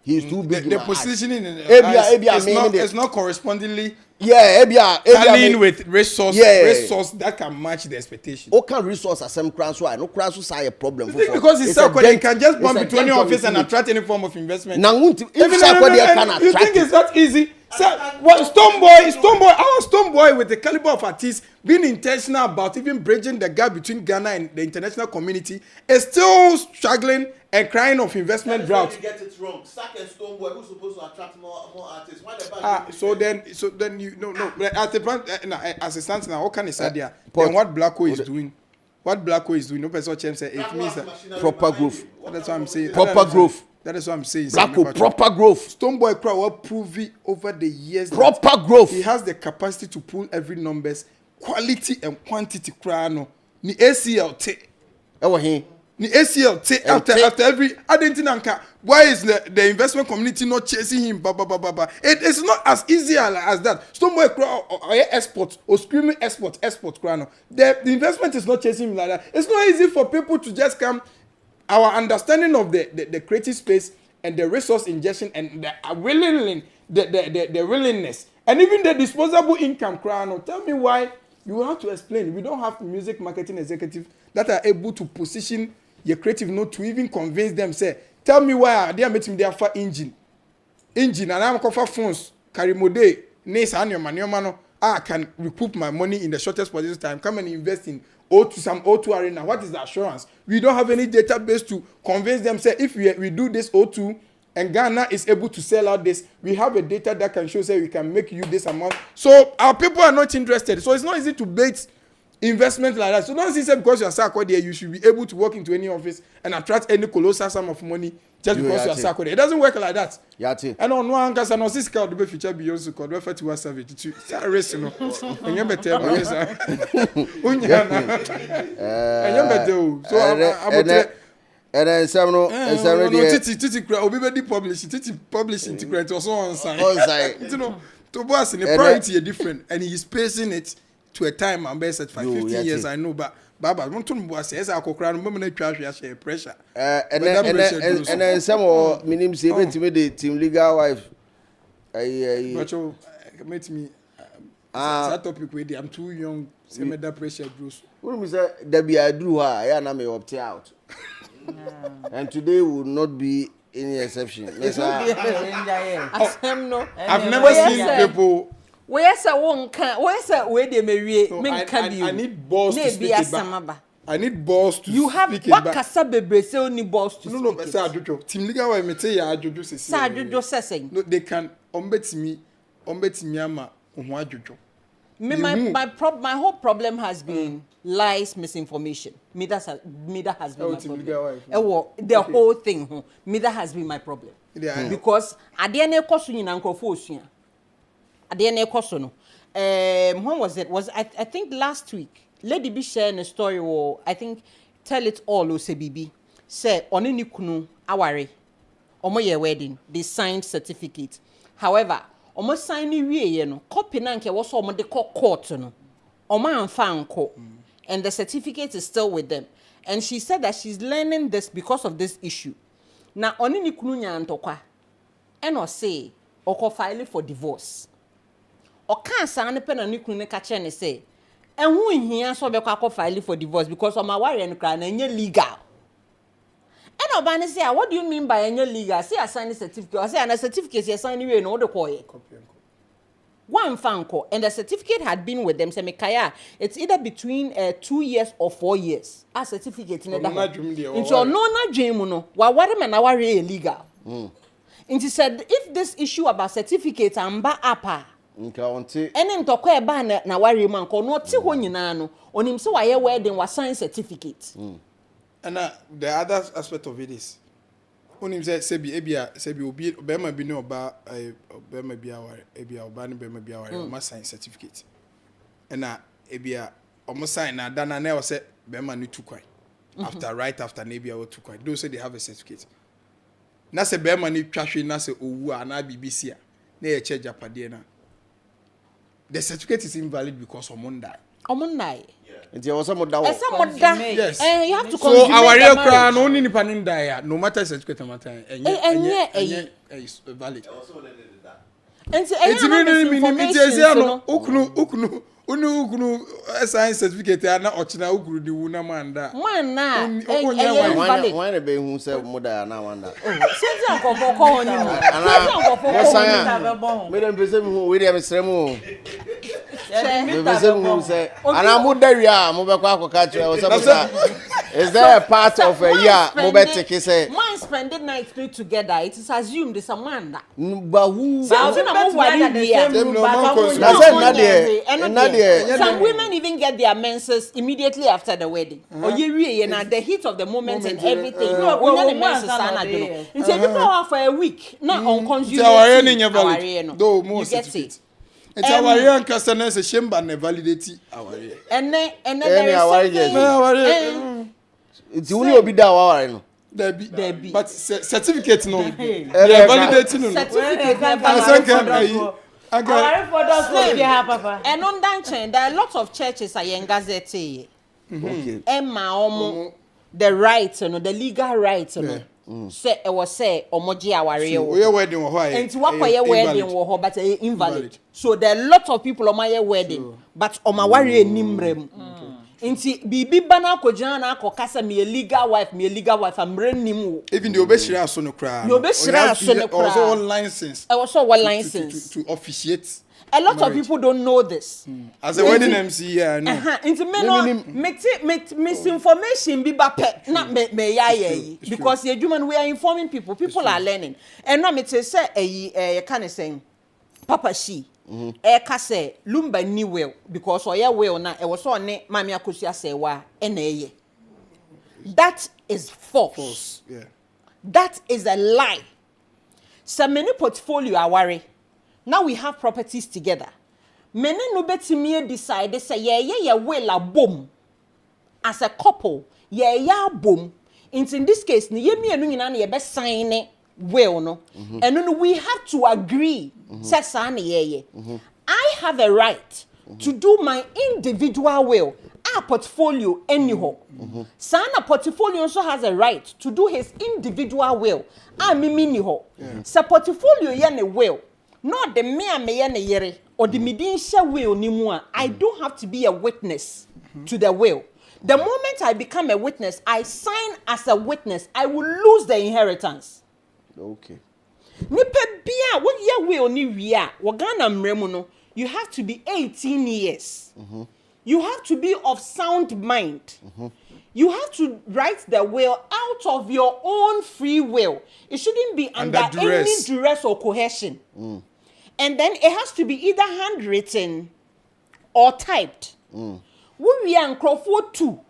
he's too big. The positioning in the it's not correspondingly. Tallying with resource that can match the expectation. Okay, resource as some crown so I no crown so say a problem because it's so you can just bump into any office and attract any form of investment. Now, if can attract, you think it's that easy? Stoneboy with the caliber of artists being intentional about even bridging the gap between Ghana and the international community is still struggling and crying of investment drought. You get it wrong. Sack and Stoneboy, who's supposed to attract more artists? Why the so then you no as it stands now, what can you say there? Then what Blacko is doing? What Blacko is doing? No person say it means proper growth. That's what I'm saying. Proper growth. That is what I'm saying. Blacko, proper growth. Stoneboy crowd will prove it over the years. Proper growth. He has the capacity to pull every numbers, quality and quantity crano. Ni ACLT. Ni ACLT after every identity. Why is the investment community not chasing him? It is not as easy as that. Stoneboy crowd or export or screaming export crano. The investment is not chasing him like that. It's not easy for people to just come. Our understanding of the creative space and the resource injection and the willingness and even the disposable income crown. Tell me why you will have to explain. We don't have music marketing executives that are able to position your creative note to even convince them. Say, tell me why they are making their far engine and I'm for phones carry mode nice and your man. I can recoup my money in the shortest possible time. Come and invest in O2 arena. What is the assurance? We don't have any database to convince them. Say if we do this O2 and Ghana is able to sell out this, we have a data that can show say we can make you this amount. So our people are not interested. So it's not easy to bait investment like that. So don't say because you are SACO there, you should be able to walk into any office and attract any colossal sum of money just because you are SACO there. It doesn't work like that. And on one case, and on this card, the feature beyond so called refer to us savage. It's a risk, you know. And you better, so and then some Titi publishing to grant also on side. You know, to boss in the priority is different, and he's pacing it to a time and best at 15 years. I know, but Baba, want to boss as I could crown women share pressure. And then some of my name say to me the team legal wife. Met me. That topic with I'm too young. Say me that pressure grows. What me say? Debbie, I do her. I am me opt out. And today will not be any exception. I've never seen people. Where's a one can? Where's a way they marry? I need balls to speak it back. I need balls to you have speak what it back. Kasabe say only balls to no, but say Ajojo. Team legal way me say ya Ajojo say. Say Ajojo say. No, they can ombeti me ama ohun Ajojo. My whole problem has been lies, misinformation. Me that has been my problem. The whole thing. Me that has been my problem. Because at the end of the course, you know, when was it? I think last week. Lady B shared a story or I think tell it all o se bibi. Say oni ni kunu aware. Omo ye wedding. They signed certificate. However, omo sign ni wie ye no. Copy na nke wo so omo de court no. Omo amfa anko. And the certificate is still with them. And she said that she's learning this because of this issue. Na oni ni kunu nya ntokwa. Eno say oko file for divorce. Oka sa ne pe na ni kunu ne ka che ne say enhu hia so be kwa file for divorce because o ma ware no kra na enye legal. And Obani say, what do you mean by any legal? Say, I sign a certificate. I say, and a certificate, you sign anyway, no, the call. One fanco, and the certificate had been with them. Say, Mekaya, it's either between 2 years or 4 years. A certificate in the into your no dream, no, what man are illegal. And he said, if this issue about certificates and ba apa. And then talk about na worry man, call no tea when you know, on him so I wedding was sign certificate. And the other aspect of it is, when him say sebi obi bema bi no ba bema bi aware ebia oba ne bema bi aware o sign certificate. And ebia o sign na dana na say bema ni tu kwan. After after na ebia o tu kwan. Those say they have a certificate. Na say bema ni twahwe na say owu a na BBC a na ye che japade na. The certificate is invalid because someone died. Nti e was moda wo. Yes. You have to so our real crown no ni panin die no matter certificate matter enye valid. Ukunu sign certificate na ochina ukuru di wu na manda. Why be hu say moda na wanda. Senti ankofo ko honi mu. Me dem pese mu we dem sremu. Ana moda wi a mo be kwa akoka kire o say is there a part of a year mo be take say man spend the night together it is assumed it's a man that but who some women even get their menses immediately after the wedding or you na the heat of the moment and everything no when the menses are do it's a people for a week not unconscious though most certificate it's our young customer say shame and validity our and then there is it's only obi da wa no there be but certificate no validating no certificate and on that chain there are lots of churches are in gazette okay emma the rights the legal rights say it was say omoji aware we wedding wo ho and what for wedding wo ho but invalid so there are lots of people on my wedding but omaware nimrem Inti bibi bana akojana na akokasa me legal wife am renim even the obeshira so no kra also one license to officiate a lot of people don't know this as a wedding MC no into misinformation bi bape na me yaye because the human we are informing people are learning and no me say can say papa she ka say lumba ni well because oya well na e was on mami akosia say wa na eye that is false that is a lie so many portfolio aware now we have properties together many no betimi decide say ye well abom as a couple ye bom in this case ni ye mienu nyina na ye be sign will no and then we have to agree I have a right to do my individual will our portfolio anyhow sana portfolio also has a right to do his individual will mimi ni ho sa portfolio ye ne will not the me ye ne yere or the midin share will ni mu I don't have to be a witness to the will. The moment I become a witness I sign as a witness I will lose the inheritance. Okay. Nipa bia what ye will ni wi a wo Ghana mremu no you have to be 18 years. You have to be of sound mind. You have to write the will out of your own free will. It shouldn't be under any duress or coercion. And then it has to be either handwritten or typed. We are Crawford too.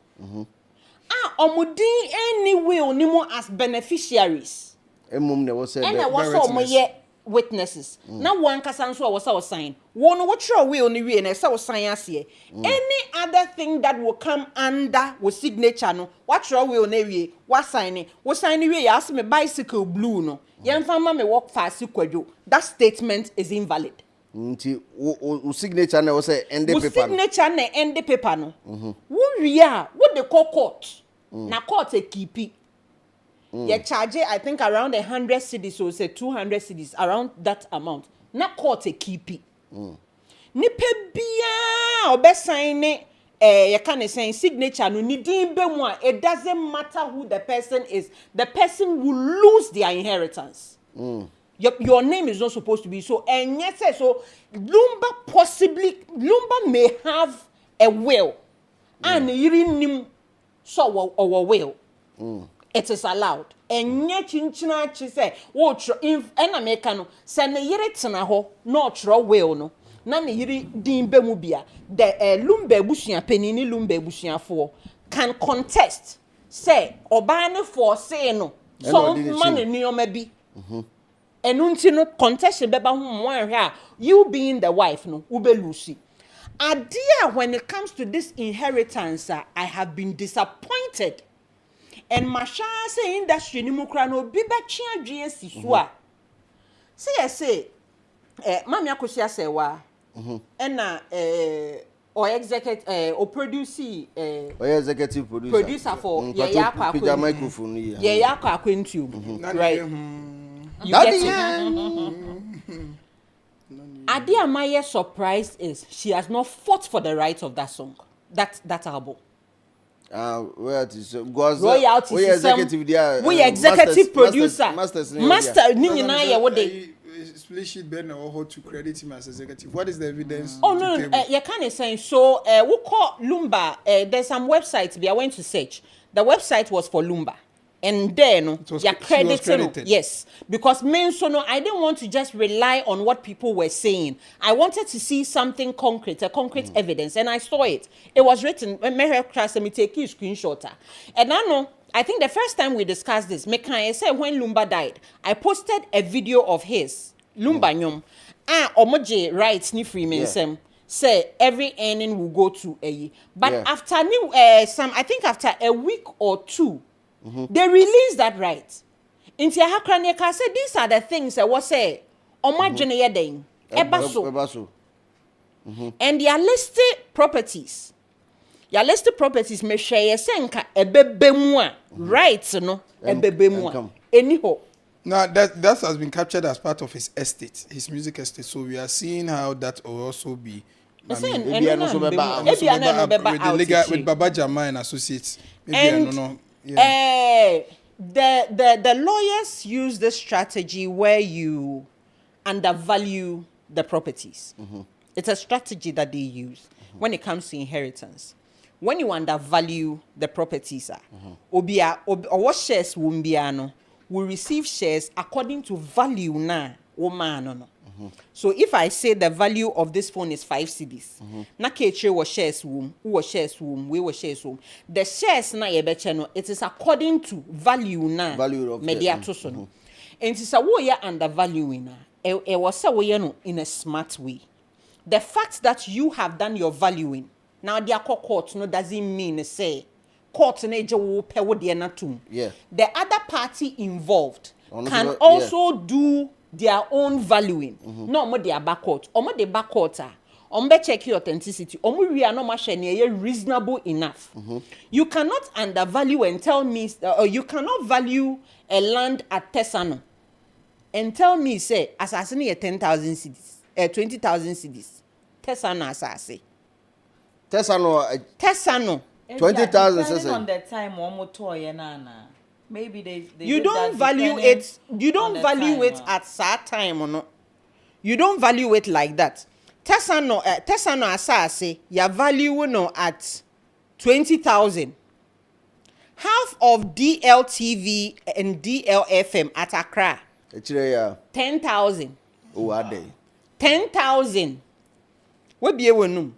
Omudin any will ni mo as beneficiaries. Emum ne was say witnesses. Na one kasa nso a was sign. One what your will ni we na say sign ase. Any other thing that will come under with signature no, what your will na we, what sign we ask me bicycle blue no. Yemfa ma me work fast kwadwo. That statement is invalid. Nti o signature na wo say end paper. Signature na end paper no. Wo wi a, wo de court. Na court e keep. You charge I think around 100 cedis or say 200 cedis around that amount. Na court a keep it. Nipe bia obe sign you can say signature no ni din be mu a it doesn't matter who the person is. The person will lose their inheritance. Your name is not supposed to be so. And yes, so Lumba may have a will and nim so our will. It is allowed. And yet, chinchina say, "Watch if an American send a yeretana ho, not draw will no. None yiri dimbe mubia. The lumbe bushia penini lumbe bushia for can contest. Say, obane for say no. Some money near maybe. And untino contest beba hum you being the wife no ube lucy. Idea when it comes to this inheritance, I have been disappointed. And Masha say industry ni mukra no biba chia dwen sisua. Say mami akosia say wa. Na or executive or producer executive producer for ya akwa microphone here. Ya akwa akwentu. Right. You get it. Adia Maya surprised is she has not fought for the rights of that song. That album. Where it is royalty we executive there. We executive producer. Master ni na ya what they split sheet Ben or to credit him as executive. What is the evidence? Oh no, you can't say so. We call Lumba. There's some websites. I went to search. The website was for Lumba. And then you credited. Yes, because I didn't want to just rely on what people were saying. I wanted to see something concrete, a concrete evidence, and I saw it. It was written. Let me take you a screenshot. And I think the first time we discussed this, I said when Lumba died, I posted a video of his Lumba nyom. Omoje rights ni Freemason. Say every earning will go to a. But after I think after a week or two. They released that right. Inti Hakraniaka said these are the things that was say omagene yeden ebaso. And their listed properties. Your listed properties me share senka ebebemu right no ebebemu anyhow. Now that has been captured as part of his estate, his music estate. So we are seeing how that will also be. With Baba Jama and associates. Maybe and I don't know. Yeah. The lawyers use this strategy where you undervalue the properties. It's a strategy that they use when it comes to inheritance. When you undervalue the properties, what shares will receive shares according to value na no. So if I say the value of this phone is 5 cedis, na keche was shares womb, who was shares womb, we were shares womb. The shares na yebecheno, it is according to value na media tosono. And it is a way undervaluing na. It was a way no in a smart way. The fact that you have done your valuing now the court no doesn't mean say court na eje wo pe wo de na tum. The other party involved can also do their own valuing. No more their backcourt. Omo the backcourt check your authenticity. We are not much reasonable enough. You cannot undervalue and tell me, or you cannot value a land at Tesano and tell me, say, assassinate 10,000 cities, 20,000 cities. Tesano assassin. Tesano. 20,000. On the time, one more toy nana. Maybe they you don't value it. You don't value it at that time or not. You don't value it like that. Tesano asase ya value no at 20,000. Half of DLTV and DLFM at Accra. 10,000. Oh, are they? 10,000. We be able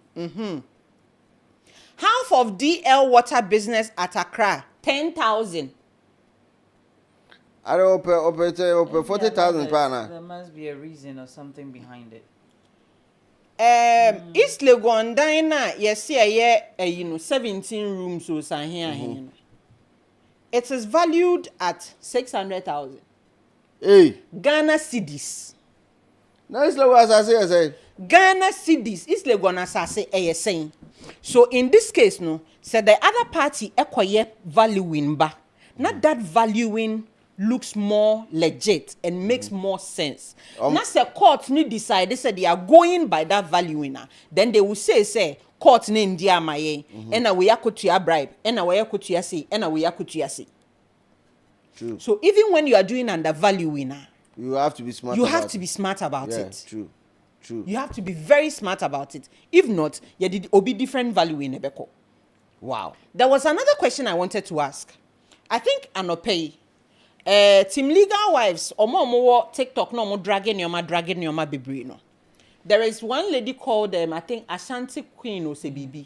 half of DL Water Business at Accra. 10,000. I don't open 40,000 pounds. There must be a reason or something behind it. East Legon Dina, yes, yeah, 17 rooms or so here. It is valued at 600,000. Hey, Ghana cedis. now it's like what I say. Ghana cedis. East Legon as I say, saying. So in this case, no, said the other party acquire valuing back. Not that valuing looks more legit and makes more sense. Now say court need decide they said they are going by that valuing, then they will say court ni India maye, and we are to your bribe, and we are to your see, and we are to your see. True. So even when you are doing undervaluing, You have to be smart. you have to be smart about it. True. You have to be very smart about it. If not, you did be different value in Ebeko. Wow. There was another question I wanted to ask. I think Anope, Team Legal Wives, or more TikTok, no more dragging your baby. No. There is one lady called I think Ashanti Queen or Sebibi.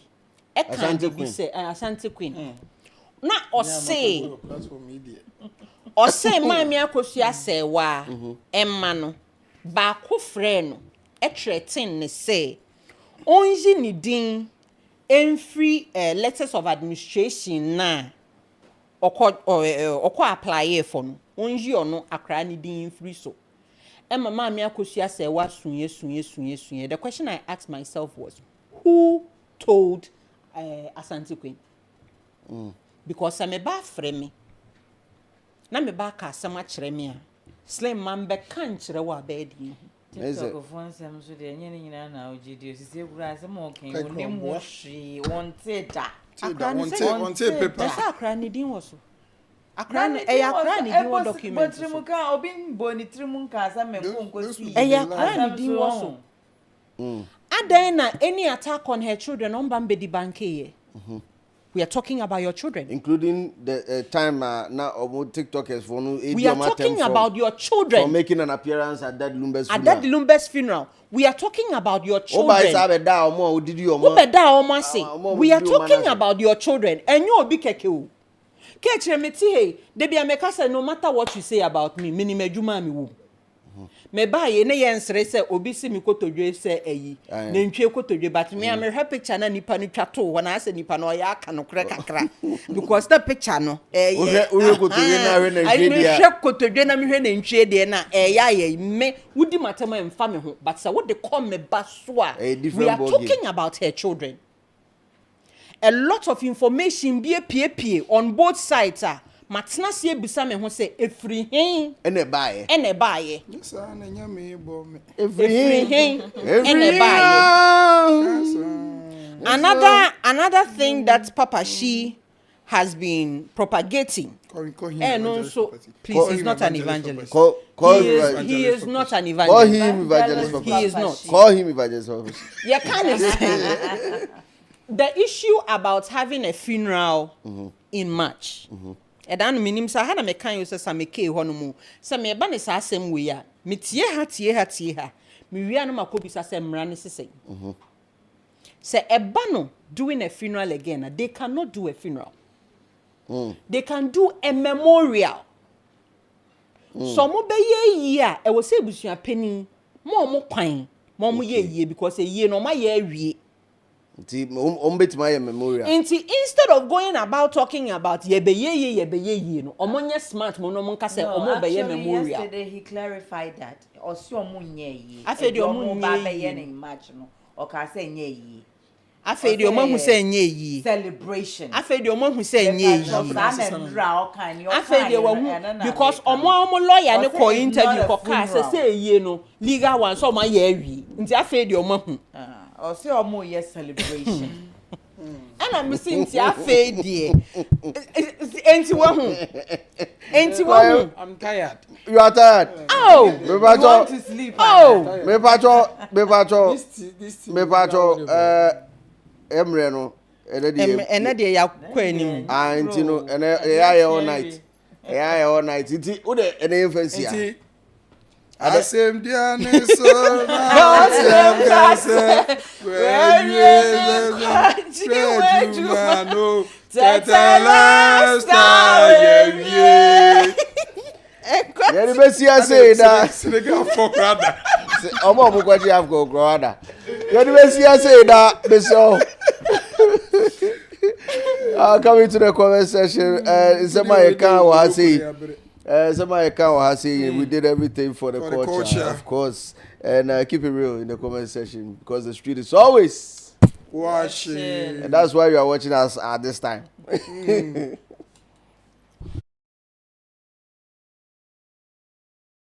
Ashanti Queen. Ashanti Queen. Na or say Mami Akosia say wa Emma no ba ko frɛ no threaten ne say onji ni din free letters of administration na oko apply for no onji ono akra ni din free so Emma Mami Akosia say wa sunye. The question I asked myself was, who told Ashanti Queen? Because I'm a bad friend. Na me ba ka sama kire me a slim man be kan kire wa be di TikTok phone sem so de enye ni nyina na ogidi osisi egura asem okan woni mo hwe wonte da wonte paper esa akra ni din wo so akra ni din wo document so but ka obi mbo ni trimu nka asa me ko nkosi akra ni din wo so adan na any attack on her children on bambe di banke ye. We are talking about your children. Including the time now TikTokers for no. We are talking about your children. For making an appearance at that Lumber's funeral. At that Lumber's funeral. We are talking about your children. We are talking about your children. And you be kekeu. Kechemeti debi ameka say no matter what you say about me, mini mejuma mi wo. Me ba ye ne yensre say obi si mi kotodwe say eyi na ntwe kotodwe but me am hwe picture na nipa no twato wona ase nipa no ya aka no kre kakra because that picture no we kotodwe na hwe na ntwe dia hwe kotodwe na me hwe na ntwe dia na ya me wudi matema emfa me ho but say what they call me baswa we are talking about her children. A lot of information be pie on both sides matna sie bisa me ho say efri hen ene baaye yes na nya me bo me efri hen ene baaye. Another thing that Papa She has been propagating and also please he's not an evangelist. He is not an evangelist. Call him evangelist. He is not. Call him evangelist. You can't say the issue about having a funeral in March. Edan minim sa ha na me kan yo se sa me ke ho no mu se me ba ne sa asem we ya me tie ha me wi anu makobi sa se mra ne sesen se eba no doing a funeral again they cannot do a funeral. They can do a memorial. So mo be ye a e wo se busua pani mo kwan mo ye because ye no ma ye awie. Memorial. Instead of going about talking about ye no omonye smart mo no monka say omo be ye memorial. Yesterday he clarified that osi omo nye yi afedi omo ba be ye na match no o ka say nye yi afedi omo hu say nye yi celebration afedi omo hu say nye yi afedi omo because omo lawyer ne call interview ko ka say ye no legal one so ma ye awie nti afedi omo hu or say omo yes celebration and I'm missing tia fade enti wo hu I'm tired. You are tired. Oh, you want to sleep. Oh, me pacho emre no ene de ya kwanim anti no ene ya all night iti wo de ene fancy Asem dia ne so na asem where no tetela star ye Yeah, the best you say that. Senegal for brother. Omo mo kwaji have go brother. Yeah, the best you say that. So coming to the comment section, somebody can say, somebody can say we did everything for the culture, of course, and keep it real in the comment section because the street is always watching, and that's why you are watching us at this time.